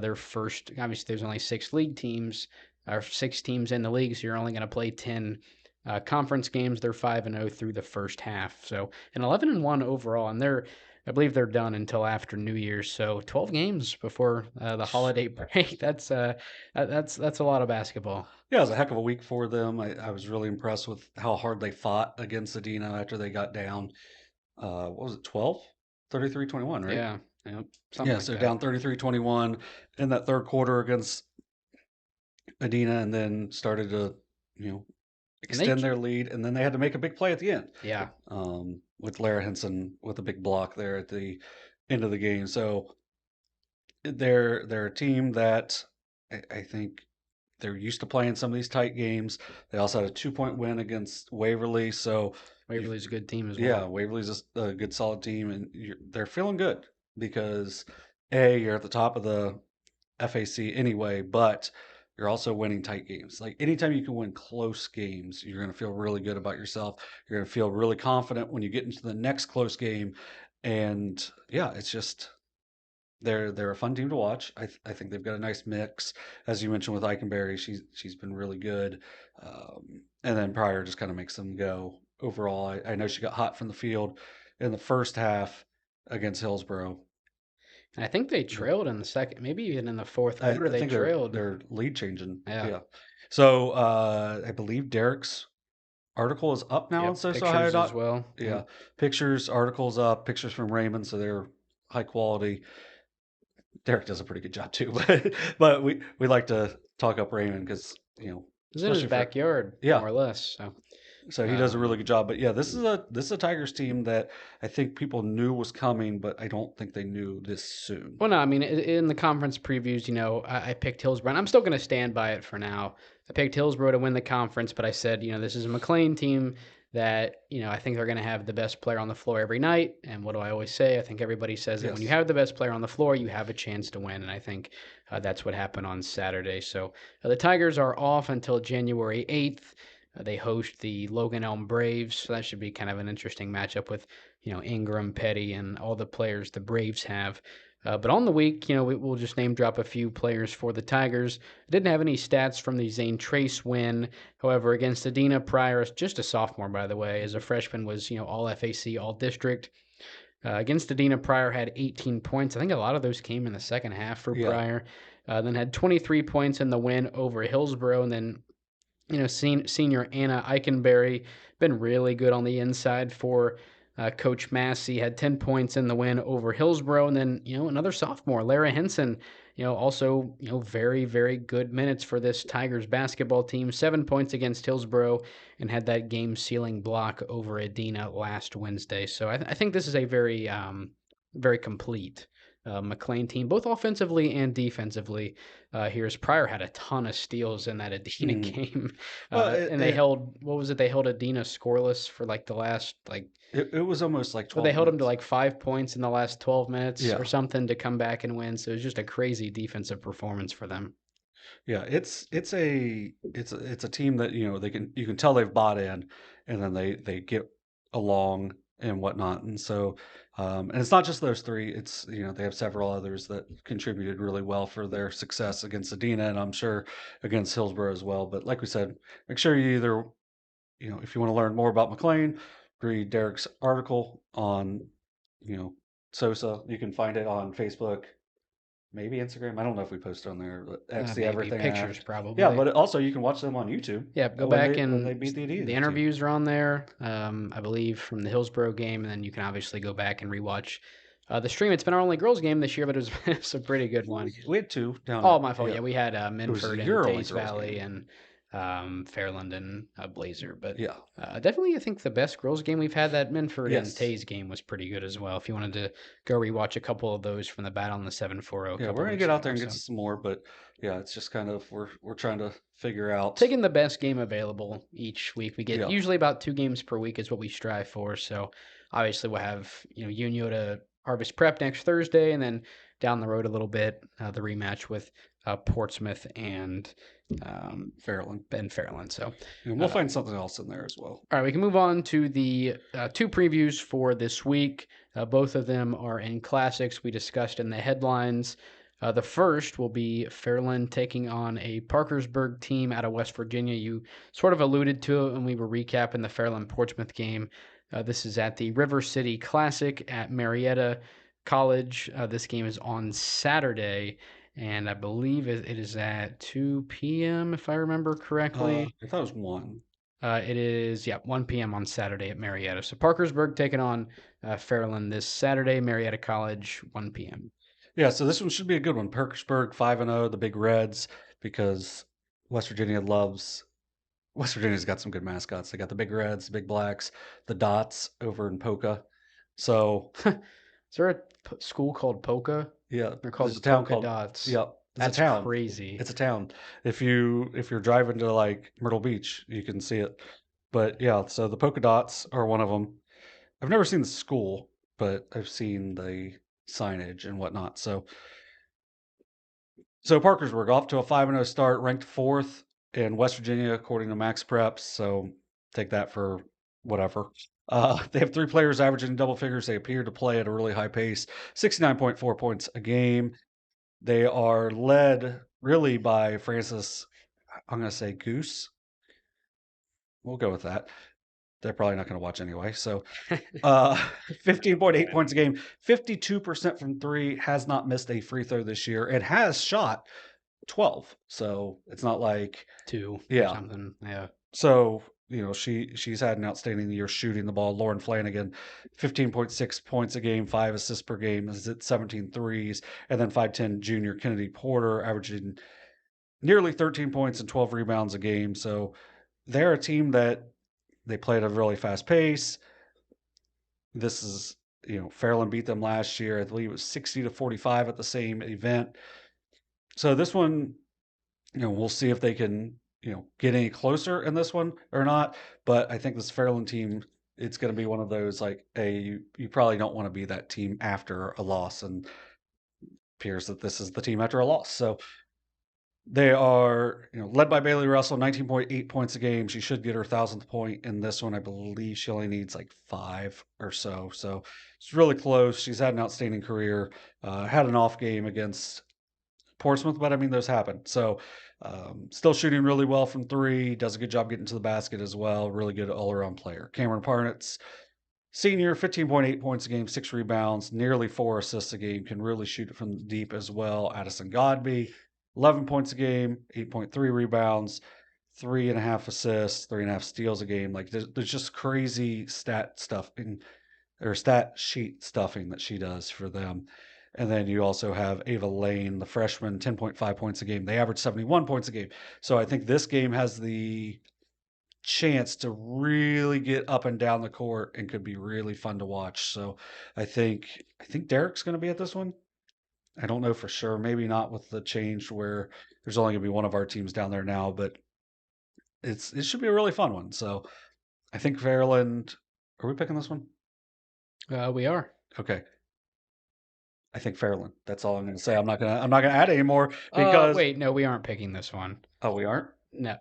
Their first, obviously, there's only 6 league teams, or 6 teams in the league, so you're only going to play 10 conference games. They're 5-0 through the first half, so an 11-1 overall, and I believe they're done until after New Year's, so 12 games before the holiday break. That's a lot of basketball. Yeah, it was a heck of a week for them. I was really impressed with how hard they fought against Adina after they got down. What was it, 12? 33-21, right? Yeah. So down 33-21 in that third quarter against Adina, and then started to, extend their lead, and then they had to make a big play at the end. Yeah. With Lara Henson with a big block there at the end of the game. So they're a team that I think they're used to playing some of these tight games. They also had a 2-point win against Waverly. So Waverly's a good team as well. Yeah, Waverly's a good, solid team, and they're feeling good because you're at the top of the FAC anyway, but you're also winning tight games. Like anytime you can win close games, you're going to feel really good about yourself. You're going to feel really confident when you get into the next close game. And it's just they're a fun team to watch. I think they've got a nice mix, as you mentioned with Eikenberry. She's been really good, and then Pryor just kind of makes them go. Overall, I know she got hot from the field in the first half against Hillsboro. And I think they trailed in the second, maybe even in the fourth quarter. They trailed. They're lead changing. Yeah. So I believe Derek's article is up now on SOSA as well. Yeah. Pictures, articles up, pictures from Raymond, so they're high quality. Derek does a pretty good job too, but we like to talk up Raymond because it's in his backyard, more or less. So So he does a really good job. But yeah, this is a Tigers team that I think people knew was coming, but I don't think they knew this soon. Well, no, I mean, in the conference previews, I picked Hillsboro, and I'm still going to stand by it for now. I picked Hillsboro to win the conference, but I said, this is a McClain team that, I think they're going to have the best player on the floor every night. And what do I always say? I think everybody says that when you Yes. have the best player on the floor, you have a chance to win. And I think that's what happened on Saturday. So the Tigers are off until January 8th. They host the Logan Elm Braves, so that should be kind of an interesting matchup with, Ingram, Petty, and all the players the Braves have. But on the week, we'll just name drop a few players for the Tigers. I didn't have any stats from the Zane Trace win. However, against Adina Pryor, just a sophomore, by the way, as a freshman, was, all FAC, all district. Against Adina, Pryor had 18 points. I think a lot of those came in the second half for Pryor. Then had 23 points in the win over Hillsboro. And then, senior Anna Eikenberry, been really good on the inside for Coach Massey, had 10 points in the win over Hillsboro. And then, another sophomore, Lara Henson, also, very, very good minutes for this Tigers basketball team. 7 points against Hillsboro and had that game-sealing block over Adina last Wednesday. So I think this is a very, very complete McClain team, both offensively and defensively. Here's Pryor had a ton of steals in that Adina game. And they held, what was it? They held Adina scoreless for like the last, it was almost like 12 they held minutes. them to like 5 points in the last 12 minutes Yeah. or something to come back and win. So it was just a crazy defensive performance for them. Yeah, it's a team that you can tell they've bought in, and then they get along and whatnot, and so and it's not just those three. It's they have several others that contributed really well for their success against Adina, and I'm sure against Hillsborough as well. But like we said, make sure you either if you want to learn more about McClain, read Derek's article on SOSA. You can find it on Facebook. Maybe Instagram. I don't know if we post on there, but X the Maybe everything pictures, act. probably. Yeah, but also you can watch them on YouTube. Yeah, go when back when they and beat the Adidas the team. interviews are on there, I believe, from the Hillsboro game, and then you can obviously go back and rewatch the stream. It's been our only girls game this year, but it was it's a pretty good one. We had two down. Oh, my fault. Yeah, we had was Minford and your only Teays girls Valley game. and Fairland and Blazer. But Yeah. definitely, I think the best girls game we've had, that Minford and Yes. Teays game, was pretty good as well. If you wanted to go rewatch a couple of those from the battle on the 740. Yeah, we're gonna get out there and get some more, but yeah, it's just kind of we're trying to figure out taking the best game available each week. We get Yeah. usually about 2 games per week is what we strive for. So obviously we'll have Unioto Harvest Prep next Thursday, and then down the road a little bit the rematch with Portsmouth and Fairland. So And we'll find something else in there as well. all right, we can move on to the 2 previews for this week. Both of them are in classics we discussed in the headlines. The first will be Fairland taking on a Parkersburg team out of West Virginia. You sort of alluded to it when we were recapping the Fairland-Portsmouth game. This is at the River City Classic at Marietta College. This game is on Saturday, and I believe it is at 2 p.m., if I remember correctly. I thought it was 1. It is, 1 p.m. on Saturday at Marietta. So Parkersburg taking on Fairland this Saturday, Marietta College, 1 p.m. Yeah, so this one should be a good one. Parkersburg 5-0, the Big Reds, because West Virginia's got some good mascots. They got the Big Reds, the Big Blacks, the Dots over in Polka. So Is there a school called Polka? yeah, They're called there's a town Polka called Dots. Yep, That's a town. crazy. It's a town. If you're driving to like Myrtle Beach, you can see it. But yeah, so the Polka Dots are one of them. I've never seen the school, but I've seen the signage and whatnot. So Parkersburg off to a 5-0 start, ranked 4th in West Virginia according to Max Preps. So take that for whatever. They have 3 players averaging double figures. They appear to play at a really high pace, 69.4 points a game. They are led really by Francis. I'm going to say Goose. We'll go with that. They're probably not going to watch anyway. So 15.8 points a game, 52% from 3, has not missed a free throw this year, and has shot 12. So it's not like 2 Yeah. or something. Yeah. So, she's had an outstanding year shooting the ball. Lauren Flanagan, 15.6 points a game, 5 assists per game, is at 17 threes. And then 5'10 junior Kennedy Porter, averaging nearly 13 points and 12 rebounds a game. So they're a team that They play at a really fast pace. This is, Fairland beat them last year. I believe it was 60-45 at the same event. So this one, we'll see if they can, get any closer in this one or not. But I think this Fairland team, it's going to be one of those like you probably don't want to be that team after a loss, and appears that this is the team after a loss. So they are, led by Bailey Russell, 19.8 points a game. She should get her 1,000th point in this one. I believe she only needs like 5 or so. So it's really close. She's had an outstanding career. Had an off game against Portsmouth, but I mean, those happen. So still shooting really well from 3. Does a good job getting to the basket as well. Really good all-around player. Cameron Parnitz, senior, 15.8 points a game, 6 rebounds, nearly 4 assists a game. Can really shoot it from deep as well. Addison Godby, 11 points a game, 8.3 rebounds, 3.5 assists, 3.5 steals a game. Like there's just crazy stat sheet stuffing that she does for them. And then you also have Ava Lane, the freshman, 10.5 points a game. They average 71 points a game. So I think this game has the chance to really get up and down the court and could be really fun to watch. So I think Derek's going to be at this one. I don't know for sure. Maybe not with the change where there's only going to be one of our teams down there now, but it should be a really fun one. So I think Fairland. Are we picking this one? We are. Okay. I think Fairland. That's all I'm going to say. I'm not going to add any more because wait, no, we aren't picking this one. Oh, we aren't? No,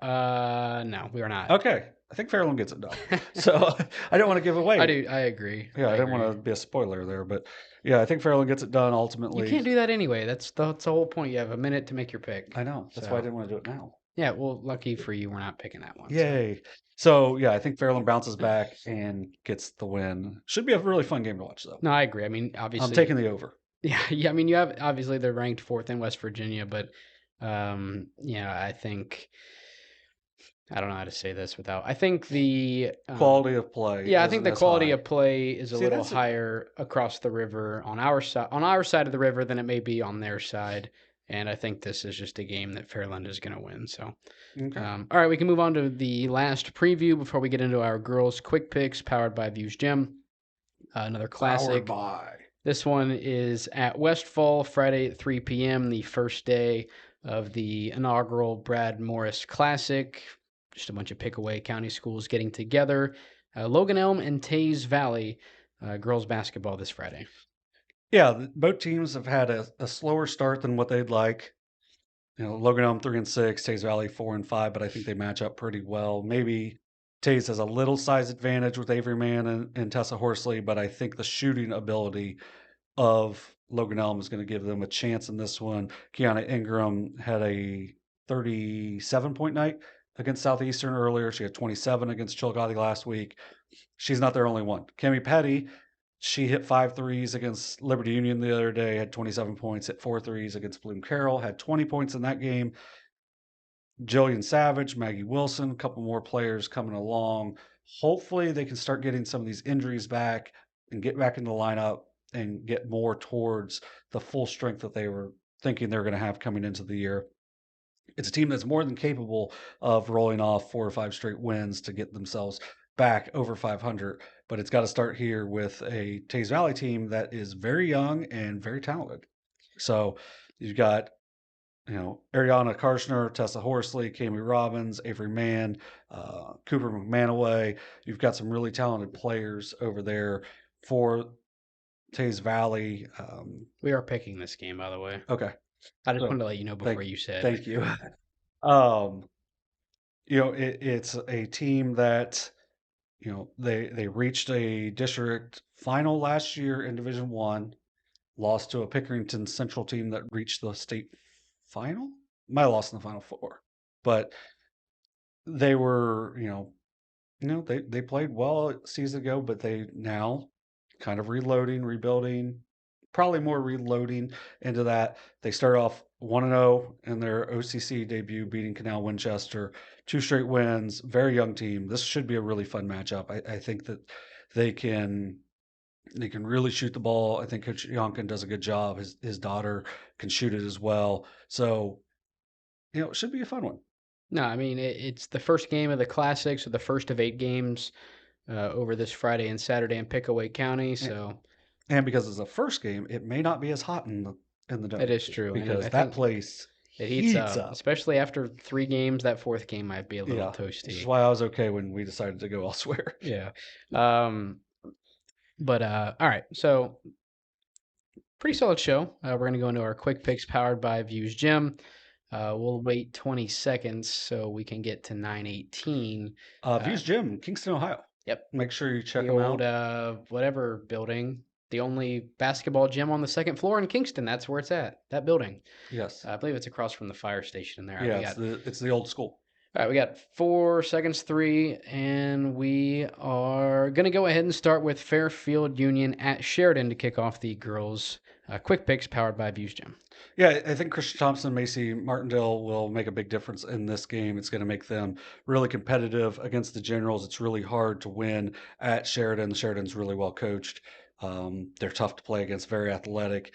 no, we are not. Okay. I think Fairland gets it done. So I don't want to give away. I agree. Yeah, I didn't want to be a spoiler there, but yeah, I think Fairland gets it done ultimately. You can't do that anyway. That's the whole point. You have a minute to make your pick. I know. That's why I didn't want to do it now. Yeah, well, lucky for you, we're not picking that one. Yay. So yeah, I think Fairland bounces back and gets the win. Should be a really fun game to watch, though. No, I agree. I mean, obviously, I'm taking the over. Yeah. I mean, you have obviously they're ranked 4th in West Virginia, but I think I don't know how to say this without. I think the quality of play. Yeah, I think the quality of play is a little higher across the river on our side of the river than it may be on their side. And I think this is just a game that Fairland is going to win. So, okay. All right, we can move on to the last preview before we get into our girls' quick picks, powered by Views Gym. Another classic. Powered by. This one is at Westfall, Friday at 3 p.m., the first day of the inaugural Brad Morris Classic. Just a bunch of Pickaway County schools getting together. Logan Elm and Teays Valley girls basketball this Friday. Yeah, both teams have had a slower start than what they'd like. Logan Elm 3-6, Teays Valley 4-5, but I think they match up pretty well. Maybe Teays has a little size advantage with Avery Mann and Tessa Horsley, but I think the shooting ability of Logan Elm is going to give them a chance in this one. Kiana Ingram had a 37-point night against Southeastern earlier. She had 27 against Chillicothe last week. She's not their only one. Cami Petty, she hit 5 threes against Liberty Union the other day, had 27 points, hit 4 threes against Bloom Carroll, had 20 points in that game. Jillian Savage, Maggie Wilson, a couple more players coming along. Hopefully they can start getting some of these injuries back and get back in the lineup and get more towards the full strength that they were thinking they're going to have coming into the year. It's a team that's more than capable of rolling off 4 or 5 straight wins to get themselves back over 500, but it's got to start here with a Teays Valley team that is very young and very talented. So you've got, Ariana Karshner, Tessa Horsley, Kami Robbins, Avery Mann, Cooper McManaway. You've got some really talented players over there for Teays Valley. We are picking this game, by the way. Okay. I just wanted to let you know before you said. Thank you. It's a team that, they reached a district final last year in Division I, lost to a Pickerington Central team that reached the state final. Might have lost in the Final Four, but they were, they played well a season ago, but they now kind of rebuilding, probably more reloading into that. They start off 1-0 in their OCC debut, beating Canal Winchester, 2 straight wins, very young team. This should be a really fun matchup. I think that they can really shoot the ball. I think Coach Yonkin does a good job. His daughter can shoot it as well. So, it should be a fun one. No, I mean, it's the first game of the Classic, so the first of 8 games over this Friday and Saturday in Pickaway County. A- So And because it's a first game, it may not be as hot in the that dome is true. And because I that think place it heats heats up, up. especially after 3 games. That fourth game might be a little Yeah, which is toasty. why I was okay when we decided to go elsewhere. Yeah. Um, but all right. So pretty solid show. We're going to go into our quick picks powered by Views Gym. We'll wait 20 seconds so we can get to 9:18. Views Gym, Kingston, Ohio. Yep. Make sure you check The them old out. whatever building, the only basketball gym on the second floor in Kingston. That's where it's at. That building. Yes. I believe it's across from the fire station there. Yeah, We got it's the old school. all right. We got 4 seconds, 3, and we are gonna go ahead and start with Fairfield Union at Sheridan to kick off the girls' quick picks powered by Views Gym. Yeah, I think Christian Thompson, Macy Martindale will make a big difference in this game. It's going to make them really competitive against the Generals. It's really hard to win at Sheridan. Sheridan's really well coached. They're tough to play against, very athletic.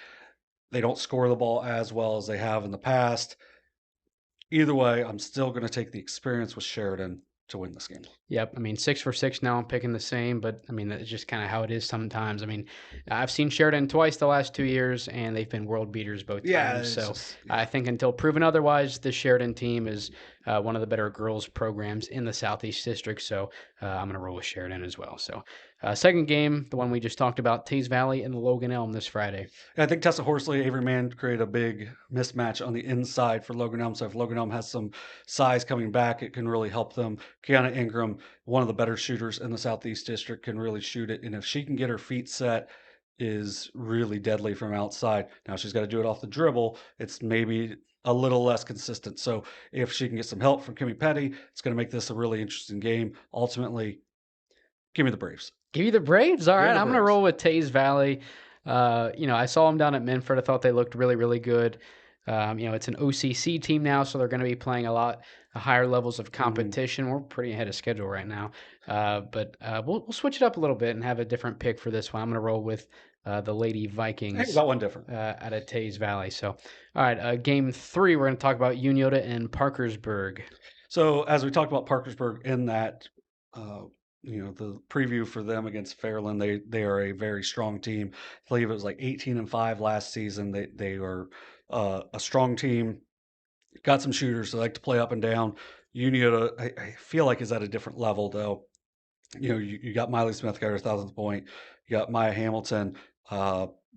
They don't score the ball as well as they have in the past. Either way, I'm still going to take the experience with Sheridan to win this game. Yep. I mean, 6 for 6 now. I'm picking the same, but I mean, that's just kind of how it is sometimes. I mean, I've seen Sheridan twice the last 2 years, and they've been world beaters both Yeah, times. it's So just I think until proven otherwise, the Sheridan team is one of the better girls programs in the Southeast District. So I'm going to roll with Sheridan as well. So second game, the one we just talked about, Teays Valley and Logan Elm this Friday. I think Tessa Horsley, Avery Mann create a big mismatch on the inside for Logan Elm. So if Logan Elm has some size coming back, it can really help them. Kiana Ingram, one of the better shooters in the Southeast District, can really shoot it. And if she can get her feet set, is really deadly from outside. Now she's got to do it off the dribble. It's maybe a little less consistent. So if she can get some help from Kimmy Petty, it's going to make this a really interesting game. Ultimately, give me the Braves. Give you the Braves. All Give me right, the I'm going to Braves. roll with Teays Valley. I saw them down at Minford. I thought they looked really, really good. It's an OCC team now, so they're going to be playing a lot higher levels of competition. We're pretty ahead of schedule right now, but we'll switch it up a little bit and have a different pick for this one. I'm going to roll with the Lady Hey, Vikings got one different. out of Teays Valley. So, all right, game 3, we're going to talk about Unioto and Parkersburg. So as we talked about Parkersburg in that, the preview for them against Fairland, they are a very strong team. I believe it was like 18-5 last season. They are a strong team. Got some shooters. They like to play up and down. Unioto, I feel like is at a different level though. You got Miley Smith got her 1,000th point. You got Maya Hamilton.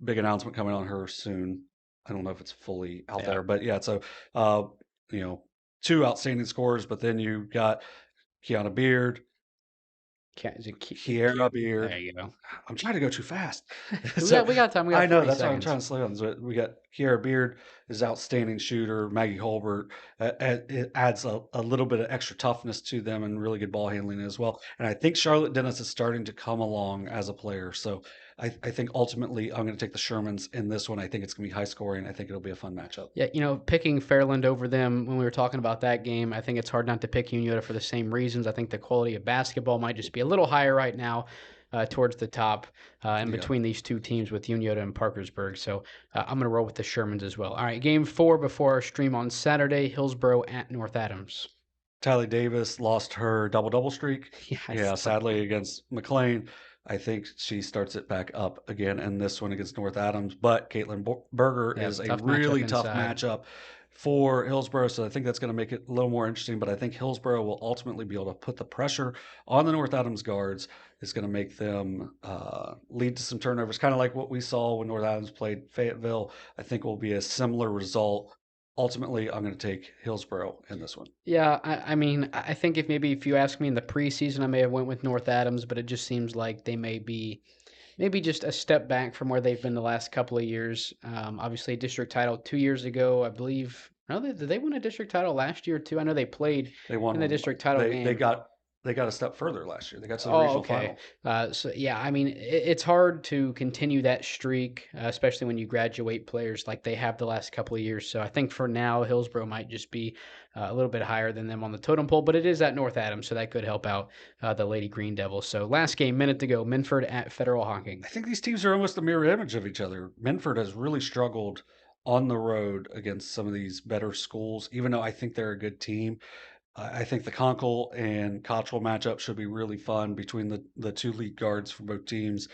Big announcement coming on her soon. I don't know if it's fully out Yeah. there, but yeah. So, uh, two outstanding scorers, but then you got Kiana Beard, Is it Kiera Beard. There you go. I'm trying to go too fast. We got time. We got I know 40 that's why I'm seconds. trying to slow down. So we got Kiera Beard is outstanding shooter. Maggie Holbert, it adds a little bit of extra toughness to them and really good ball handling as well. And I think Charlotte Dennis is starting to come along as a player. So I think ultimately I'm going to take the Shermans in this one. I think it's going to be high scoring. I think it'll be a fun matchup. Yeah, picking Fairland over them when we were talking about that game, I think it's hard not to pick Unioto for the same reasons. I think the quality of basketball might just be a little higher right now towards the top in between these two teams with Unioto and Parkersburg. So I'm going to roll with the Shermans as well. All right, game 4 before our stream on Saturday, Hillsboro at North Adams. Tylee Davis lost her double-double streak. Yeah, Sadly against McClain. I think she starts it back up again in this one against North Adams. But Caitlin Berger is a really tough matchup for Hillsboro. So I think that's going to make it a little more interesting. But I think Hillsboro will ultimately be able to put the pressure on the North Adams guards. It's going to make them lead to some turnovers, kind of like what we saw when North Adams played Fayetteville. I think will be a similar result. Ultimately, I'm going to take Hillsboro in this one. Yeah, I mean, I think if you ask me in the preseason, I may have went with North Adams, but it just seems like they may be maybe just a step back from where they've been the last couple of years. Obviously, a district title 2 years ago, I believe. No, did they win a district title last year too? I know they played They won in the district title game. They got a step further last year. They got to the regional final. I mean, it's hard to continue that streak, especially when you graduate players like they have the last couple of years. So I think for now, Hillsboro might just be a little bit higher than them on the totem pole, but it is at North Adams, so that could help out the Lady Green Devils. So last game, minute to go, Minford at Federal Hocking. I think these teams are almost a mirror image of each other. Minford has really struggled on the road against some of these better schools, even though I think they're a good team. I think the Conkle and Cottrell matchup should be really fun between the two lead guards for both teams.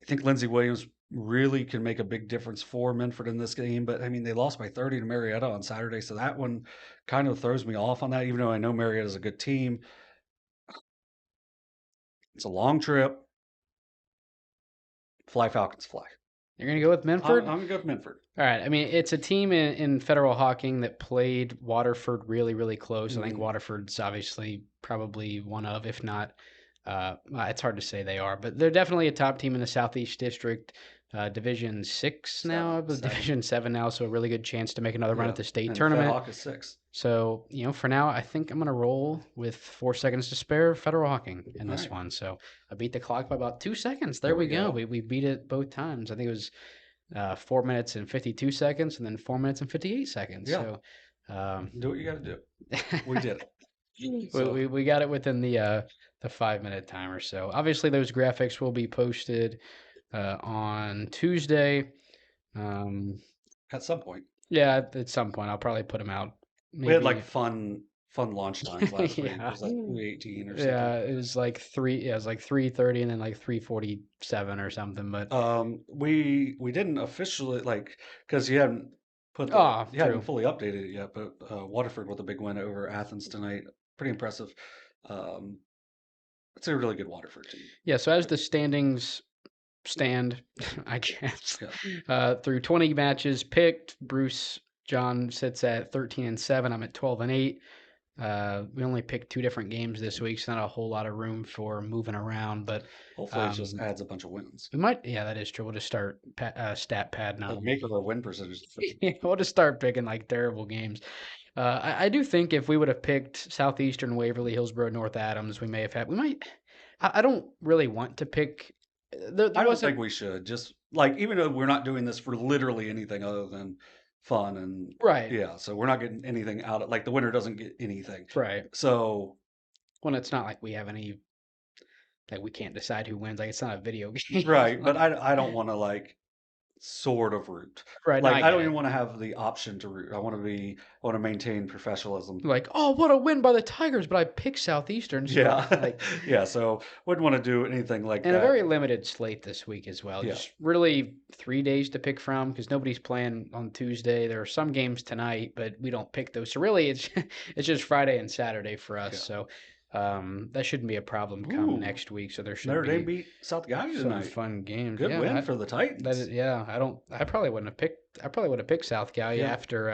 I think Lindsey Williams really can make a big difference for Minford in this game, but I mean, they lost by 30 to Marietta on Saturday, so that one kind of throws me off on that, even though I know Marietta is a good team. It's a long trip. Fly Falcons, fly. You're going to go with Minford? I'm going to go with Minford. All right. I mean, it's a team in Federal Hawking that played Waterford really, really close. I think Waterford's obviously probably one of, if not, it's hard to say they are, but they're definitely a top team in the Southeast District. Division 6 now, Division 7 now, so a really good chance to make another run at the state tournament. Fed Hawk is 6. So, for now, I think I'm going to roll with 4 seconds to spare Federal Hawking in this one. So I beat the clock by about 2 seconds. There we go. We beat it both times. I think it was 4 minutes and 52 seconds and then 4 minutes and 58 seconds. Yeah. So do what you got to do. We did it. So. we got it within the 5-minute timer. So obviously those graphics will be posted on Tuesday. At some point. Yeah, at some point. I'll probably put them out. Maybe. We had like fun launch times last week. It was like 3:18 or something. Yeah, it was like 3:30 and then like 3:47 or something. But we didn't officially because you hadn't hadn't fully updated it yet. But Waterford with a big win over Athens tonight, pretty impressive. It's a really good Waterford team. Yeah. So as the standings stand, I guess through 20 matches picked, John sits at 13-7. I'm at 12-8. We only picked 2 different games this week, so not a whole lot of room for moving around. But hopefully, it just adds a bunch of wins. We might, yeah, that is true. We'll just start stat pad now. Make our win percentage. We'll just start picking like terrible games. I do think if we would have picked Southeastern Waverly, Hillsboro, North Adams, we may have had. We might. I don't really want to pick. I don't think we should. Just even though we're not doing this for literally anything other than fun and yeah, so we're not getting anything out of the winner doesn't get anything, right? So when it's not like we have any, we can't decide who wins. It's not a video game, right? But I don't want to sort of root, right? I don't even want to have the option to root. I want to maintain professionalism. Oh, what a win by the Tigers! But I picked Southeastern. So yeah. So wouldn't want to do anything like that. And a very limited slate this week as well. Yeah. Just really 3 days to pick from because nobody's playing on Tuesday. There are some games tonight, but we don't pick those. So really, it's just Friday and Saturday for us. Yeah. So that shouldn't be a problem come next week. So there should Notre Dame beat South Gallia tonight. Fun games. Good win for the Titans. I probably wouldn't have picked. I probably would have picked South Gallia after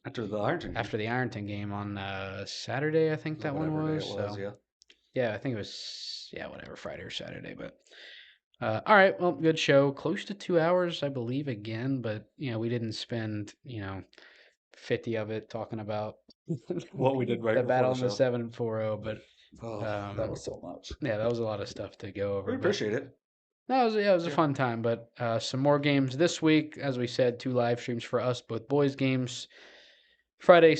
the Ironton game. After the Ironton game on Saturday. I think that one was. Yeah, I think it was. Yeah, whatever, Friday or Saturday. But all right, well, good show. Close to 2 hours, I believe, again. But we didn't spend 50 of it talking about what we did right the before battle the in the 740. But that was so much. Yeah, that was a lot of stuff to go over. We appreciate it. That was it was a fun time. But some more games this week, as we said, 2 live streams for us, both boys games. Friday,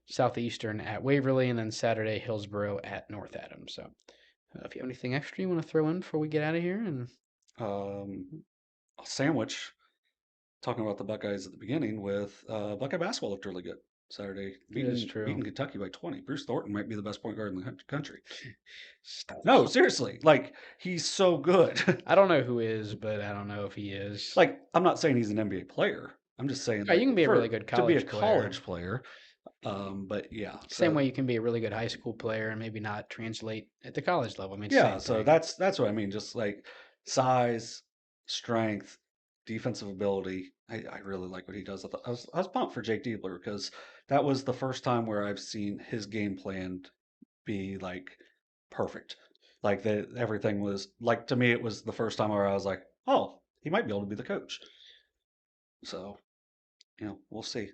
Southeastern at Waverly, and then Saturday, Hillsboro at North Adams. So, if you have anything extra you want to throw in before we get out of here, and a sandwich. Talking about the Buckeyes at the beginning with Buckeye basketball looked really good Saturday. Beating Kentucky by 20. Bruce Thornton might be the best point guard in the country. No, seriously. He's so good. I don't know who is, but I don't know if he is. I'm not saying he's an NBA player. I'm just saying you can be a really good college player. But yeah. Same way you can be a really good high school player and maybe not translate at the college level. So that's what I mean. Just size, strength, defensive ability. I really like what he does. I was pumped for Jake Diebler because that was the first time where I've seen his game plan be perfect. Everything was to me. It was the first time where I was like, oh, he might be able to be the coach. So, we'll see.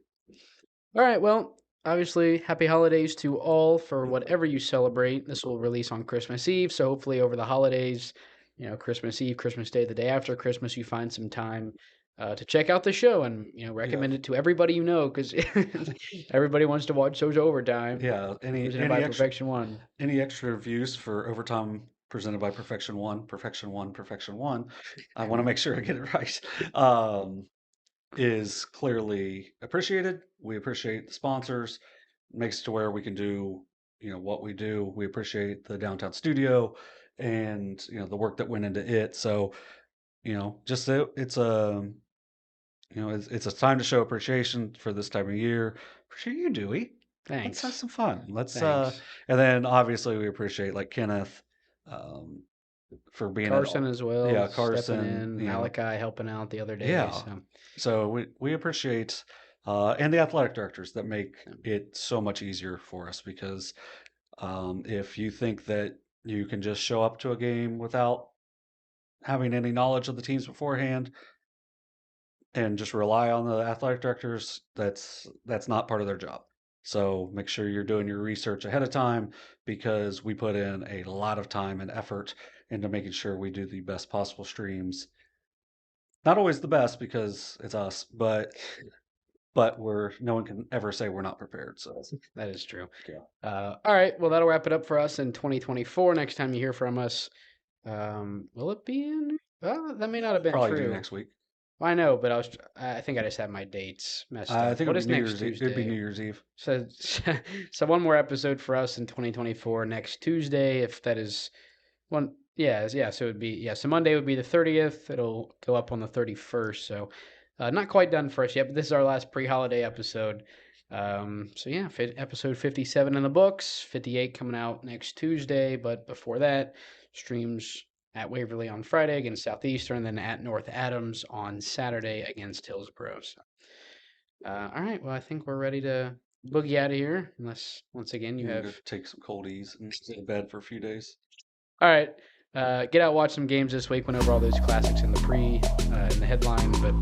All right. Well, obviously, happy holidays to all for whatever you celebrate. This will release on Christmas Eve. So hopefully over the holidays, Christmas Eve, Christmas Day, the day after Christmas, you find some time to check out the show and, recommend it to everybody because everybody wants to watch SOSA Overtime. Yeah. Any by Perfection One. Any extra reviews for Overtime presented by Perfection One? I want to make sure I get it right. Is clearly appreciated. We appreciate the sponsors. makes it to where we can do, what we do. We appreciate the downtown studio and, the work that went into it. So, just it's a, it's a time to show appreciation for this time of year. Appreciate you, Dewey. Let's have Thanks. some fun. Thanks. And then obviously we appreciate like Kenneth, um, for being at Carson all. as well, Yeah, stepping Carson, in. Malachi helping out the other day. yeah. So So we appreciate, and the athletic directors that make it so much easier for us because if you think that you can just show up to a game without having any knowledge of the teams beforehand and just rely on the athletic directors, that's not part of their job. So make sure you're doing your research ahead of time because we put in a lot of time and effort into making sure we do the best possible streams. Not always the best because it's us, but no one can ever say we're not prepared. So that is true. yeah. All right. Well, that'll wrap it up for us in 2024. Next time you hear from us, will it be in? Well, that may not have been Probably true. do next week. I know, but I think I just had my dates messed up. I think What it'd is be New next Year's Eve. Tuesday? It'd be New Year's Eve. So, so one more episode for us in 2024 next Tuesday, if that is one. Yeah. So it would be, So Monday would be the 30th. It'll go up on the 31st. So not quite done for us yet, but this is our last pre-holiday episode. So yeah, episode 57 in the books, 58 coming out next Tuesday. But before that, streams at Waverly on Friday against Southeastern, then at North Adams on Saturday against Hillsboro. So, all right, well, I think we're ready to boogie out of here, unless, once again, you have... Go take some coldies and stay in bed for a few days. All right, get out, watch some games this week, went over all those classics in the headline, but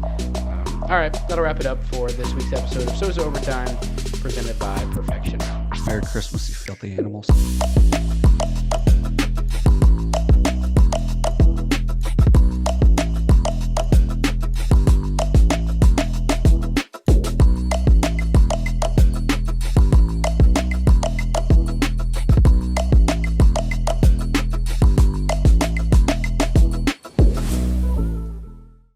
all right, that'll wrap it up for this week's episode of SOSA Overtime, presented by Perfection. Merry Christmas, you filthy animals.